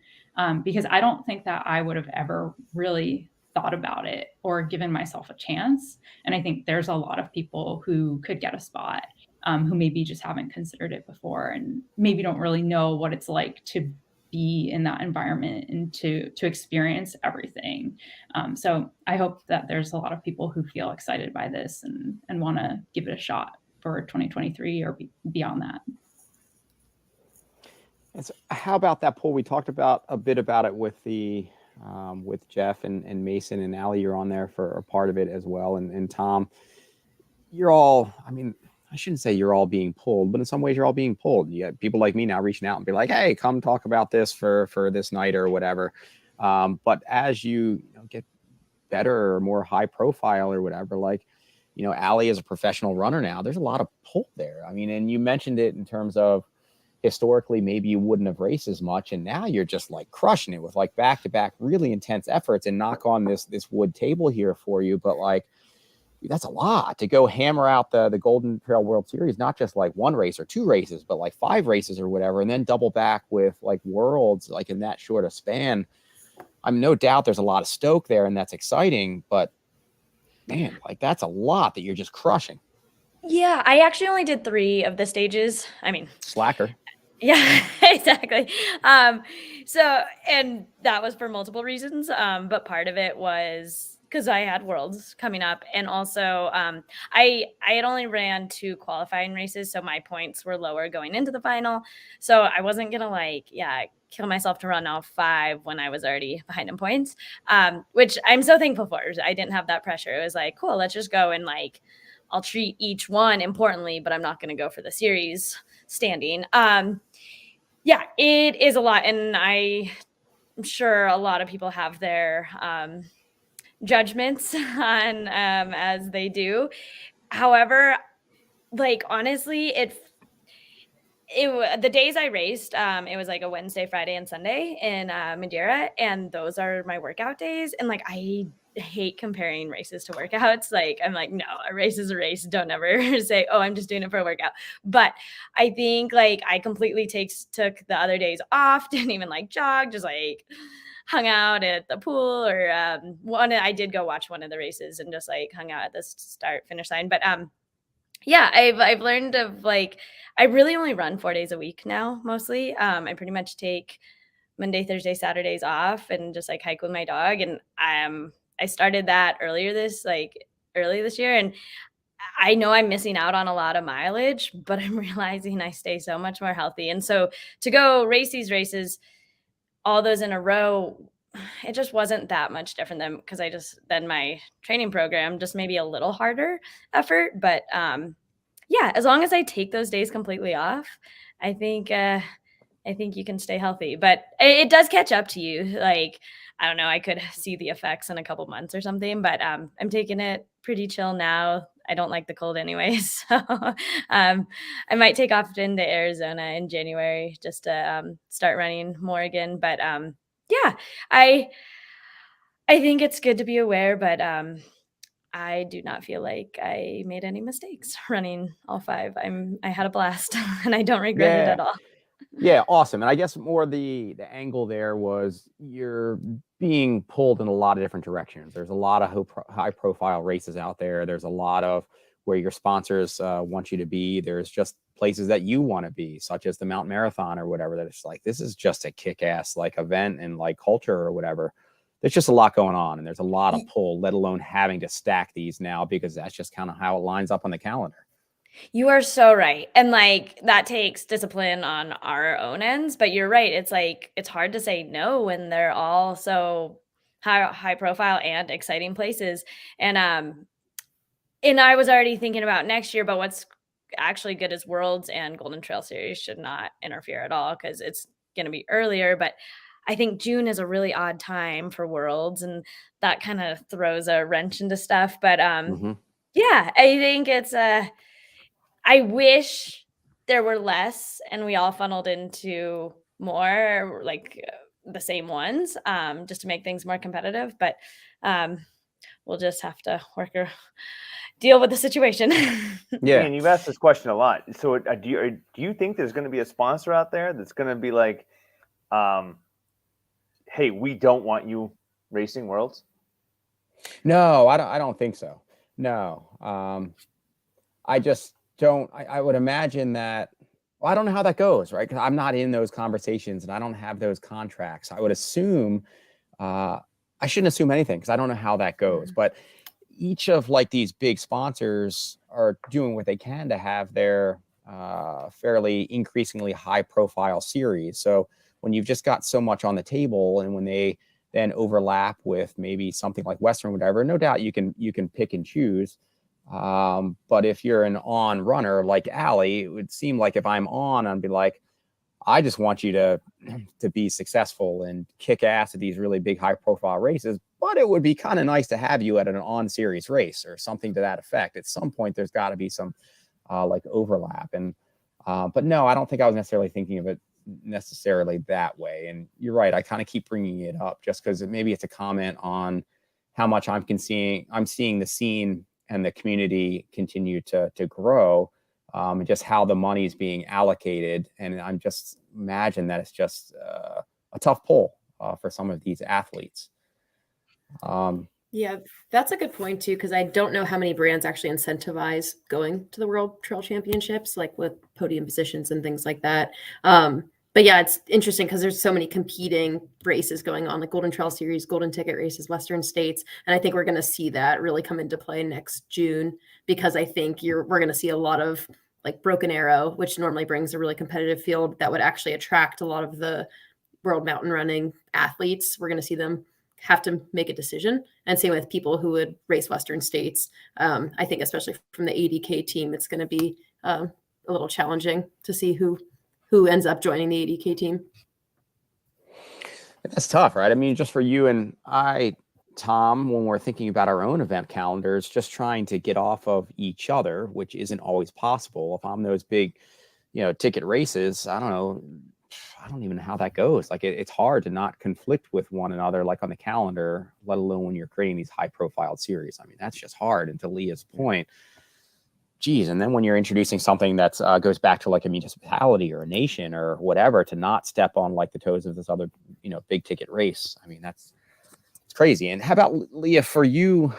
because I don't think that I would have ever really thought about it or given myself a chance. And I think there's a lot of people who could get a spot, who maybe just haven't considered it before, and maybe don't really know what it's like to be in that environment and to experience everything. So I hope that there's a lot of people who feel excited by this and want to give it a shot for 2023 or beyond that. And so how about that poll? We talked about a bit about it with the with Jeff and Mason and Allie. You're on there for a part of it as well, and Tom. You're all, I mean, I shouldn't say you're all being pulled, but in some ways you're all being pulled. You got people like me now reaching out and be like, hey, come talk about this for this night or whatever. But as you get better or more high profile or whatever, like, Allie is a professional runner now. There's a lot of pull there. I mean, and you mentioned it in terms of historically, maybe you wouldn't have raced as much. And now you're just like crushing it with like back-to-back really intense efforts, and knock on this wood table here for you. But like, that's a lot to go hammer out the Golden Trail World Series, not just like one race or two races, but like 5 races or whatever, and then double back with like Worlds, like in that short a span. I'm no doubt there's a lot of stoke there, and that's exciting, but man, like that's a lot that you're just crushing. Yeah, I actually only did 3 of the stages. I mean, slacker. Yeah, exactly. So, and that was for multiple reasons. But part of it was because I had Worlds coming up, and also I had only ran 2 qualifying races, so my points were lower going into the final. So I wasn't gonna kill myself to run all 5 when I was already behind in points, which I'm so thankful for. I didn't have that pressure. It was like, cool, let's just go and like, I'll treat each one importantly, but I'm not going to go for the series standing. Yeah, it is a lot. And I'm sure a lot of people have their judgments on as they do. However, like, honestly, the days I raced, it was like a Wednesday, Friday, and Sunday in Madeira. And those are my workout days. And like, I hate comparing races to workouts. Like, I'm like, no, a race is a race. Don't ever say, oh, I'm just doing it for a workout. But I think like I completely took the other days off, didn't even like jog, just like hung out at the pool, or I did go watch one of the races and just like hung out at the start finish line. But yeah, I've learned of like, I really only run 4 days a week now, mostly. I pretty much take Monday, Thursday, Saturdays off and just like hike with my dog. And I started that early this year, and I know I'm missing out on a lot of mileage, but I'm realizing I stay so much more healthy. And so to go race these races, all those in a row, it just wasn't that much different than my training program, just maybe a little harder effort. But yeah, as long as I take those days completely off, I think you can stay healthy. But it does catch up to you. Like, I don't know, I could see the effects in a couple months or something, but I'm taking it pretty chill now. I don't like the cold anyways. So I might take off into Arizona in January just to start running more again. But yeah, I think it's good to be aware, but I do not feel like I made any mistakes running all 5. I had a blast and I don't regret it at all. Yeah, awesome. And I guess more the angle there was you're being pulled in a lot of different directions. There's a lot of high profile races out there. There's a lot of where your sponsors want you to be. There's just places that you want to be, such as the Mount Marathon or whatever, that it's like, this is just a kick-ass like event and like culture or whatever. There's just a lot going on, and there's a lot of pull, let alone having to stack these now, because that's just kind of how it lines up on the calendar. You are so right. And like, that takes discipline on our own ends, but you're right. It's like, it's hard to say no when they're all so high profile and exciting places. And I was already thinking about next year, but what's actually good is Worlds and Golden Trail Series should not interfere at all, because it's going to be earlier. But I think June is a really odd time for Worlds, and that kind of throws a wrench into stuff. But yeah, I think it's I wish there were less and we all funneled into more like the same ones, just to make things more competitive. But we'll just have to deal with the situation. Yeah, and you've asked this question a lot. So do you think there's going to be a sponsor out there that's going to be like, hey, we don't want you racing Worlds? No, I don't think so. No, I just don't. I would imagine that Well, I don't know how that goes, right? Because I'm not in those conversations and I don't have those contracts. I would assume, I shouldn't assume anything because I don't know how that goes. But each of like these big sponsors are doing what they can to have their fairly increasingly high profile series. So when you've just got so much on the table and when they then overlap with maybe something like Western, whatever, no doubt you can pick and choose. But if you're an on runner like Allie, it would seem like if I'm on, I'd be like, I just want you to be successful and kick ass at these really big high profile races. But it would be kind of nice to have you at an on series race or something to that effect. At some point, there's got to be some like overlap. And but no, I don't think I was necessarily thinking of it necessarily that way. And you're right. I kind of keep bringing it up just because maybe it's a comment on how much I'm seeing the scene and the community continue to grow, and just how the money is being allocated. And I'm just imagine that it's just a tough pull for some of these athletes. Yeah, that's a good point too, because I don't know how many brands actually incentivize going to the World Trail Championships, like with podium positions and things like that. But yeah, it's interesting because there's so many competing races going on, like Golden Trail Series, Golden Ticket races, Western States. And I think we're going to see that really come into play next June, because I think we're going to see a lot of like Broken Arrow, which normally brings a really competitive field that would actually attract a lot of the world mountain running athletes. We're going to see them have to make a decision. And same with people who would race Western States. I think especially from the 80K team, it's going to be a little challenging to see who ends up joining the 80K team. That's tough, right? I mean, just for you and I, Tom, when we're thinking about our own event calendars, just trying to get off of each other, which isn't always possible. If I'm those big, ticket races, I don't even know how that goes. Like it's hard to not conflict with one another, like on the calendar, let alone when you're creating these high profile series. I mean, that's just hard. And to Leah's point, geez, and then when you're introducing something that goes back to like a municipality or a nation or whatever, to not step on like the toes of this other, big ticket race. I mean, it's crazy. And how about Leah, for you,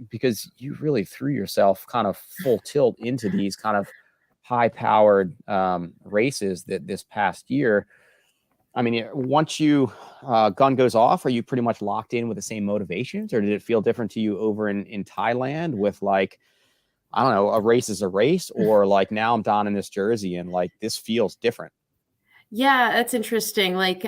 because you really threw yourself kind of full tilt into these kind of high powered races that this past year. I mean, once you gun goes off, are you pretty much locked in with the same motivations, or did it feel different to you over in Thailand with like, I don't know, a race is a race, or like now I'm down in this jersey and like this feels different? Yeah, that's interesting. Like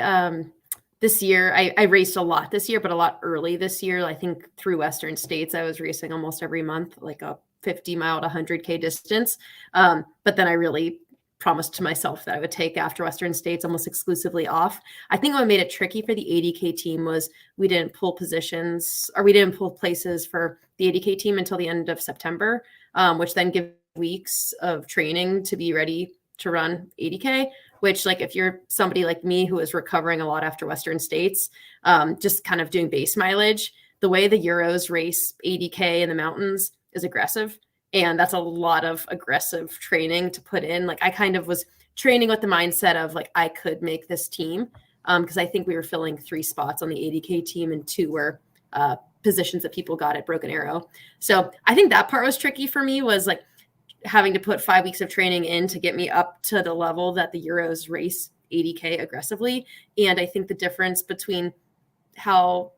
this year, I raced a lot this year, but a lot early this year. I think through Western States, I was racing almost every month, like a 50 mile to 100K distance. But then I really promised to myself that I would take after Western States almost exclusively off. I think what made it tricky for the 80K team was we didn't pull positions, or we didn't pull places for the 80K team until the end of September, which then gives weeks of training to be ready to run 80K, which like if you're somebody like me who is recovering a lot after Western States, just kind of doing base mileage, the way the Euros race 80K in the mountains is aggressive. And that's a lot of aggressive training to put in. Like I kind of was training with the mindset of like, I could make this team. Because I think we were filling 3 spots on the 80K team and 2 were positions that people got at Broken Arrow. So I think that part was tricky for me, was like having to put 5 weeks of training in to get me up to the level that the Euros race 80K aggressively. And I think the difference between how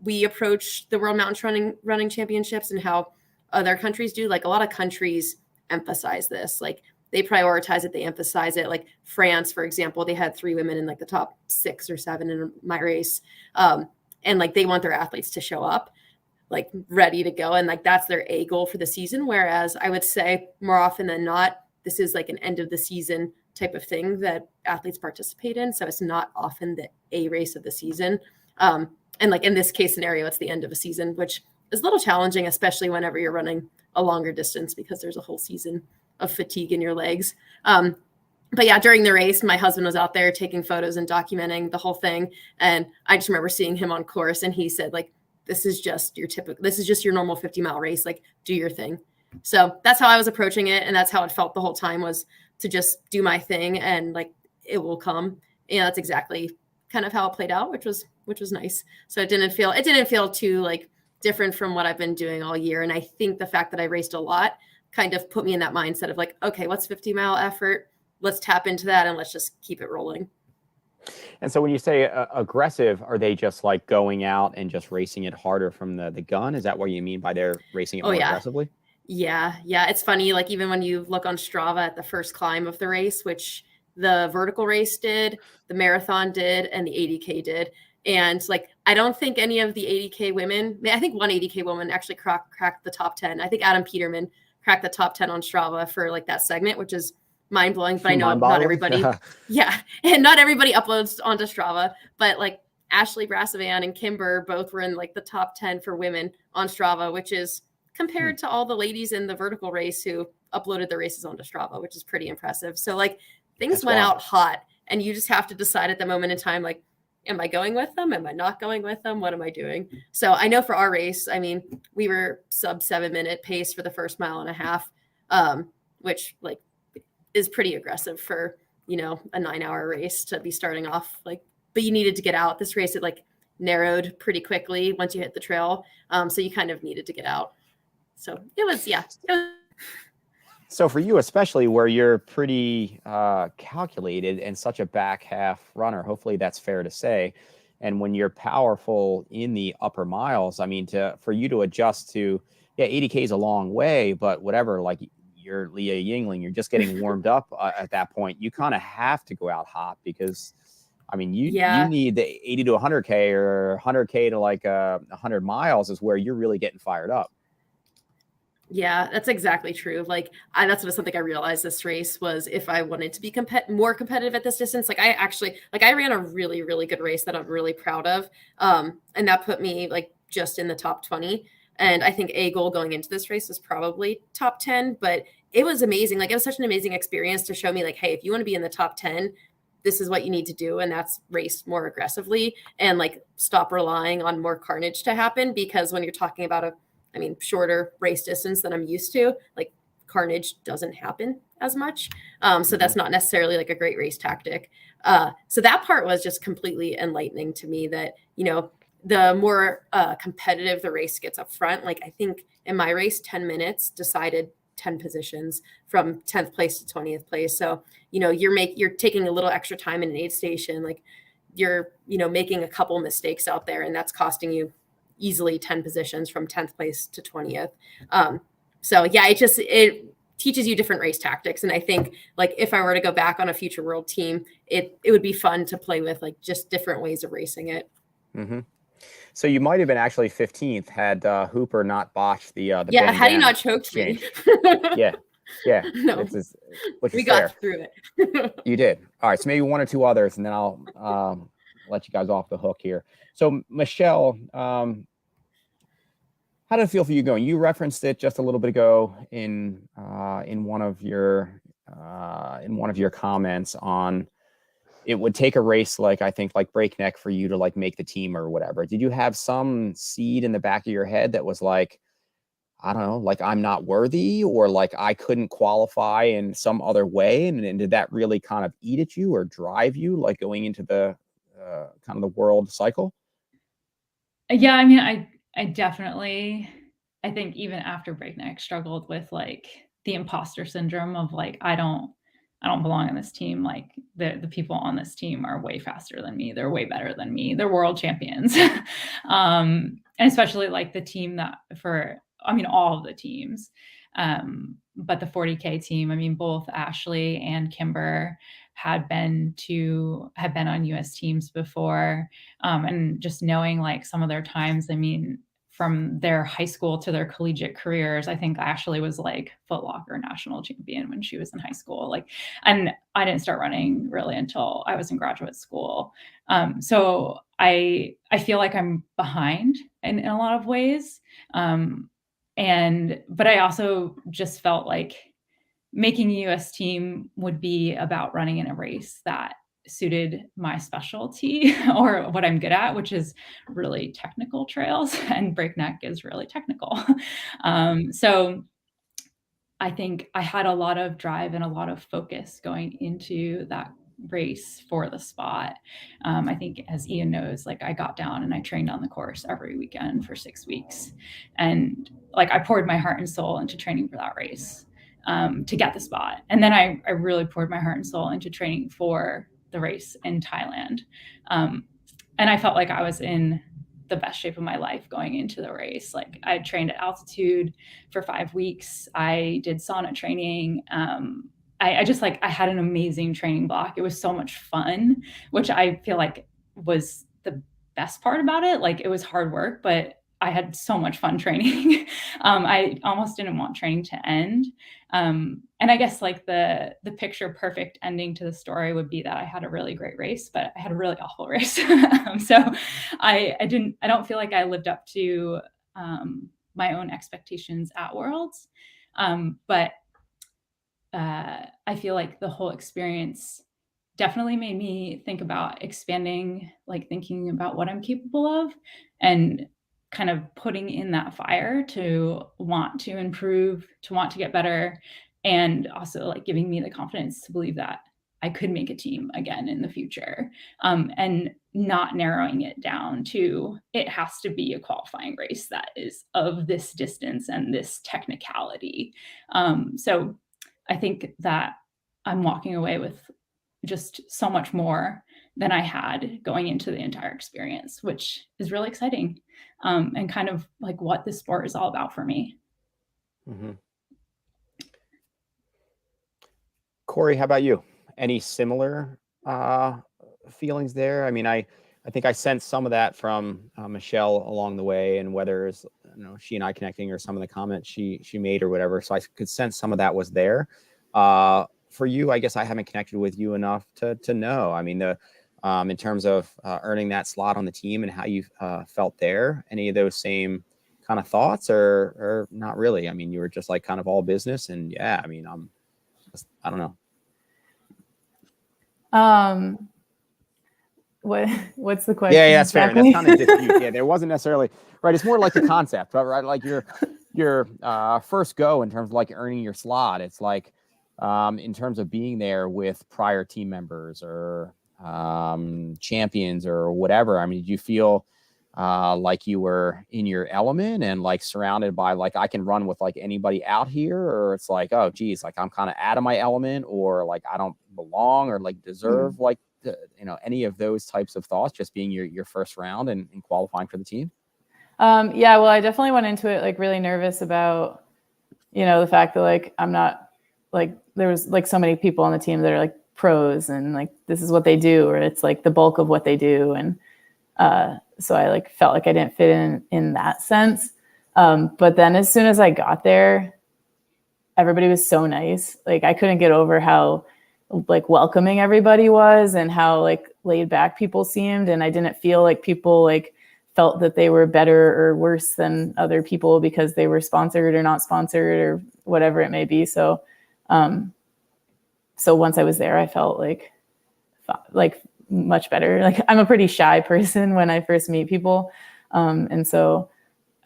we approach the World Mountain Running Championships and how other countries do, like a lot of countries emphasize this, like they prioritize it, they emphasize it. Like France, for example, they had 3 women in like the top 6 or 7 in my race. And like they want their athletes to show up like ready to go. And like that's their A goal for the season. Whereas I would say more often than not, this is like an end of the season type of thing that athletes participate in. So it's not often the A race of the season. And like in this case scenario, it's the end of a season, which is a little challenging, especially whenever you're running a longer distance, because there's a whole season of fatigue in your legs. But yeah, during the race, my husband was out there taking photos and documenting the whole thing. And I just remember seeing him on course and he said like, this is just your normal 50-mile race. Like do your thing. So that's how I was approaching it. And that's how it felt the whole time, was to just do my thing and like, it will come. And that's exactly kind of how it played out, which was nice. So it didn't feel too like different from what I've been doing all year. And I think the fact that I raced a lot kind of put me in that mindset of like, okay, what's 50-mile effort? let's tap into that and let's just keep it rolling. And so when you say aggressive, are they just like going out and just racing it harder from the gun? Is that what you mean by they're racing it more aggressively? Yeah. It's funny. Like even when you look on Strava at the first climb of the race, which the vertical race did, the marathon did, and the 80K did. And like, I don't think any of the 80K women, I think one 80K woman actually cracked the top 10. I think Adam Peterman cracked the top 10 on Strava for like that segment, which is mind blowing, but I know not everybody, and not everybody uploads onto Strava, but like Ashley Brassavan and Kimber both were in like the top 10 for women on Strava, which is compared to all the ladies in the vertical race who uploaded their races onto Strava, which is pretty impressive. So like things went out hot, and you just have to decide at the moment in time, like, am I going with them? Am I not going with them? What am I doing? So I know for our race, I mean, we were sub 7-minute pace for the first mile and a half, which like is pretty aggressive for, you know, a 9-hour race to be starting off like, but you needed to get out. This race, it like narrowed pretty quickly once you hit the trail. So you kind of needed to get out. So it was. So for you, especially where you're pretty calculated and such a back half runner, hopefully that's fair to say. And when you're powerful in the upper miles, I mean, for you to adjust to, 80K is a long way, but whatever, like you're Leah Yingling, you're just getting warmed up at that point. You kind of have to go out hot because, I mean, you need the 80 to 100K or 100K to like 100 miles is where you're really getting fired up. Yeah, that's exactly true. Like that's something I realized this race was if I wanted to be more competitive at this distance, like I ran a really, really good race that I'm really proud of. And that put me like just in the top 20. And I think a goal going into this race was probably top 10, but it was amazing. Like it was such an amazing experience to show me like, hey, if you want to be in the top 10, this is what you need to do. And that's race more aggressively and like stop relying on more carnage to happen. Because when you're talking about shorter race distance than I'm used to, like carnage doesn't happen as much. So that's not necessarily like a great race tactic. So that part was just completely enlightening to me that, you know, the more competitive the race gets up front, like I think in my race, 10 minutes decided 10 positions from 10th place to 20th place. So, you know, you're taking a little extra time in an aid station, like you're, you know, making a couple mistakes out there, and that's costing you easily 10 positions from 10th place to 20th. So yeah, it teaches you different race tactics. And I think like if I were to go back on a future world team, it would be fun to play with like just different ways of racing it. Mm-hmm. So you might have been actually 15th had Hooper not botched the had he not choked me. yeah No, we got through it. You did. All right, so maybe one or two others, and then I'll let you guys off the hook here. So Michelle, how did it feel for you going? You referenced it just a little bit ago in one of your comments on it would take a race like I think like Breakneck for you to like make the team or whatever. Did you have some seed in the back of your head that was like, I don't know, like I'm not worthy or like I couldn't qualify in some other way? And did that really kind of eat at you or drive you like going into the kind of the world cycle? Yeah, I mean, I definitely, I think even after Breakneck struggled with like the imposter syndrome of like, I don't belong on this team. Like the people on this team are way faster than me. They're way better than me. They're world champions. And especially like the team all of the teams. But the 40K team, I mean, both Ashley and Kimber had been on US teams before. And just knowing like some of their times, I mean, from their high school to their collegiate careers, I think Ashley was like Foot Locker national champion when she was in high school. Like, and I didn't start running really until I was in graduate school. So I feel like I'm behind in a lot of ways. But I also just felt like making a US team would be about running in a race that suited my specialty or what I'm good at, which is really technical trails, and Breakneck is really technical. So I think I had a lot of drive and a lot of focus going into that race for the spot. I think as Ian knows, like I got down and I trained on the course every weekend for 6 weeks. And like I poured my heart and soul into training for that race. to get the spot. And then I really poured my heart and soul into training for the race in Thailand. And I felt like I was in the best shape of my life going into the race. Like I trained at altitude for 5 weeks. I did sauna training. I just I had an amazing training block. It was so much fun, which I feel like was the best part about it. Like it was hard work, but I had so much fun training. I almost didn't want training to end. And I guess like the picture perfect ending to the story would be that I had a really great race, but I had a really awful race. So I don't feel like I lived up to my own expectations at Worlds. But I feel like the whole experience definitely made me think about expanding, like thinking about what I'm capable of and kind of putting in that fire to want to improve, to want to get better, and also like giving me the confidence to believe that I could make a team again in the future, and not narrowing it down to it has to be a qualifying race that is of this distance and this technicality. So I think that I'm walking away with just so much more than I had going into the entire experience, which is really exciting, and kind of like what this sport is all about for me. Mm-hmm. Corey, how about you? Any similar feelings there? I mean, I think I sensed some of that from Michelle along the way, and whether it's she and I connecting or some of the comments she made or whatever. So I could sense some of that was there. For you, I guess I haven't connected with you enough to know. I mean, in terms of earning that slot on the team and how you felt there, any of those same kind of thoughts or not really? I mean, you were just like kind of all business, and yeah, I mean, I don't know. What's the question? Yeah, that's exactly? fair. That's kind of dispute. Yeah, there wasn't necessarily right. It's more like the concept, right? Like your first go in terms of like earning your slot. It's like in terms of being there with prior team members or champions or whatever. I mean, did you feel like you were in your element and like surrounded by like I can run with like anybody out here, or it's like, oh geez, like I'm kind of out of my element, or like I don't belong or like deserve like any of those types of thoughts, just being your first round and qualifying for the team? Yeah, well, I definitely went into it like really nervous about the fact that like I'm not like there was like so many people on the team that are like pros and like this is what they do, or it's like the bulk of what they do, and so I like felt like I didn't fit in that sense. But then as soon as I got there, everybody was so nice. Like I couldn't get over how like welcoming everybody was and how like laid back people seemed. And I didn't feel like people like felt that they were better or worse than other people because they were sponsored or not sponsored or whatever it may be. So, so once I was there, I felt like much better. Like I'm a pretty shy person when I first meet people. And so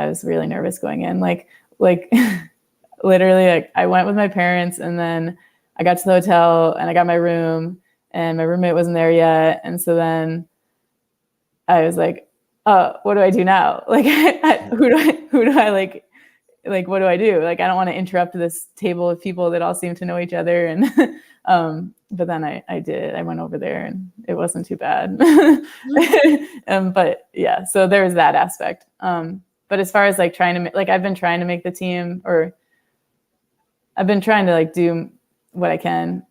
I was really nervous going in, like literally like I went with my parents and then I got to the hotel and I got my room and my roommate wasn't there yet. And so then I was like, what do I do now? Like, who do I like, what do I do? Like, I don't want to interrupt this table of people that all seem to know each other. And, but then I did, I went over there and it wasn't too bad. But yeah, so there was that aspect. But as far as like I've been trying to make the team, or I've been trying to like do what I can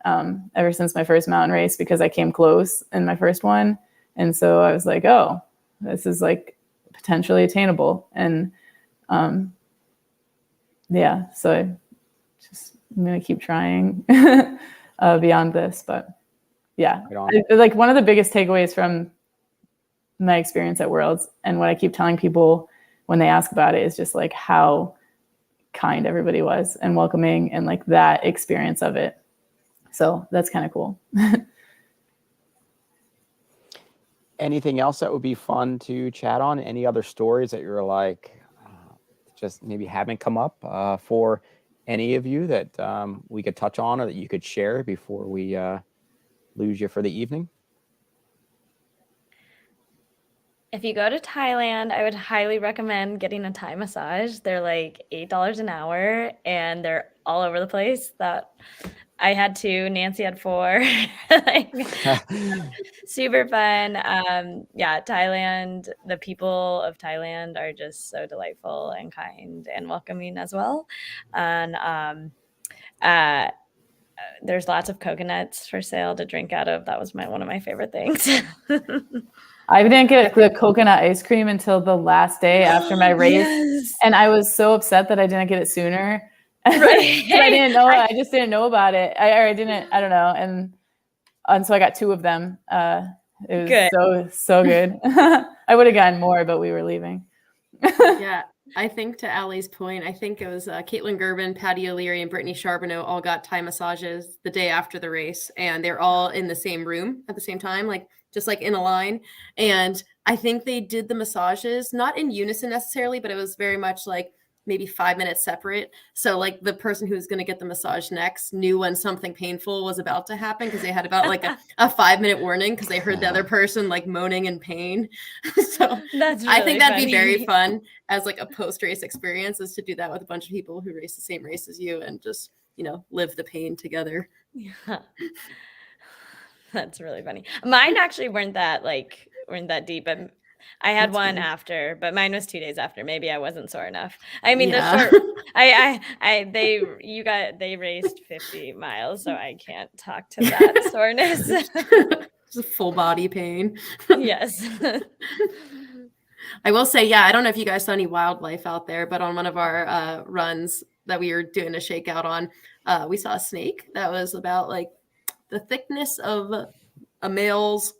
ever since my first mountain race, because I came close in my first one. And so I was like, oh, this is like potentially attainable. And yeah, so I'm going to keep trying beyond this. But yeah, like one of the biggest takeaways from my experience at Worlds and what I keep telling people when they ask about it is just like how kind everybody was and welcoming and like that experience of it. So that's kind of cool. Anything else that would be fun to chat on? Any other stories that you're like, just maybe haven't come up for any of you that we could touch on or that you could share before we lose you for the evening? if you go to Thailand, I would highly recommend getting a Thai massage. They're like $8 an hour, and they're all over the place. That I had 2, Nancy had 4. Like, super fun. Yeah, Thailand, the people of Thailand are just so delightful and kind and welcoming as well. And there's lots of coconuts for sale to drink out of. That was one of my favorite things. I didn't get the coconut ice cream until the last day after my race. Yes. And I was so upset that I didn't get it sooner. Right. I didn't know. I just didn't know about it. I don't know. And so I got 2 of them. It was Good. so good. I would have gotten more, but we were leaving. Yeah, I think to Allie's point, I think it was Caitlin Gerben, Patty O'Leary, and Brittany Charbonneau all got Thai massages the day after the race, and they're all in the same room at the same time, just in a line. And I think they did the massages not in unison necessarily, but it was very much maybe 5 minutes separate. So the person who was going to get the massage next knew when something painful was about to happen, because they had about a 5-minute warning, because they heard the other person moaning in pain. So that's really I think that'd funny. be very fun as a post-race experience, is to do that with a bunch of people who race the same race as you and just, live the pain together. Yeah. That's really funny. Mine actually weren't that deep, but I had That's one good. after, but mine was 2 days after. Maybe I wasn't sore enough. I mean, Yeah. they raced 50 miles, so I can't talk to that soreness. Just a full body pain. Yes. I will say, I don't know if you guys saw any wildlife out there, but on one of our runs that we were doing a shakeout on, we saw a snake that was about the thickness of a male's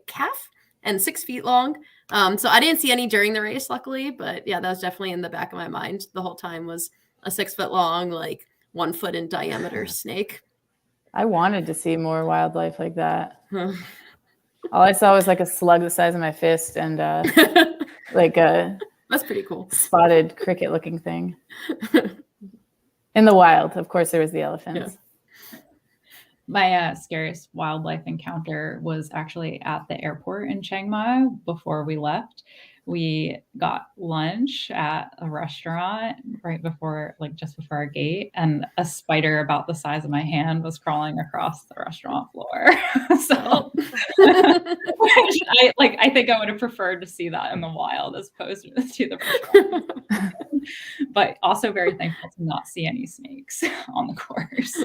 calf and 6 feet long. So I didn't see any during the race, luckily, but that was definitely in the back of my mind the whole time, was a 6 foot long, 1 foot in diameter snake. I wanted to see more wildlife like that. All I saw was a slug the size of my fist and a that's pretty cool spotted cricket looking thing. In the wild, of course, there was the elephants. Yeah. My scariest wildlife encounter was actually at the airport in Chiang Mai before we left. We got lunch at a restaurant right before, just before our gate, and a spider about the size of my hand was crawling across the restaurant floor. So I think I would have preferred to see that in the wild as opposed to the restaurant. But also very thankful to not see any snakes on the course.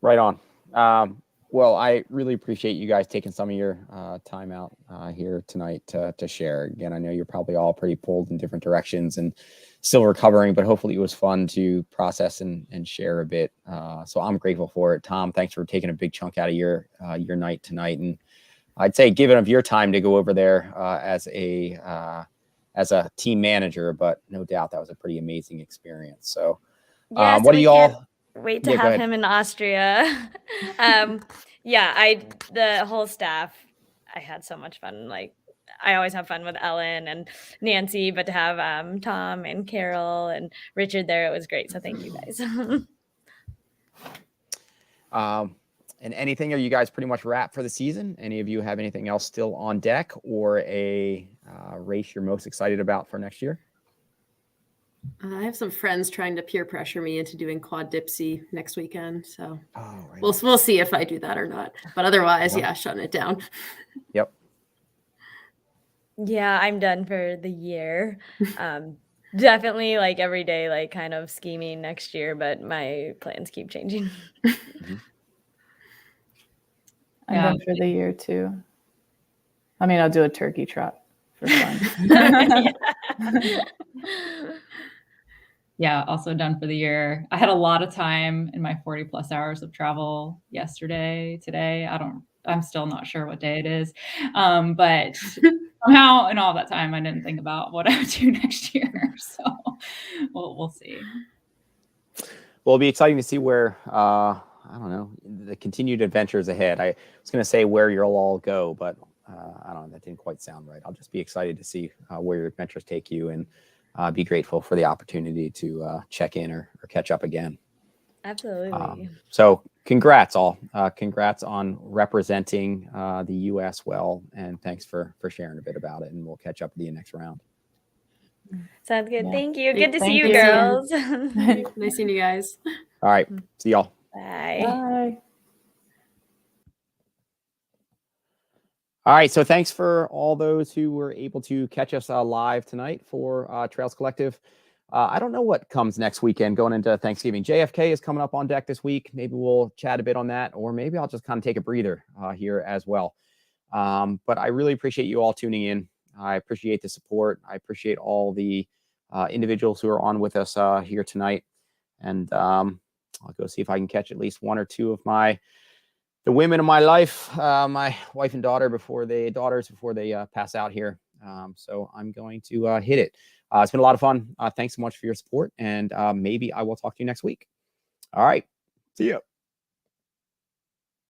Right on. Well, I really appreciate you guys taking some of your time out here tonight to share. Again, I know you're probably all pretty pulled in different directions and still recovering, but hopefully it was fun to process and share a bit. So I'm grateful for it. Tom, thanks for taking a big chunk out of your night tonight. And I'd say given of your time to go over there as a team manager, but no doubt that was a pretty amazing experience. So Yes, what do you all... Wait to have him in Austria. The whole staff, I had so much fun. I always have fun with Ellen and Nancy, but to have Tom and Carol and Richard there, it was great. So thank you guys. And anything, are you guys pretty much wrapped for the season? Any of you have anything else still on deck, or a race you're most excited about for next year? I have some friends trying to peer pressure me into doing quad dipsy next weekend. So we'll see if I do that or not. But otherwise, shutting it down. Yep. Yeah, I'm done for the year. Definitely every day, kind of scheming next year, but my plans keep changing. I'm done for the year too. I mean, I'll do a turkey trot for fun. Yeah, also done for the year. I had a lot of time in my 40 plus hours of travel yesterday, today. I'm still not sure what day it is. But somehow in all that time, I didn't think about what I would do next year. So we'll see. Well, it'll be exciting to see where, I don't know, the continued adventures ahead. I was going to say where you'll all go, but I don't know, that didn't quite sound right. I'll just be excited to see where your adventures take you, and be grateful for the opportunity to check in or catch up again. Absolutely. So congrats all. Congrats on representing the U.S. well, and thanks for sharing a bit about it. And we'll catch up with you next round. Sounds good. Yeah. Thank you. Good to see Thank you, you. girls. Nice seeing you guys. All right. See y'all. Bye. Bye. All right. So thanks for all those who were able to catch us live tonight for Trails Collective. I don't know what comes next weekend going into Thanksgiving. JFK is coming up on deck this week. Maybe we'll chat a bit on that, or maybe I'll just kind of take a breather here as well. But I really appreciate you all tuning in. I appreciate the support. I appreciate all the individuals who are on with us here tonight. And I'll go see if I can catch at least one or two of the women in my life, my wife and daughters before they pass out here. So I'm going to hit it. It's been a lot of fun. Thanks so much for your support, and maybe I will talk to you next week. All right. See ya.